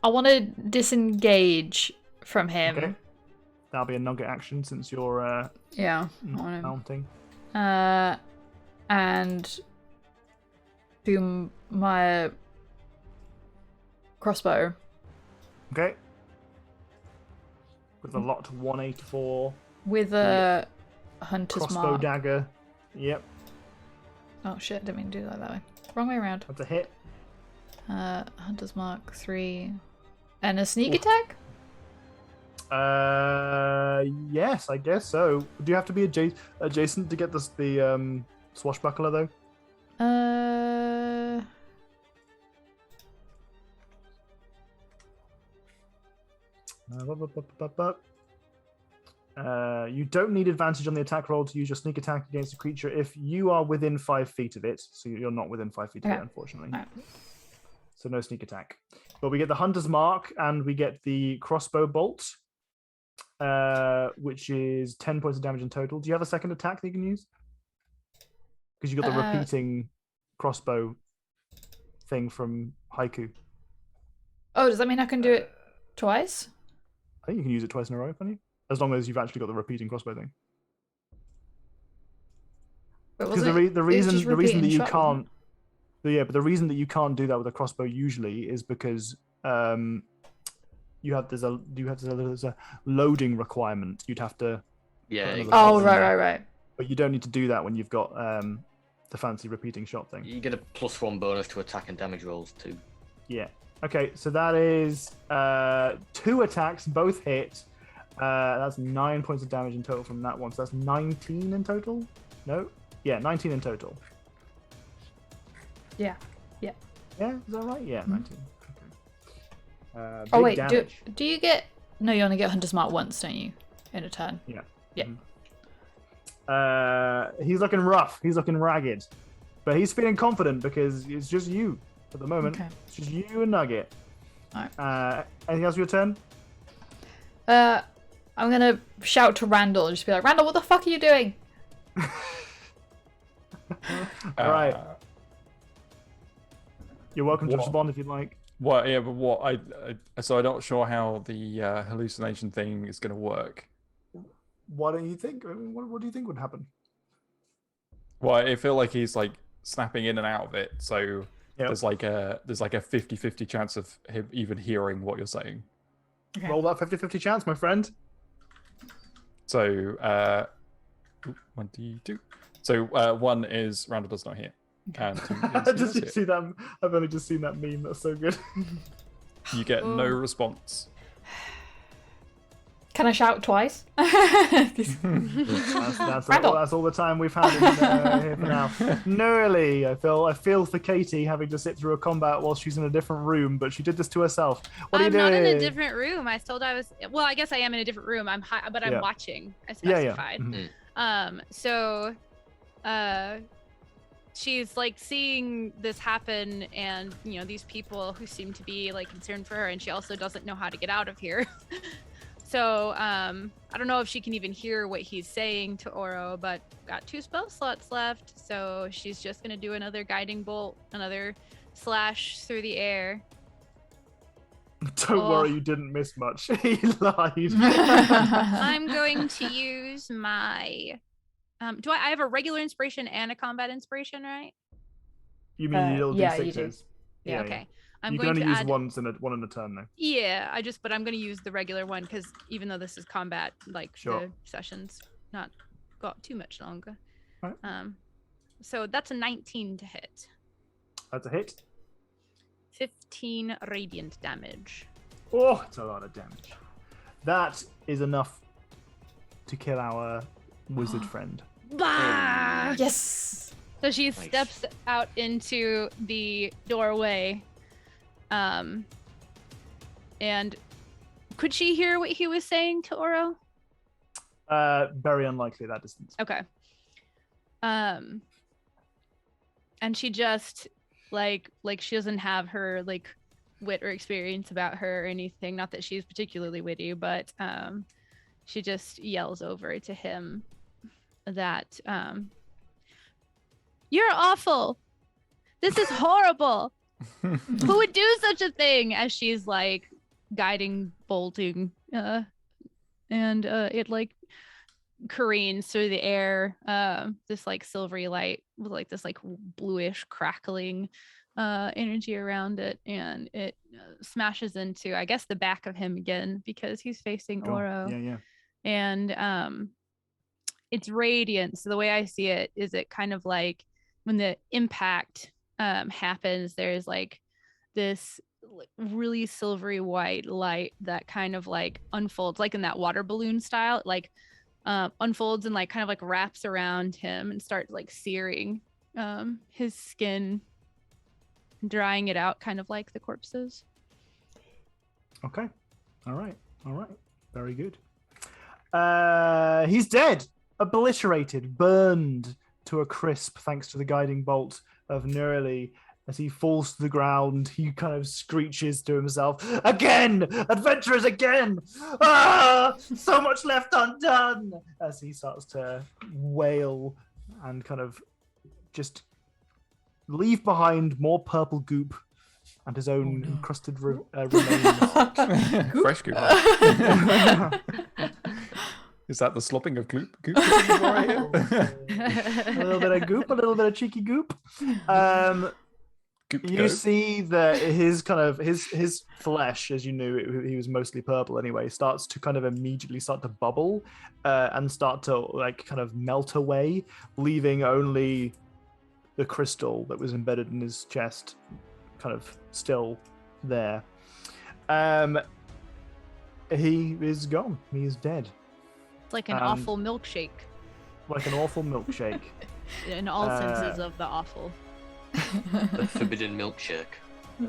I want to disengage from him. Okay. That'll be a Nugget action since you're Yeah. I wanna- mounting. And do my crossbow. Okay. With a locked 184 With a hunter's crossbow mark. dagger. Yep, Oh shit, didn't mean to do that way. Wrong way around. that's a hit. Hunter's mark 3. And a sneak Ooh. attack? Yes, I guess so. Do you have to be adjacent to get the swashbuckler though? You don't need advantage on the attack roll to use your sneak attack against a creature if you are within 5 feet of it. So you're not within 5 feet of it, Okay. unfortunately. Alright. So no sneak attack. But we get the hunter's mark and we get the crossbow bolt, which is 10 points of damage in total. Do you have a second attack that you can use? Because you got the repeating crossbow thing from Haiku. Oh, does that mean I can do it twice? I think you can use it twice in a row, can't you? As long as you've actually got the repeating crossbow thing. Because the reason that you can't, but the reason that you can't do that with a crossbow usually is because there's a loading requirement. You'd have to. Yeah. Another you- Oh, Exactly. right. But you don't need to do that when you've got the fancy repeating shot thing. You get a +1 bonus to attack and damage rolls too. Yeah. Okay, so that is 2 attacks, both hit. That's 9 points of damage in total from that one. So that's 19 in total? No? Yeah, 19 in total. Yeah. Yeah, is that right? Yeah, 19. Okay. Oh Big wait, damage. do you get? No, you only get Hunter's Mark once, don't you? In a turn. Yeah. Yeah. He's looking rough. He's looking ragged. But he's feeling confident because it's just you at the moment. Okay. It's just you and Nugget. Alright. Anything else for your turn? I'm gonna shout to Randall and just be like, Randall, what the fuck are you doing? All right. You're welcome to what- respond if you'd like. Well, yeah, but what so I'm not sure how the hallucination thing is going to work. What do you think? I mean, what do you think would happen? Well, I feel like he's like snapping in and out of it, so Yep. there's like a 50-50 chance of him even hearing what you're saying. Okay. Roll that 50-50 chance, my friend. So 1d2. So 1 is Randall does not hear. And 2 is he Did does you hear. see that? I've only just seen that meme. That's so good. You get no Oh. response. Can I shout twice? Randall. That's all the time we've had in, here for now. Nearly, I feel for Katie having to sit through a combat while she's in a different room, but she did this to herself. What are you I'm doing? not in a different room. I told I was. Well, I guess I am in a different room. I'm high, but I'm Yeah. watching. I Yeah, specified. yeah. Mhm. So, she's like seeing this happen, and these people who seem to be like concerned for her, and she also doesn't know how to get out of here. So, I don't know if she can even hear what he's saying to Oro, but got 2 spell slots left, so she's just gonna do another guiding bolt, another slash through the air. Don't Oh. worry, you didn't miss much. He lied. I'm going to use my. Do I have a regular inspiration and a combat inspiration, right? You mean your little yeah, D6s? you do. Yeah. Okay. I'm You can going only to use add. one in a turn, though. Yeah, but I'm going to use the regular one because even though this is combat, like Sure. the session's not got too much longer. Right. So that's a 19 to hit. That's a hit. 15 radiant damage. Oh, it's a lot of damage. That is enough to kill our wizard friend. Bah! Yes. So she Nice. steps out into the doorway. And could she hear what he was saying to Oro? Very unlikely at that distance. Okay. And she just like she doesn't have her like wit or experience about her or anything. Not that she's particularly witty, but she just yells over to him that you're awful. This is horrible. Who would do such a thing? As she's like guiding bolting and it like careens through the air, this like silvery light with like this like bluish crackling energy around it, and it smashes into I guess the back of him again because he's facing Sure. Oro. Yeah. And it's radiant, so the way I see it is it kind of like when the impact happens, there's like this really silvery white light that kind of like unfolds like in that water balloon style. It like unfolds and like kind of like wraps around him and starts like searing his skin, drying it out kind of like the corpses. Okay. All right. Very good. He's dead, obliterated, burned to a crisp thanks to the guiding bolt of Nurli. As he falls to the ground, he kind of screeches to himself, "Again! Adventurers again! Ah! So much left undone!" As he starts to wail and kind of just leave behind more purple goop and his own encrusted remains. Fresh goop. Huh? Is that the slopping of goop? Goop right here? A little bit of goop, a little bit of cheeky goop. Goop You go. see that his kind of his flesh, as you knew, he was mostly purple anyway, starts to kind of immediately start to bubble and start to like kind of melt away, leaving only the crystal that was embedded in his chest kind of still there. He is gone. He is dead. It's like an awful milkshake Like an awful milkshake. in all senses of the awful. The forbidden milkshake.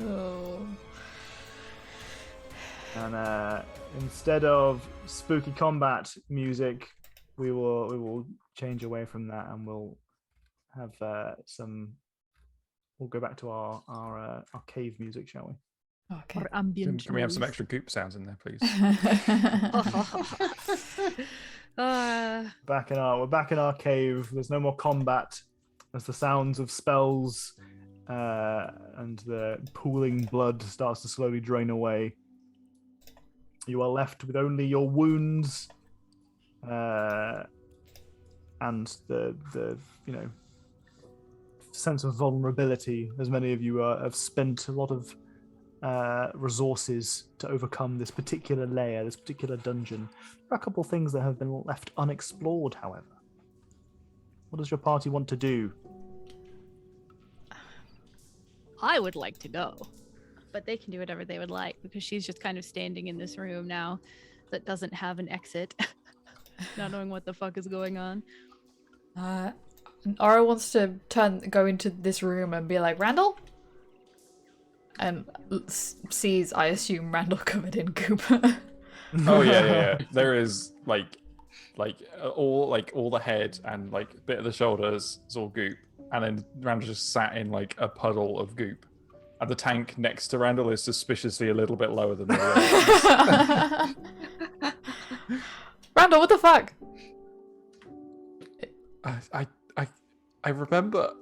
Oh. And instead of spooky combat music, we will change away from that, and we'll have We'll go back to our cave music, shall we? Okay. Or ambient Can we have some noise. extra goop sounds in there, please? We're back in our cave. There's no more combat. As the sounds of spells and the pooling blood starts to slowly drain away, you are left with only your wounds and the sense of vulnerability, as many of you have spent a lot of resources to overcome this particular layer, this particular dungeon. There are a couple of things that have been left unexplored, however. What does your party want to do? I would like to go, but they can do whatever they would like because she's just kind of standing in this room now that doesn't have an exit, not knowing what the fuck is going on. Aura wants to go into this room and be like, Randall? And sees, I assume, Randall covered in goop. Oh yeah. There is all the head and like a bit of the shoulders is all goop, and then Randall just sat in like a puddle of goop. And the tank next to Randall is suspiciously a little bit lower than the other ones. Randall, what the fuck? I remember.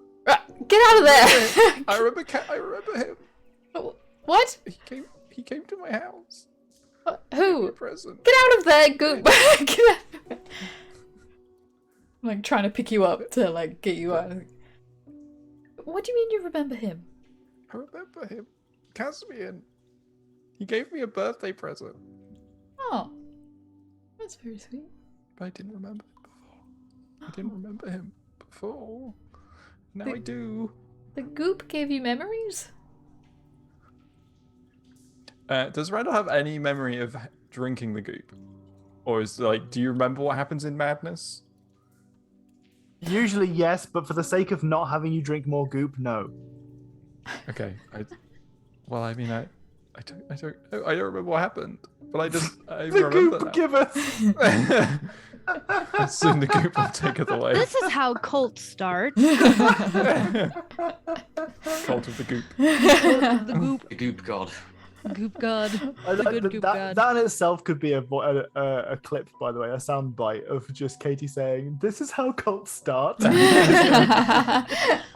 Get out of there! I remember him. What? He came to my house. Who? A present. Get out of there, goop! Get out. I'm like trying to pick you up to like get you out. What do you mean you remember him? I remember him. Caspian. He gave me a birthday present. Oh, that's very sweet. But I didn't remember him before. I didn't remember him before. Now I do. The goop gave you memories? Does Randall have any memory of drinking the goop? Or is like, do you remember what happens in Madness? Usually yes, but for the sake of not having you drink more goop, no. Okay. I don't remember what happened. But I The remember goop that. giveth. Soon the goop will take it away. This is how cults start. Cult of the goop. The goop, The goop god. goop god, I the like good that, goop that, god. that in itself could be a clip, by the way, a sound bite of just Katie saying, "This is how cults start." Oh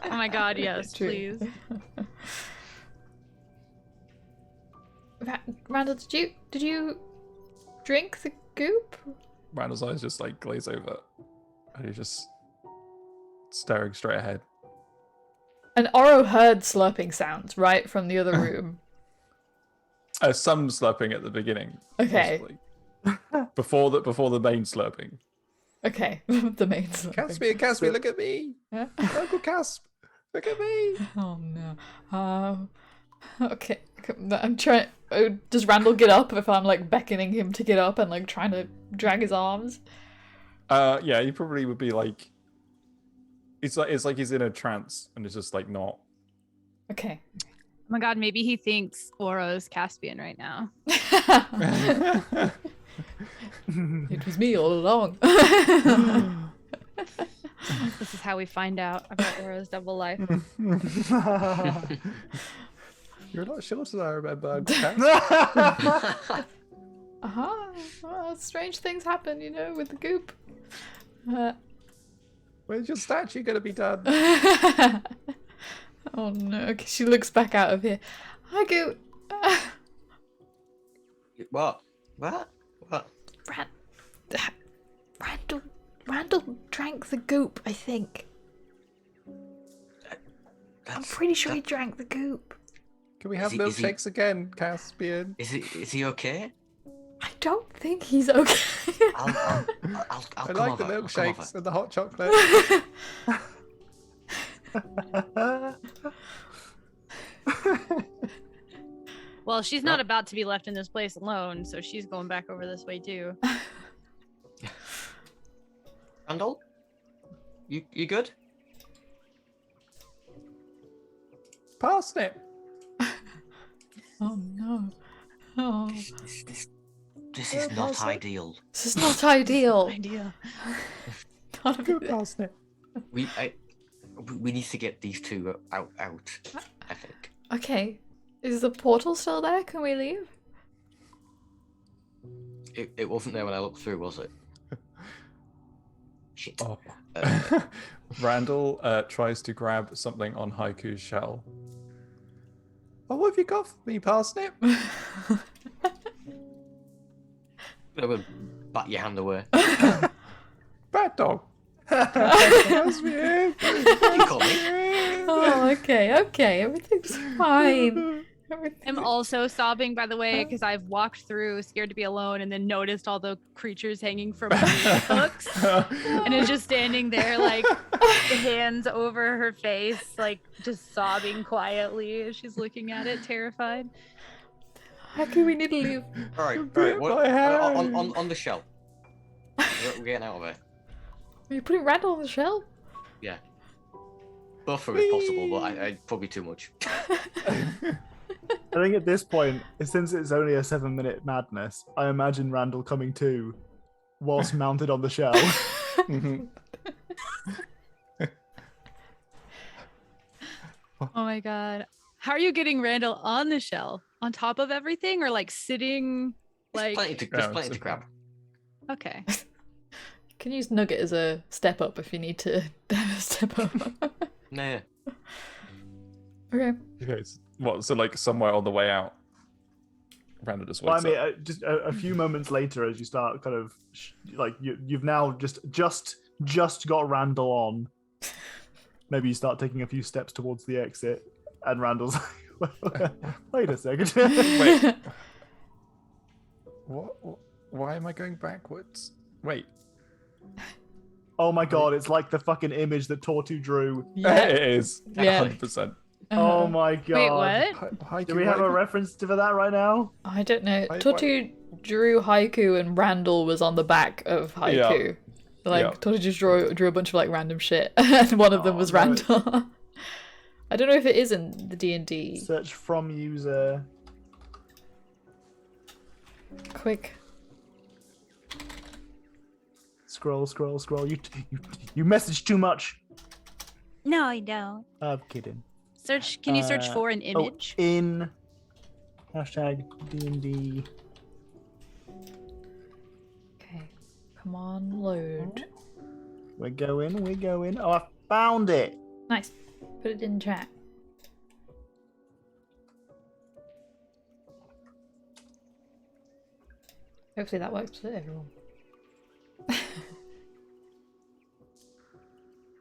my god, yes, True. please. Randall, did you drink the goop? Randall's eyes just like glaze over. And he's just staring straight ahead. And Oro heard slurping sounds, right, from the other room. Some slurping at the beginning. Okay. Possibly. Before the main slurping. Okay, the main slurping. Caspian, look at me! Yeah. Uncle Casp, look at me! Oh no. Okay. I'm trying. Does Randall get up if I'm like beckoning him to get up and like trying to drag his arms? Yeah, he probably would be like. It's like he's in a trance and it's just like not. Okay. Oh my god, maybe he thinks Oro's Caspian right now. It was me all along. This is how we find out about Oro's double life. You're not sure that I remember. Uncle Casp. Well, strange things happen, you know, with the goop. When's your statue gonna be done? Oh no. Okay, she looks back out of here. Hi, goop. What? Randall drank the goop, I think. I'm pretty sure he drank the goop. Can we have Is he- milkshakes again, Caspian? Is he okay? I don't think he's okay. I'll I come like over. the I'll come over. milkshakes and the hot chocolate. Well, she's not about to be left in this place alone, so she's going back over this way too. Randall, you good? Parsnip. Oh no. Oh, This is not ideal. this is not ideal. Idea. None of Good it- parsnip. We need to get these two out. I think. Okay. Is the portal still there? Can we leave? It wasn't there when I looked through, was it? Shit. Oh. Randall tries to grab something on Haiku's shell. Oh, what have you got for me, parsnip? I'm gonna bat your hand away. Bad dog. That's me. You call me. Oh, okay. Everything's fine. I'm also sobbing, by the way, because I've walked through scared to be alone and then noticed all the creatures hanging from hooks and is just standing there, like, hands over her face, like, just sobbing quietly as she's looking at it, terrified. How can we need to leave? All right. Bit What, my hand. on the shell. We're getting out of here. Are you putting Randall on the shell? Yeah. Both of it possible, but I probably too much. I think at this point, since it's only a 7-minute madness, I imagine Randall coming to whilst mounted on the shell. Mhm. Oh my god. How are you getting Randall on the shell? On top of everything or like sitting like There's plenty to grab. Okay. You can use Nugget as a step up if you need to step up. Nah. Okay. Okay, so like somewhere on the way out, Randall just Well, I wakes mean, up. just a few moments later, as you start kind of like you've now just got Randall on. Maybe you start taking a few steps towards the exit, and Randall's like, "Wait a second." Wait. What? Why am I going backwards? Wait. Oh my god! It's like the fucking image that Tortu drew. It is. Yeah. 100%. Oh my god! Wait, what? Haiku, Do we have a why- reference for that right now? I don't know. Why- Tortu drew Haiku and Randall was on the back of Haiku. Like Yeah. Tortu just drew a bunch of like random shit, and one of them Oh, was no. Randall. I don't know if it is in the D&D. Search from user. Quick. Scroll. You message too much. No, I don't. I'm kidding. Search can you search for an Oh, image? in hashtag D&D. Okay. Come on, load. We're going. Oh, I found it. Nice. Put it in chat. Hopefully that works for everyone.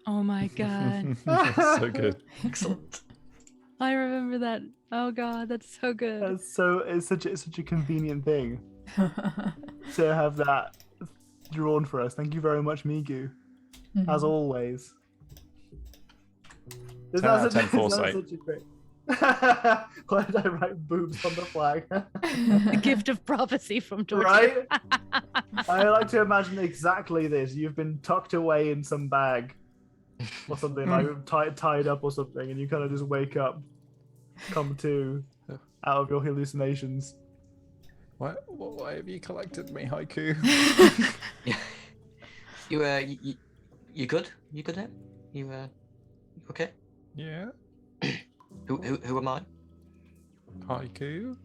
Oh my god. So good. Excellent. I remember that. Oh god, that's so good. It's such a convenient thing to have that drawn for us. Thank you very much, Migu. As always. 10 out of 10 isn't that foresight. such a great... Why did I write boobs on the flag? The gift of prophecy from George. Right? I like to imagine exactly this. You've been tucked away in some bag or something, like tied up or something, and you kind of just wake up, come to out of your hallucinations. Why have you collected me, Haiku? Yeah. You good? You good now? You okay? Yeah. Who am I? Haiku.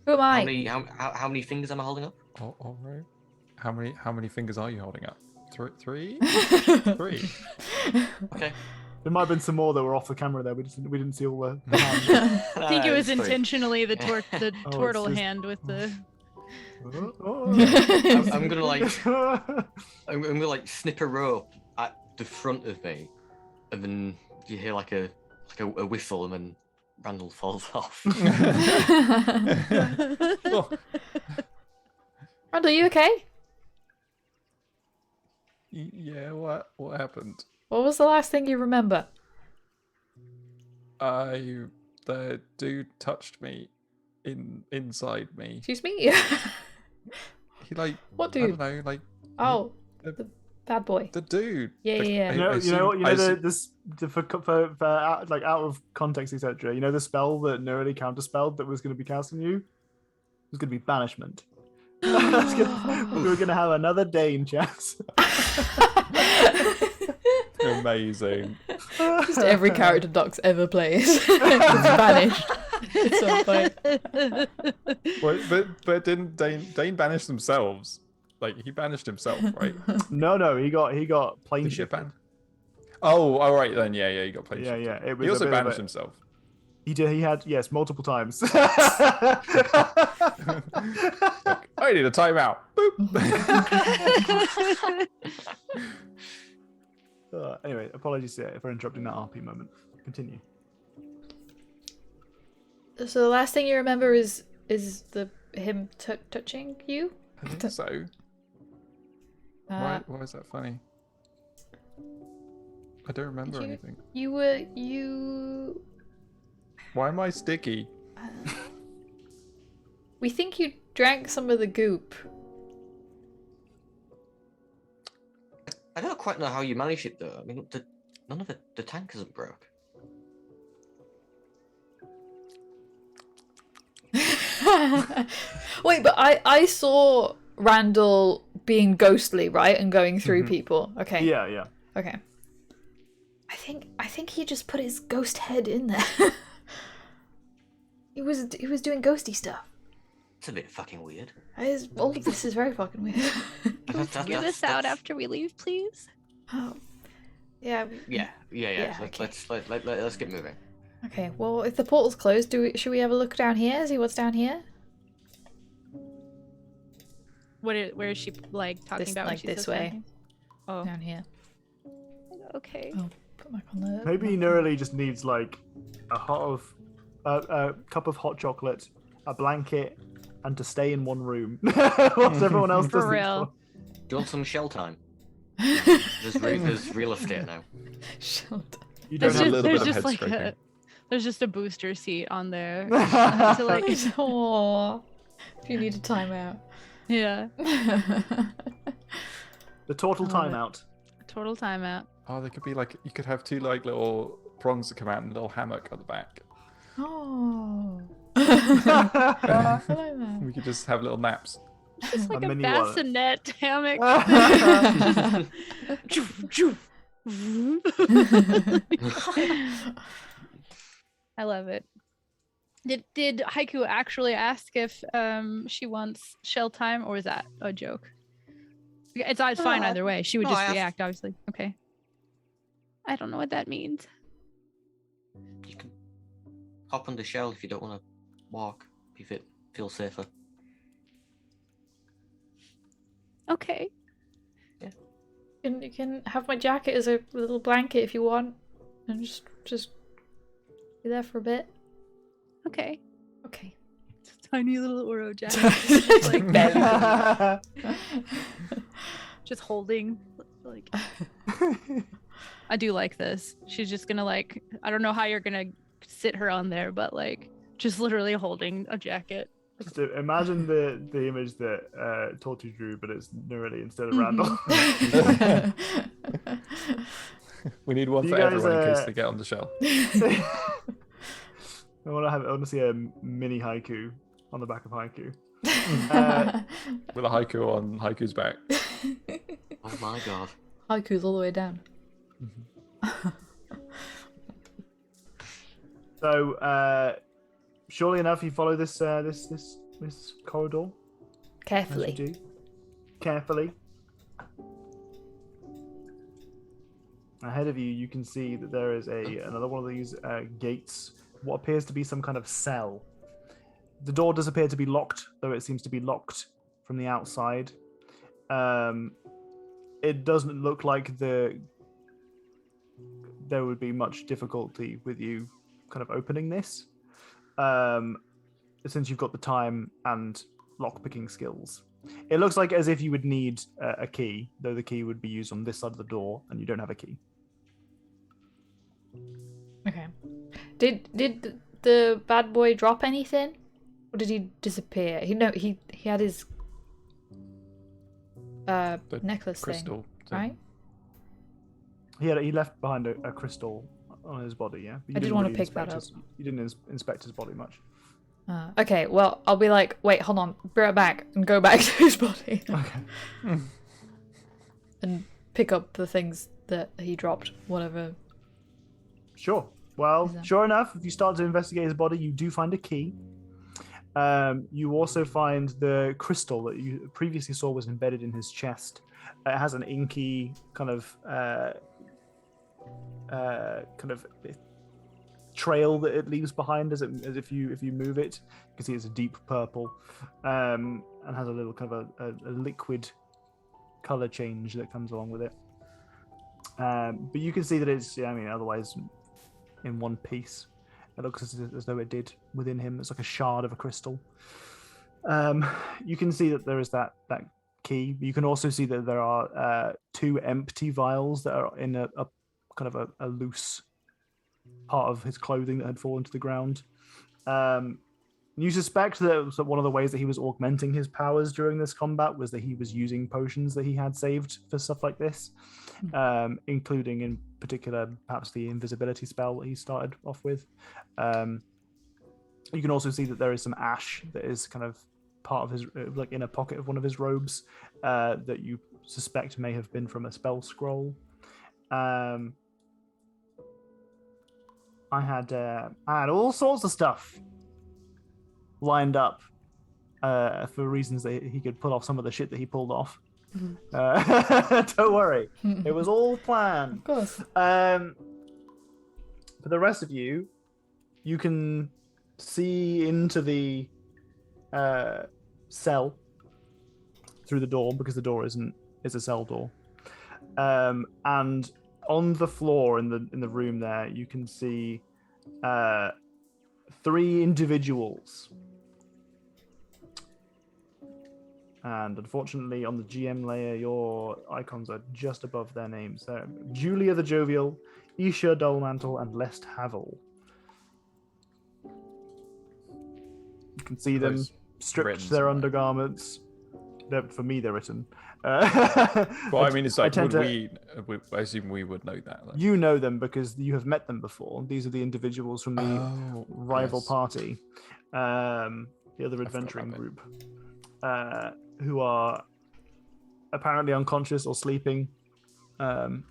Who am I? How many fingers am I holding up? Oh, all right. How many fingers are you holding up? Three? Three. Okay. There might have been some more that were off the camera there. We didn't see all the hands. I think it was It's fine. intentionally the it's turtle just- hand with the I'm gonna like I'm gonna like snip a rope at the front of me, and then you hear like a whistle, and then Randall falls off. Oh, Randall, you okay? yeah. What happened? What was the last thing you remember? The dude touched me inside me. Excuse me? He like What I dude? don't know, like Oh, the- the bad boy. the dude. Yeah, Like, yeah, yeah. You know, I you know, assume- you I know assume- for out, like out of context, etc. You know the spell that Nerily counterspelled that was going to be casting you was going to be banishment. We were going to have another Dane chance. Amazing. Just every character Docs ever plays gets banished at some point. But didn't Dane banish themselves? Like he banished himself, right? No, he got plain Did he get shifted. banned? Oh, all right then. Yeah, he got plain Yeah, shifted. yeah. It was He also a bit of banished a- himself. He did. He had multiple times. Like, I need a timeout. Boop. Anyway, apologies for interrupting that RP moment. Continue. So the last thing you remember is him touching you? I think so. Why is that funny? I don't remember anything. You Why am I sticky? we think you drank some of the goop. I don't quite know how you manage it though. I mean, none of the tank isn't broke. Wait, but I saw Randall being ghostly, right, and going through Mhm. people. Okay. Yeah. Okay. I think he just put his ghost head in there. he was doing ghosty stuff. It's a bit fucking weird. All of this is very fucking weird. Figure this out after we leave, please. Oh. Yeah. Yeah. okay. Let's get moving. Okay. Well, if the portal's closed, should we have a look down here? See what's down here? Where is she like talking This- about? When like she this says way. something? Oh, Down here. okay. Oh, put back on the. Maybe Nerily just needs like a cup of hot chocolate, a blanket, and to stay in one room whilst everyone else For does real. Do you want some shell time? There's real estate now. Shelter. You don't There's have a little there's bit of just head scraping. there's just a booster seat on there. To like, Aww. If you need a timeout. yeah, the total I love it. timeout. total timeout. Oh, they could be like you could have two like little prongs that come out and a little hammock at the back. Oh. I like that. We could just have little naps. Just like a mini wallet. bassinet hammock. I love it. Did Haiku actually ask if she wants shell time, or is that a joke? It's fine No, either way. She would no, just I asked- react, obviously. Okay. I don't know what that means. You can hop on the shell if you don't want to walk. If it feels safer. Okay. And you can have my jacket as a little blanket if you want, and just be there for a bit. Okay. Okay. Tiny little Oro jacket. Just like barely. just holding. Like I do like this. She's just gonna like, I don't know how you're gonna sit her on there, but like just literally holding a jacket. Just imagine the image that Torty drew, but it's Nerily instead of Mhm. Randall. We need one Do for you guys, everyone in case they get on the shell. I want to see a mini haiku on the back of haiku. With a haiku on Haiku's back. Oh my god. Haiku's all the way down. So, surely enough, you follow this corridor. As you Carefully. do. Carefully. Ahead of you, you can see that there is another one of these gates. What appears to be some kind of cell. The door does appear to be locked, though it seems to be locked from the outside. It doesn't look like there would be much difficulty with you kind of opening this, since you've got the time and lockpicking skills. It looks like as if you would need a key, though the key would be used on this side of the door, and you don't have a key. Okay. Did the bad boy drop anything, or did he disappear? He had his The necklace crystal thing, right? He left behind a crystal on his body. Yeah, but I did didn't wanna really pick that inspect you didn't inspect his body much. Okay, well, I'll be like, wait, hold on, be right back, and go back to his body Okay. and pick up the things that he dropped, whatever. Sure. Well, Is that- sure enough, if you start to investigate his body, you do find a key. You also find the crystal that you previously saw was embedded in his chest. It has an inky kind of trail that it leaves behind as if you move it. You can see it's a deep purple, and has a little kind of a liquid color change that comes along with it. But you can see that it's, otherwise in one piece. It looks as though it did within him. It's like a shard of a crystal. You can see that there is that key. You can also see that there are 2 empty vials that are in a kind of a loose part of his clothing that had fallen to the ground. You suspect that one of the ways that he was augmenting his powers during this combat was that he was using potions that he had saved for stuff like this, including in particular perhaps the invisibility spell that he started off with. You can also see that there is some ash that is kind of part of his, like in a pocket of one of his robes, that you suspect may have been from a spell scroll. I had all sorts of stuff lined up for reasons that he could pull off some of the shit that he pulled off. Don't worry, it was all planned. Of course. For the rest of you, you can see into the cell through the door, because the door is a cell door. And on the floor in the room there, you can see 3 individuals. And unfortunately, on the GM layer, your icons are just above their names. They're Julia the Jovial, Isha Dullmantle, and Lest Havel. You can see them Those stripped written their somewhere. undergarments. For me, they're written. Well, I mean, it's like, tend I assume we would know that. Like. You know them because you have met them before. These are the individuals from the rival yes. party, the other adventuring about group, who are apparently unconscious or sleeping in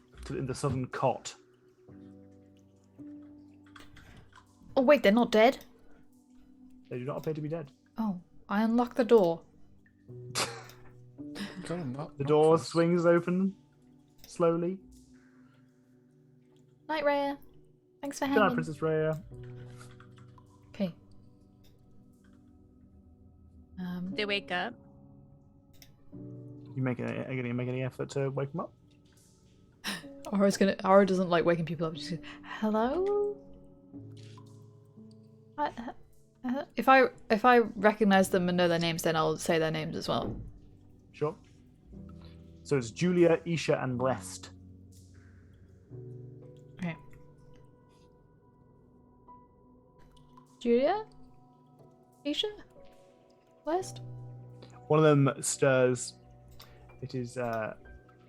the southern cot. Oh wait, they're not dead? They do not appear to be dead. Oh, I unlocked the door. The door swings open slowly. Night Raya. Thanks for Good night, hanging. Princess Rhea. Okay. They wake up. Are you gonna make any effort to wake them up? Aura doesn't like waking people up. She's like, hello? If I recognize them and know their names, then I'll say their names as well. Sure. So it's Julia, Isha, and Lest. Okay. Julia? Isha? West? One of them stirs. It is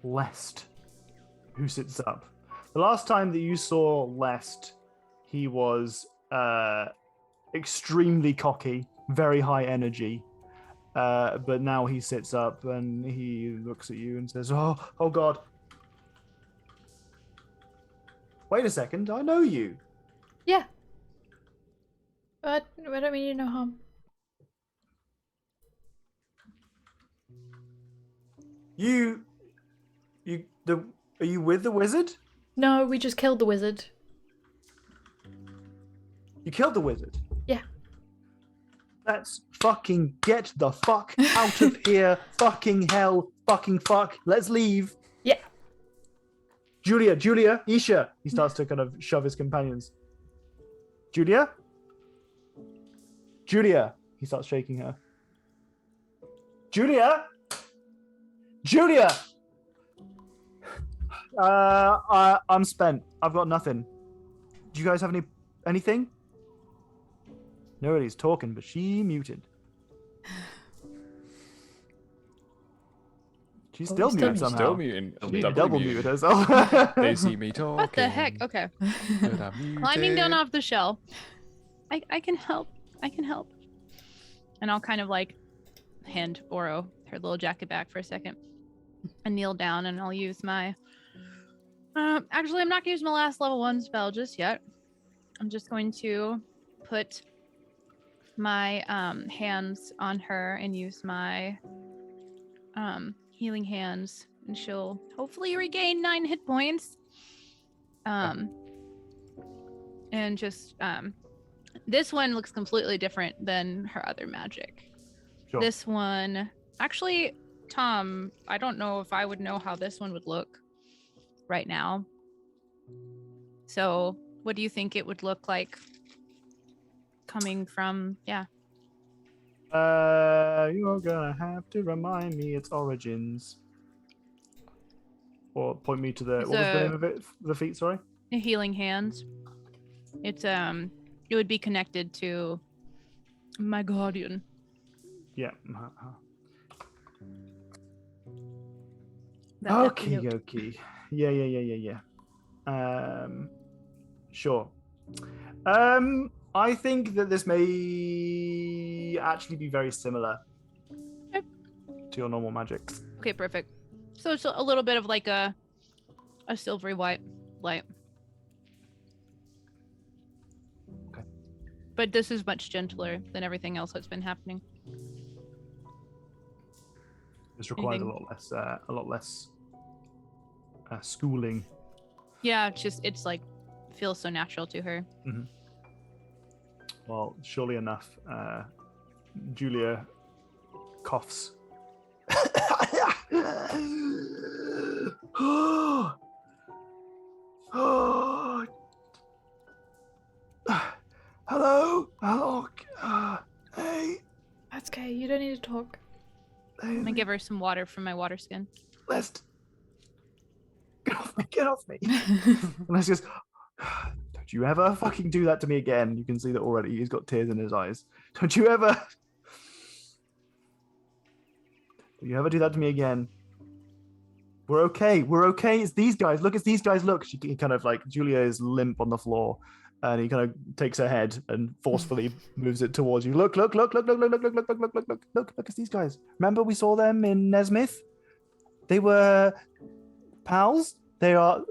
Lest who sits up. The last time that you saw Lest, he was extremely cocky, very high energy. But now he sits up and he looks at you and says, "Oh God! Wait a second, I know you." Yeah. I don't mean you no harm. Are you with the wizard? No, we just killed the wizard. You killed the wizard? Yeah. Let's fucking get the fuck out of here. Fucking hell. Fucking fuck. Let's leave. Yeah. Julia, Isha. He starts to kind of shove his companions. Julia? He starts shaking her. Julia? I'm spent. I've got nothing. Do you guys have any Anything? Nobody's talking, but she muted. She's Oh, still you're still muted muted. somehow. Still muting. She Doubly double muted herself. They see me talking. What the heck? Okay. But I'm Climbing down muted. off the shell. I can help. I can help. And I'll kind of like hand Oro her little jacket back for a second and kneel down, and I'll use my actually I'm not gonna use my last level 1 spell just yet. I'm just going to put my hands on her and use my healing hands, and she'll hopefully regain 9 hit points. And just this one looks completely different than her other magic. Sure. This one, actually, Tom, I don't know if I would know how this one would look right now. So, what do you think it would look like coming from? Yeah. You're gonna have to remind me its origins. Or point me to the It's what was the a- name of it? The feat, sorry. Healing hands. It's it would be connected to my guardian. Yeah. That Okay, note. okay. Yeah. Sure. I think that this may actually be very similar Okay. to your normal magics. Okay, perfect. So it's a little bit of like a silvery white light. Okay. But this is much gentler than everything else that's been happening. This requires Anything- a lot less schooling. Yeah, it's like feels so natural to her. Well, surely enough, Julia coughs. Hello? Hello? Hey, That's okay. You don't need to talk. I'm gonna give her some water from my water skin. Lest. Get off me, get off me. And Les goes, don't you ever fucking do that to me again. You can see that already. He's got tears in his eyes. Don't you ever do that to me again. We're okay. We're okay. It's these guys. Look, it's these guys. Look. She kind of like, Julia is limp on the floor. And he kind of takes her head and forcefully moves it towards you. Look, look, look, look, look, look, look, look, look, look, look, look, look, look, it's these guys. Remember we saw them in Nesmith? They were pals. They are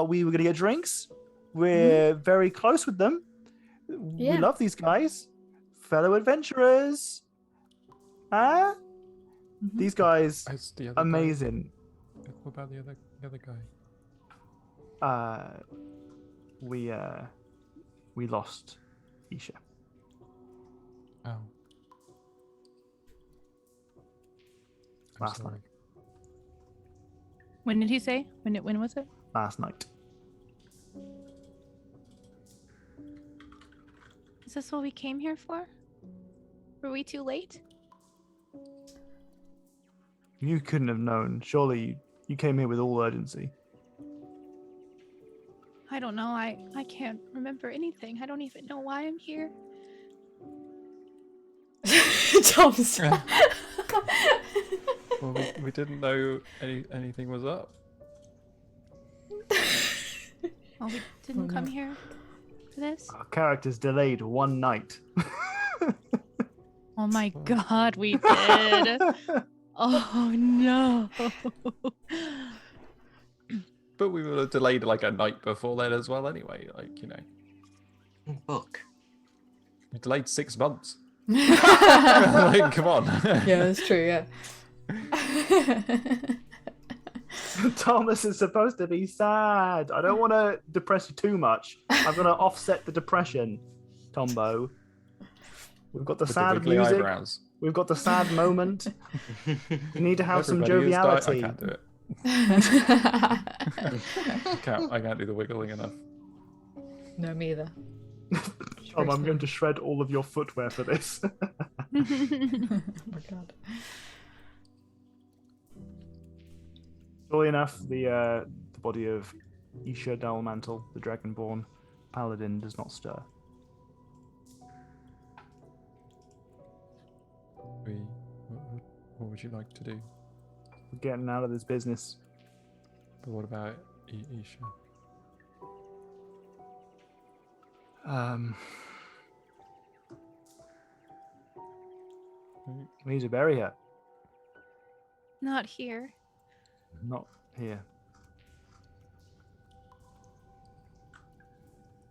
we were gonna get drinks. We're very close with them. We Yeah. love these guys. Fellow adventurers. Huh? These guys, As the other amazing. Guy. What about the other guy? We lost Isha. Oh. I'm Last sorry. night. When did he say? When was it? Last night. Is this what we came here for? Were we too late? You couldn't have known. Surely you came here with all urgency. I don't know. I can't remember anything. I don't even know why I'm here. Tom's. Well, we didn't know anything was up. Oh, we didn't come here for this? Our characters delayed one night. Oh my god, we did. Oh no. But we were delayed like a night before then as well anyway. Like, you know. Book. We delayed 6 months. Like, come on. Yeah, that's true, yeah. Thomas is supposed to be sad. I don't want to depress you too much. I'm going to offset the depression, Tombo. We've got the With sad wiggly music. eyebrows. We've got the sad moment. We need to have some Everybody is joviality. I can't do it. I can't do the wiggling enough. No, me either. Tom, I'm going to shred all of your footwear for this. Oh my god. Surely enough, the body of Isha Dalmantle, the Dragonborn, paladin does not stir. What would you like to do? We're getting out of this business. But what about Isha? We need to bury her. Not here. Not here.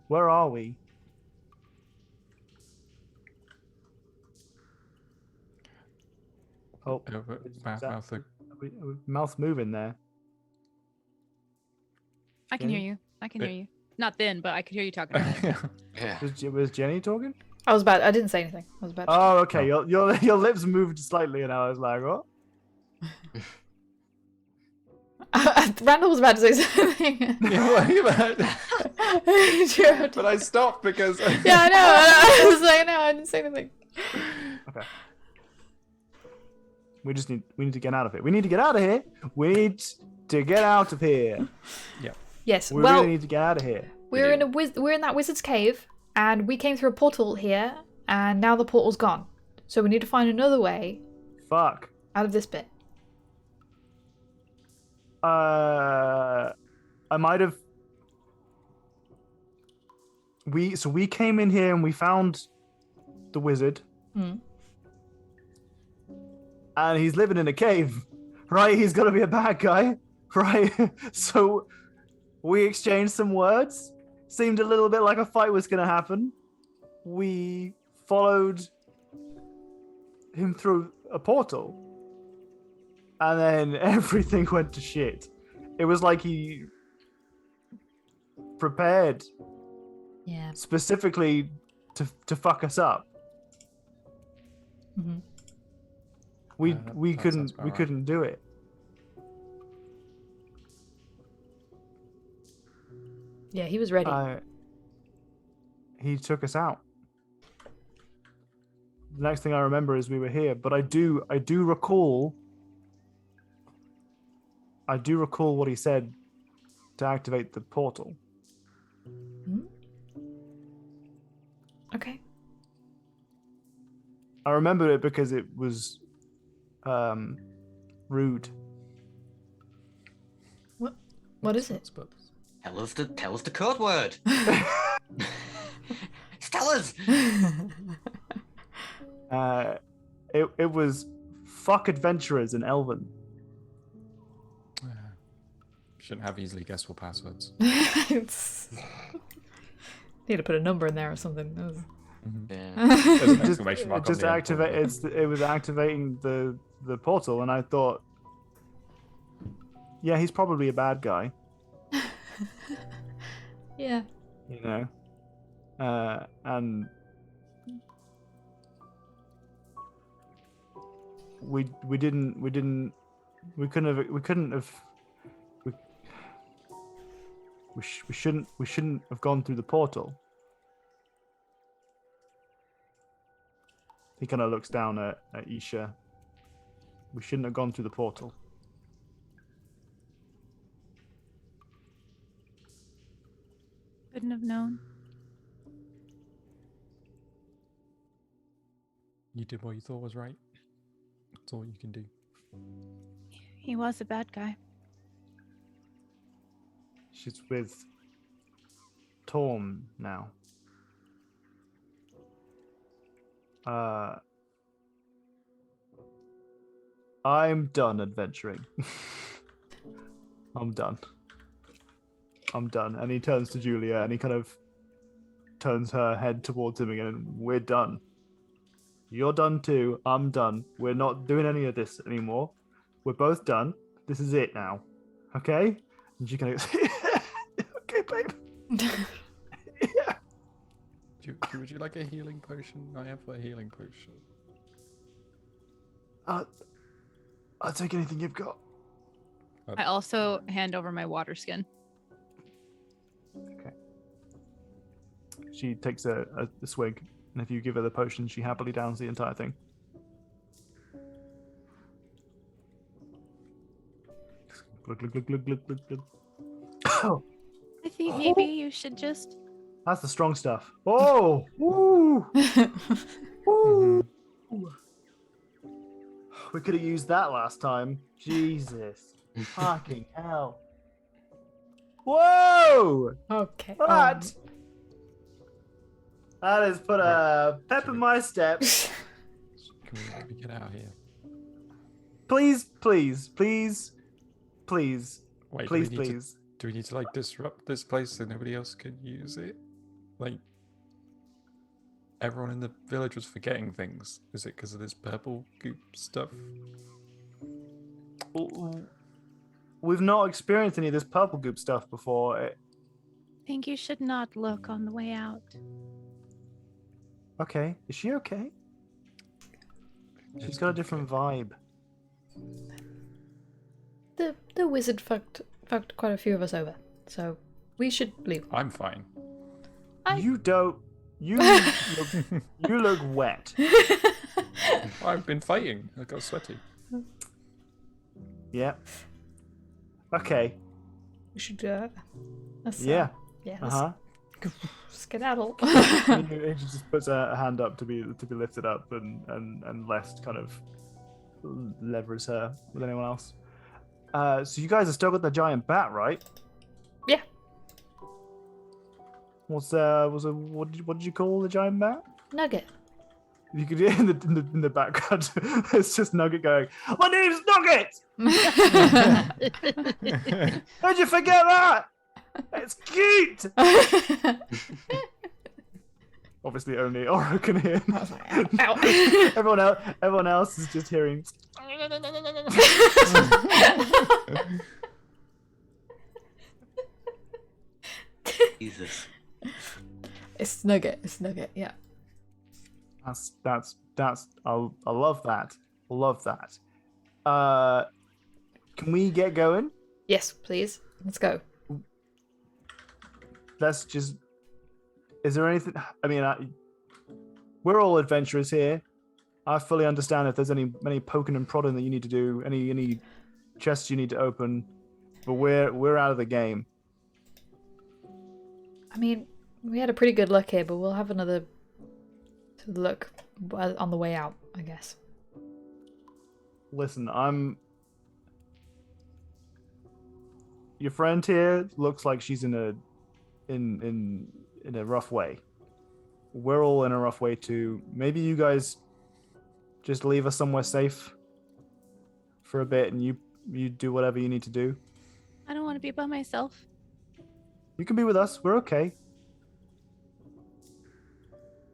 Where are we? Oh, mouth moving there. I can hear Jenny? you. I can hear you. Not then, but I could hear you talking earlier. Yeah. Was Jenny talking? I didn't say anything. I was about to. Oh, okay. Your lips moved slightly, and I was like, what? Randall was about to say something. Yeah, what are you about? But I stopped because. Yeah, I know. I was like, no, I didn't say anything. Okay. We need to get out of here. We need to get out of here. We need to get out of here. Yeah. Yes. We well, really need to get out of here. we're in that wizard's cave, and we came through a portal here, and now the portal's gone. So we need to find another way Fuck. out of this bit. I might have. We came in here and we found the wizard, Hmm. and he's living in a cave, right? He's got to be a bad guy, right? So we exchanged some words. Seemed a little bit like a fight was going to happen. We followed him through a portal, and then everything went to shit. It was like he prepared Yeah. specifically to fuck us up. Hmm. We That sounds couldn't about right. couldn't do it. Yeah, he was ready. He took us out. The next thing I remember is we were here, but I do recall what he said to activate the portal. Okay. I remember it because it was rude. What is it? Tell us the code word. Tell us. It was fuck adventurers in Elven. Shouldn't have easily guessable passwords. Need to put a number in there or something. That was- Yeah. There's an Just, exclamation mark on just the end, activate. probably. It was activating the portal, and I thought, yeah, he's probably a bad guy, Yeah. you know. And we shouldn't have gone through the portal. He kind of looks down at Isha. We shouldn't have gone through the portal. Couldn't have known. You did what you thought was right. That's all you can do. He was a bad guy. She's with Torm now. I'm done adventuring. I'm done. And he turns to Julia and he kind of turns her head towards him again. We're done. You're done too. I'm done. We're not doing any of this anymore. We're both done. This is it now. Okay? And she kind of goes, okay, babe. Yeah. Would you like a healing potion? I have a healing potion. I'll take anything you've got. I also hand over my water skin. Okay. She takes a swig, and if you give her the potion, she happily downs the entire thing. Glug, glug, glug, glug, glug, glug, glug. I think maybe you should just That's the strong stuff. Oh, woo, woo. We could have used that last time. Jesus, fucking hell! Whoa! Okay. That that has put a pep in my step. Can we get out of here? Please, please, please, please, Wait, please, do we need please. do we need to like disrupt this place so nobody else can use it? Like everyone in the village was forgetting things. Is it because of this purple goop stuff? We've not experienced any of this purple goop stuff before. I think you should not look on the way out. Okay, is she okay? She's got a different vibe. The wizard fucked quite a few of us over, so we should leave. I'm fine. You don't. You you look wet. I've been fighting. I got sweaty. Yeah. Okay. We should let's, Yeah. yeah. Uh Let's huh. skedaddle. He just puts a hand up to be lifted up, and less kind of levers her with anyone else. So you guys are still got the giant bat, right? Yeah. What did you call the giant bat? Nugget. You could hear in the background. It's just Nugget going, "My name's Nugget. How'd you forget that? It's cute." Obviously, only Oro can hear. I was like, ow. Everyone else is just hearing. Jesus. It's Nugget. It's Nugget. Yeah. That's. I love that. Love that. Can we get going? Yes, please. Let's go. Let's just. Is there anything? I mean, we're all adventurers here. I fully understand if there's any poking and prodding that you need to do, any chests you need to open, but we're out of the game. I mean, we had a pretty good look here, but we'll have another look on the way out, I guess. Listen, your friend here looks like she's in a rough way. We're all in a rough way too. Maybe you guys just leave us somewhere safe for a bit, and you do whatever you need to do. I don't want to be by myself. You can be with us. We're okay.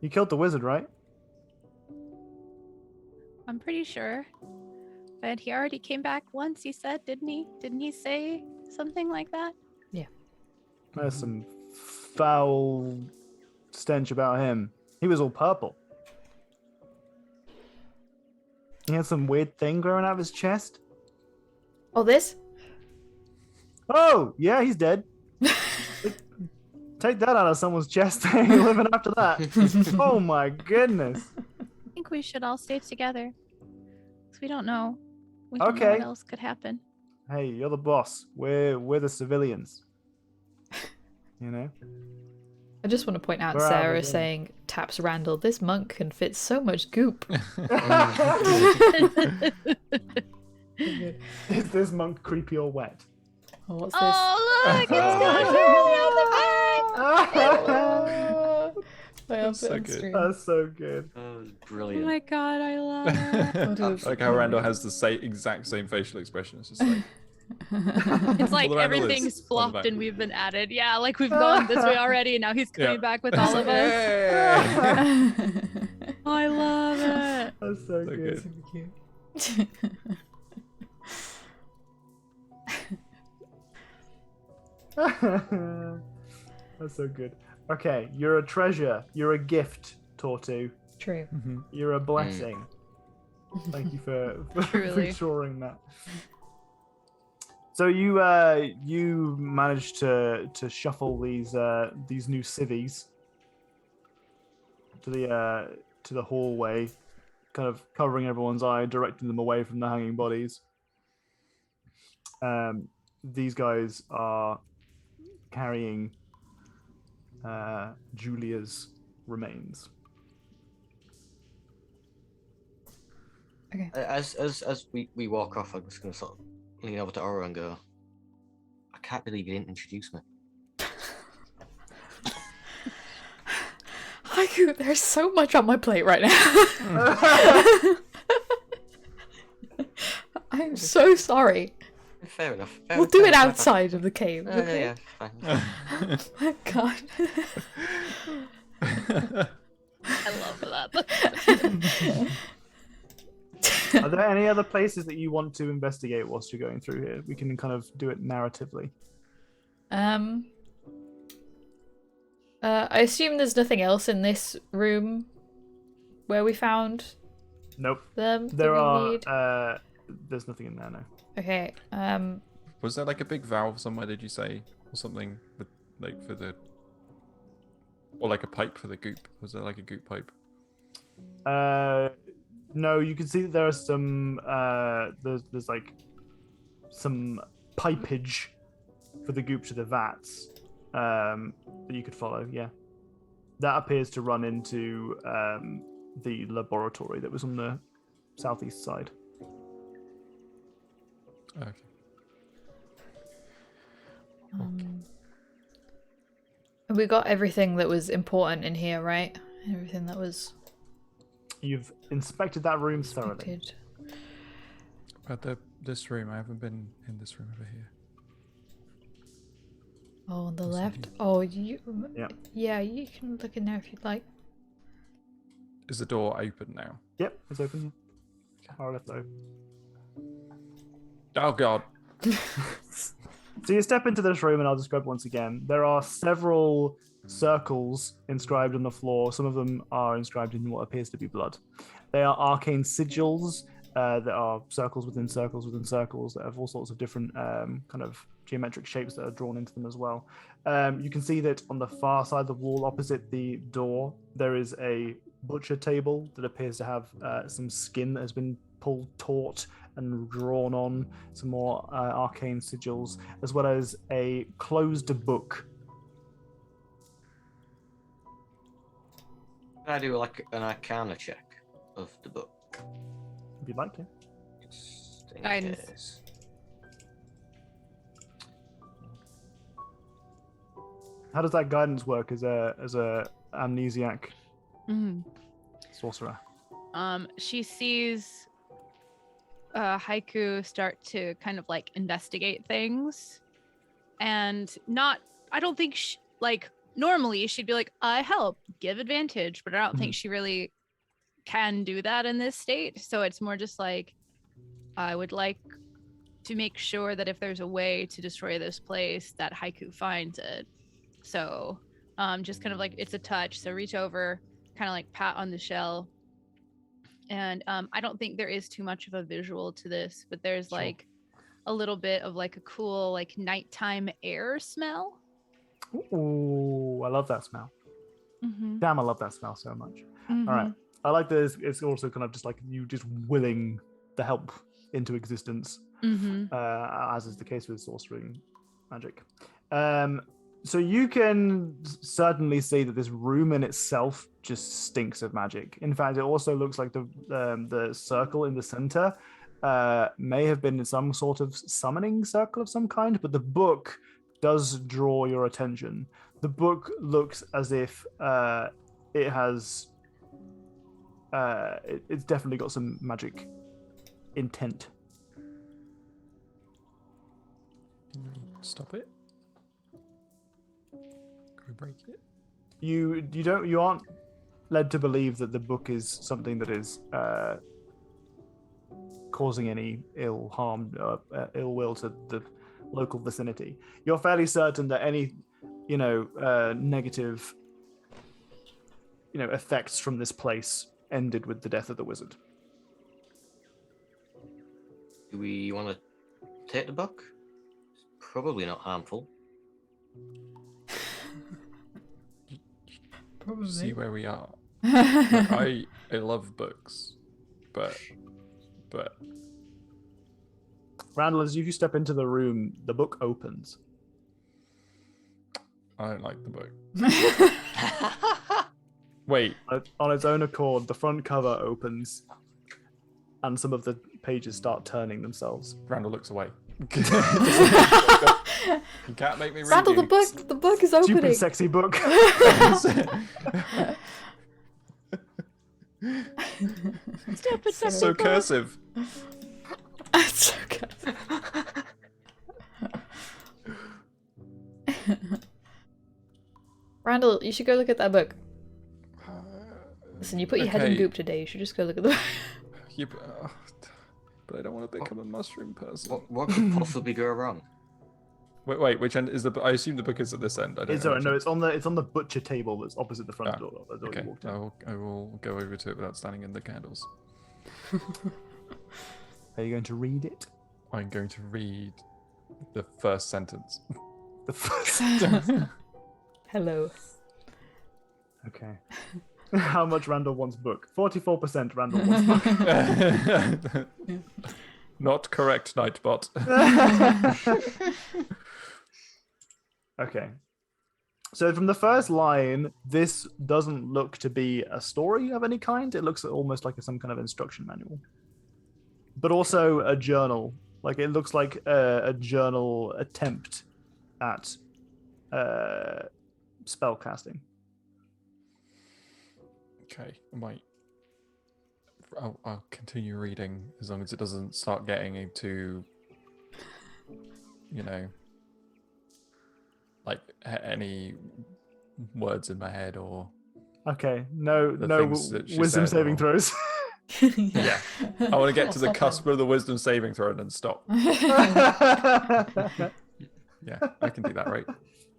You killed the wizard, right? I'm pretty sure. But he already came back once, he said, didn't he? Didn't he say something like that? There's some foul stench about him. He was all purple. He had some weird thing growing out of his chest. Oh, this? Oh, yeah, he's dead. Take that out of someone's chest. They ain't living after that. Oh my goodness. I think we should all stay together. Because we don't know. We don't know Okay. what else could happen. Hey, you're the boss. We're the civilians. You know? I just want to point out We're out of Sarah the game. saying, taps Randall, this monk can fit so much goop. Is this monk creepy or wet? Oh, what's Oh, look! It's going this? That's so good. That's so good. Oh, it's Oh brilliant. my god, I love it. Like how Randall has the exact same facial expression. It's just like It's like Well, the Randall everything's is on the flopped back. and we've been added. Yeah, like we've gone this way already and now he's coming Yeah. back with all of us. Hey! I love it. That's so So good. good. That's so good. Okay, you're a treasure. You're a gift, Tortu. True. You're a blessing. Thank you for Truly. ensuring that. So you managed to shuffle these new civvies to the hallway, kind of covering everyone's eye, directing them away from the hanging bodies. These guys are carrying Julia's remains. Okay. As we walk off, I'm just gonna sort of lean over to Oro and go, I can't believe you didn't introduce me. Haiku, there's so much on my plate right now. I'm so sorry. Fair enough. We'll do it outside of the cave. Yeah, Okay? yeah, fine. My God. I love that. Are there any other places that you want to investigate whilst you're going through here? We can kind of do it narratively. I assume there's nothing else in this room where we found Nope. them. There that we are. need? There's nothing in there. No. Okay. Was there like a big valve somewhere? Did you say or something with like for the or like a pipe for the goop? Was there like a goop pipe? No. You can see that there are some. There's like some pipage for the goop to the vats that you could follow. Yeah. That appears to run into the laboratory that was on the southeast side. Okay. We got everything that was important in here, right? Everything that was You've inspected that room thoroughly. expected. At this room, I haven't been in this room over here. Oh, on the Yes, left. indeed. Oh, you. Yeah. Yeah, you can look in there if you'd like. Is the door open now? Yep, it's open. Far left though. Oh God. So you step into this room, and I'll describe once again. There are several circles inscribed on the floor. Some of them are inscribed in what appears to be blood. They are arcane sigils that are circles within circles within circles that have all sorts of different kind of geometric shapes that are drawn into them as well. You can see that on the far side of the wall opposite the door, there is a butcher table that appears to have some skin that has been pulled taut and drawn on, some more arcane sigils, as well as a closed book. Can I do like an Arcana check of the book? If you'd like to. Just in Guidance. case. How does that guidance work as a amnesiac Mhm. sorcerer? She sees Haiku start to kind of like investigate things, and I don't think normally she'd be like, I help, give advantage, but I don't think she really can do that in this state. So it's more just like, I would like to make sure that if there's a way to destroy this place, that Haiku finds it. So just kind of like, it's a touch. So reach over, kind of like pat on the shell. And I don't think there is too much of a visual to this, but there's Sure. like a little bit of like a cool like nighttime air smell. Ooh, I love that smell. Mm-hmm. Damn, I love that smell so much. Mm-hmm. All right. I like this. It's also kind of just like you just willing the help into existence, Mm-hmm. as is the case with sorcering magic. So you can certainly see that this room in itself just stinks of magic. In fact, it also looks like the circle in the center may have been some sort of summoning circle of some kind, but the book does draw your attention. The book looks as if it has it's definitely got some magic intent. Can we stop it? Can we break it? You aren't led to believe that the book is something that is causing any ill will to the local vicinity. You're fairly certain that any negative effects from this place ended with the death of the wizard. Do we want to take the book? It's probably not harmful. Probably. See where we are. I love books, but Randall, as you step into the room, the book opens. I don't like the book. Wait. On its own accord, the front cover opens, and some of the pages start turning themselves. Randall looks away. You can't make me read Randall, you. the book is opening. Stupid, sexy book. Stupid sexy So book. cursive. It's so good. Randall, you should go look at that book. Listen, you put your head in Okay. goop today. You should just go look at the book. You, but I don't want to become a mushroom person. What could possibly go wrong? Wait, which end is the? I assume the book is at this end. I don't It's know alright. which No, end. it's on the butcher table that's opposite the front Ah, door. The door Okay, you walked in. I will go over to it without standing in the candles. Are you going to read it? I'm going to read the first sentence. The first. Hello. Okay. How much Randall wants book? 44% Randall wants book. Not correct, Nightbot. Okay. So from the first line, this doesn't look to be a story of any kind. It looks almost like some kind of instruction manual, but also a journal. Like it looks like a journal attempt at spell casting. Okay, I'll continue reading as long as it doesn't start getting into, like any words in my head or. Okay, no The no things that she wisdom said saving or- throws. Yeah, I want to get to the Stop cusp of the wisdom saving throw and then stop. I Yeah, I can do that, right?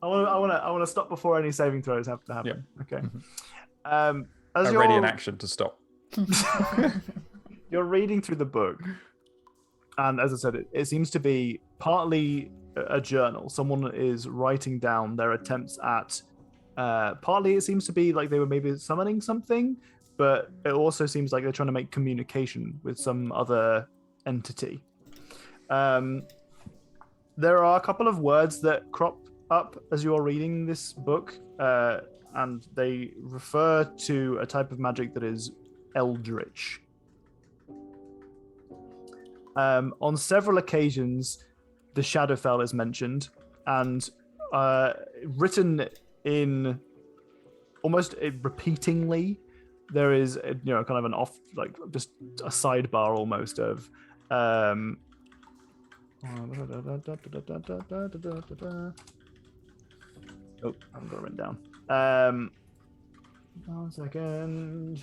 want to stop before any saving throws have to happen. Okay. As I'm ready in action to stop. you're reading through the book, and as I said, it seems to be partly a journal. Someone is writing down their attempts at. Partly, it seems to be like they were maybe summoning something, but it also seems like they're trying to make communication with some other entity. There are a couple of words that crop up as you are reading this book, and they refer to a type of magic that is eldritch. On several occasions, the Shadowfell is mentioned, and written in almost repeatingly, there is kind of an off, like just a sidebar almost of. Oh, I haven't got it written down. 1 second.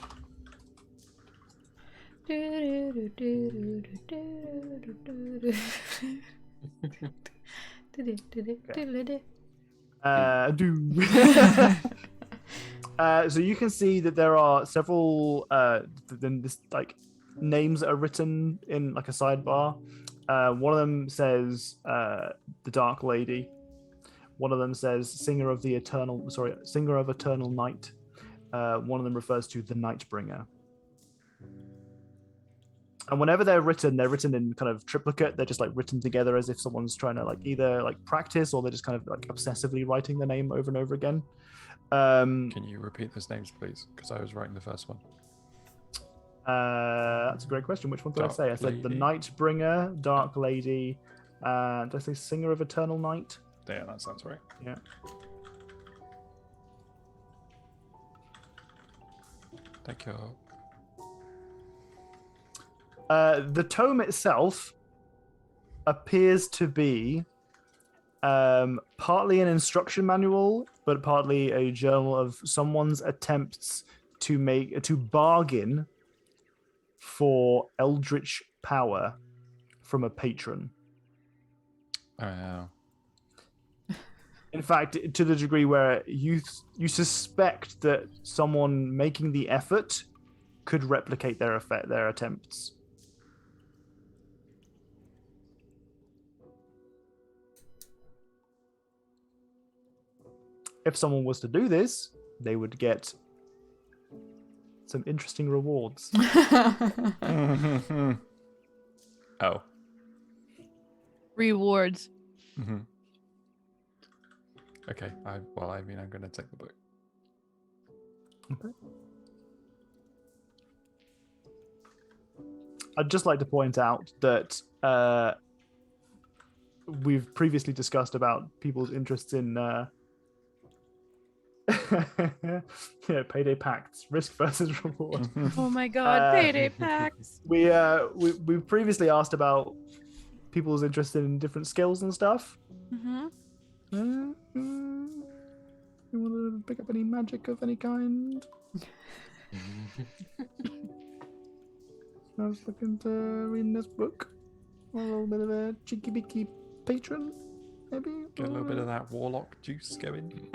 So you can see that there are several names that are written in like a sidebar. One of them says the Dark Lady. One of them says Singer of Eternal Night. One of them refers to the Nightbringer. And whenever they're written in kind of triplicate. They're just like written together as if someone's trying to like either like practice, or they're just kind of like obsessively writing the name over and over again. Can you repeat those names, please? Because I was writing the first one. That's a great question. Which one did I Dark say? I said the Lady. Nightbringer, Dark Lady, and did I say Singer of Eternal Night? Yeah, that sounds right. Yeah. Thank you. The tome itself appears to be partly an instruction manual, but partly a journal of someone's attempts to bargain for eldritch power from a patron. Oh. In fact, to the degree where you suspect that someone making the effort could replicate their attempts. If someone was to do this, they would get some interesting rewards. Oh. Rewards. Mm-hmm. Okay. I'm going to take the book. I'd just like to point out that we've previously discussed about people's interests in payday pacts, risk versus reward. Oh my god, payday packs. We previously asked about people's interest in different skills and stuff. Mm-hmm. You want to pick up any magic of any kind? I was looking to reading this book. A little bit of a cheeky beaky patron, maybe? Get a little bit of that warlock juice going.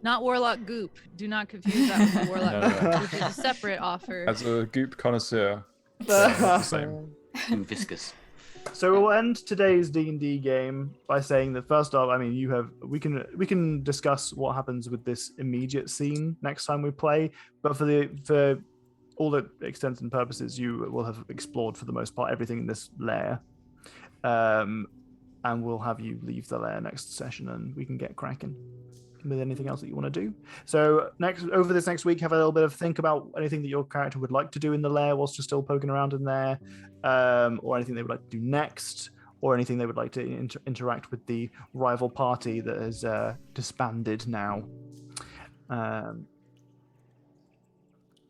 Not warlock goop. Do not confuse that with the warlock No, goop, no. which is a separate offer. As a goop connoisseur, not the same. Too viscous. So we'll end today's D&D game by saying that first off, I mean, we can discuss what happens with this immediate scene next time we play, but for all the extents and purposes, you will have explored for the most part everything in this lair, and we'll have you leave the lair next session, and we can get cracking with anything else that you want to do. So over this next week, have a little bit of think about anything that your character would like to do in the lair whilst you're still poking around in there, or anything they would like to do next, or anything they would like to interact with the rival party that has disbanded now.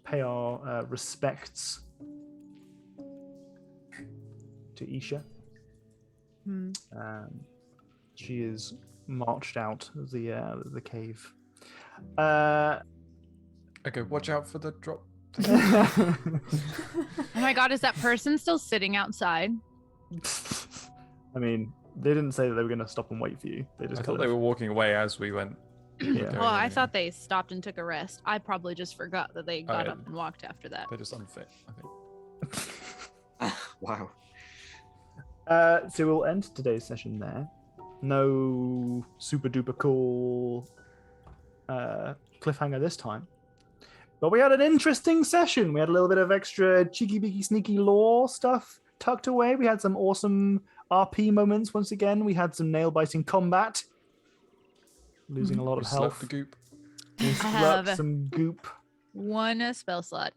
Pay our respects to Isha. She is marched out of the cave. Okay, watch out for the drop. Oh my god, is that person still sitting outside? I mean, they didn't say that they were going to stop and wait for you. They just I thought they were walking away as we went. Yeah. Well, I thought they stopped and took a rest. I probably just forgot that they got yeah. up and walked after that. They're just unfit, I think. Wow. So we'll end today's session there. No super duper cool cliffhanger this time. But we had an interesting session. We had a little bit of extra cheeky beaky sneaky lore stuff tucked away. We had some awesome RP moments once again. We had some nail biting combat. Losing a lot We of slept health. the goop. We have- slept some goop. One spell slot.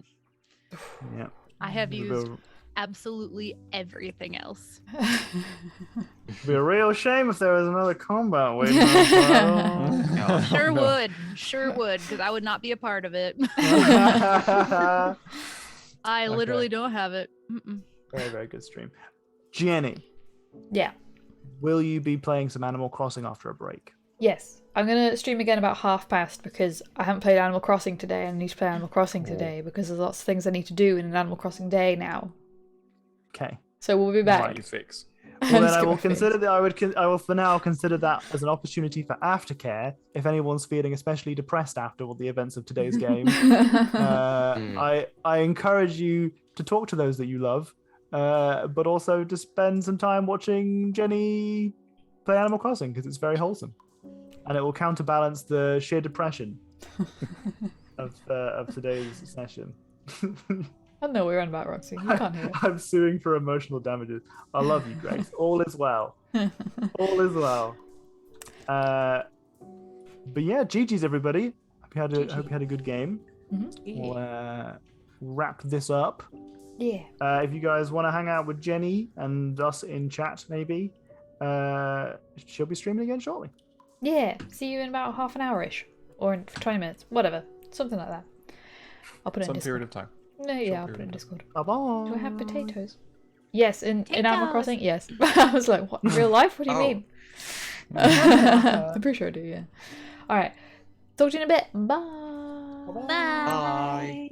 Yeah. I have used It'd absolutely everything else. be a real shame if there was another combat waiting as well. Sure no. would. Sure would, because I would not be a part of it. I literally don't have it. Mm-mm. Very, very good stream. Jenny, Yeah. will you be playing some Animal Crossing after a break? Yes. I'm going to stream again about 1:30 because I haven't played Animal Crossing today and I need to play Animal Crossing today because there's lots of things I need to do in an Animal Crossing day now. Okay. So we'll be back. Right, you fix. Well, then Let's I get will my things. consider that. I will for now consider that as an opportunity for aftercare. If anyone's feeling especially depressed after all the events of today's game, I encourage you to talk to those that you love, but also to spend some time watching Jenny play Animal Crossing because it's very wholesome, and it will counterbalance the sheer depression of today's session. I don't know what you're on about, Roxy. You can't hear it. I'm suing for emotional damages. I love you, Grace. All is well. All is well. But yeah, GG's everybody. Hope you had a good game. We'll wrap this up. Yeah. If you guys want to hang out with Jenny and us in chat, maybe she'll be streaming again shortly. Yeah. See you in about half an hour-ish. Or in 20 minutes. Whatever. Something like that. I'll put it in Some Discord. period of time. No, yeah, I'll period put it in of Discord. Bye bye. Do I have potatoes? Yes, in Animal Potatoes. Crossing, yes. I was like, what? In real life? What do you Oh. mean? I'm pretty sure I do, yeah. Alright. Talk to you in a bit. Bye. Bye.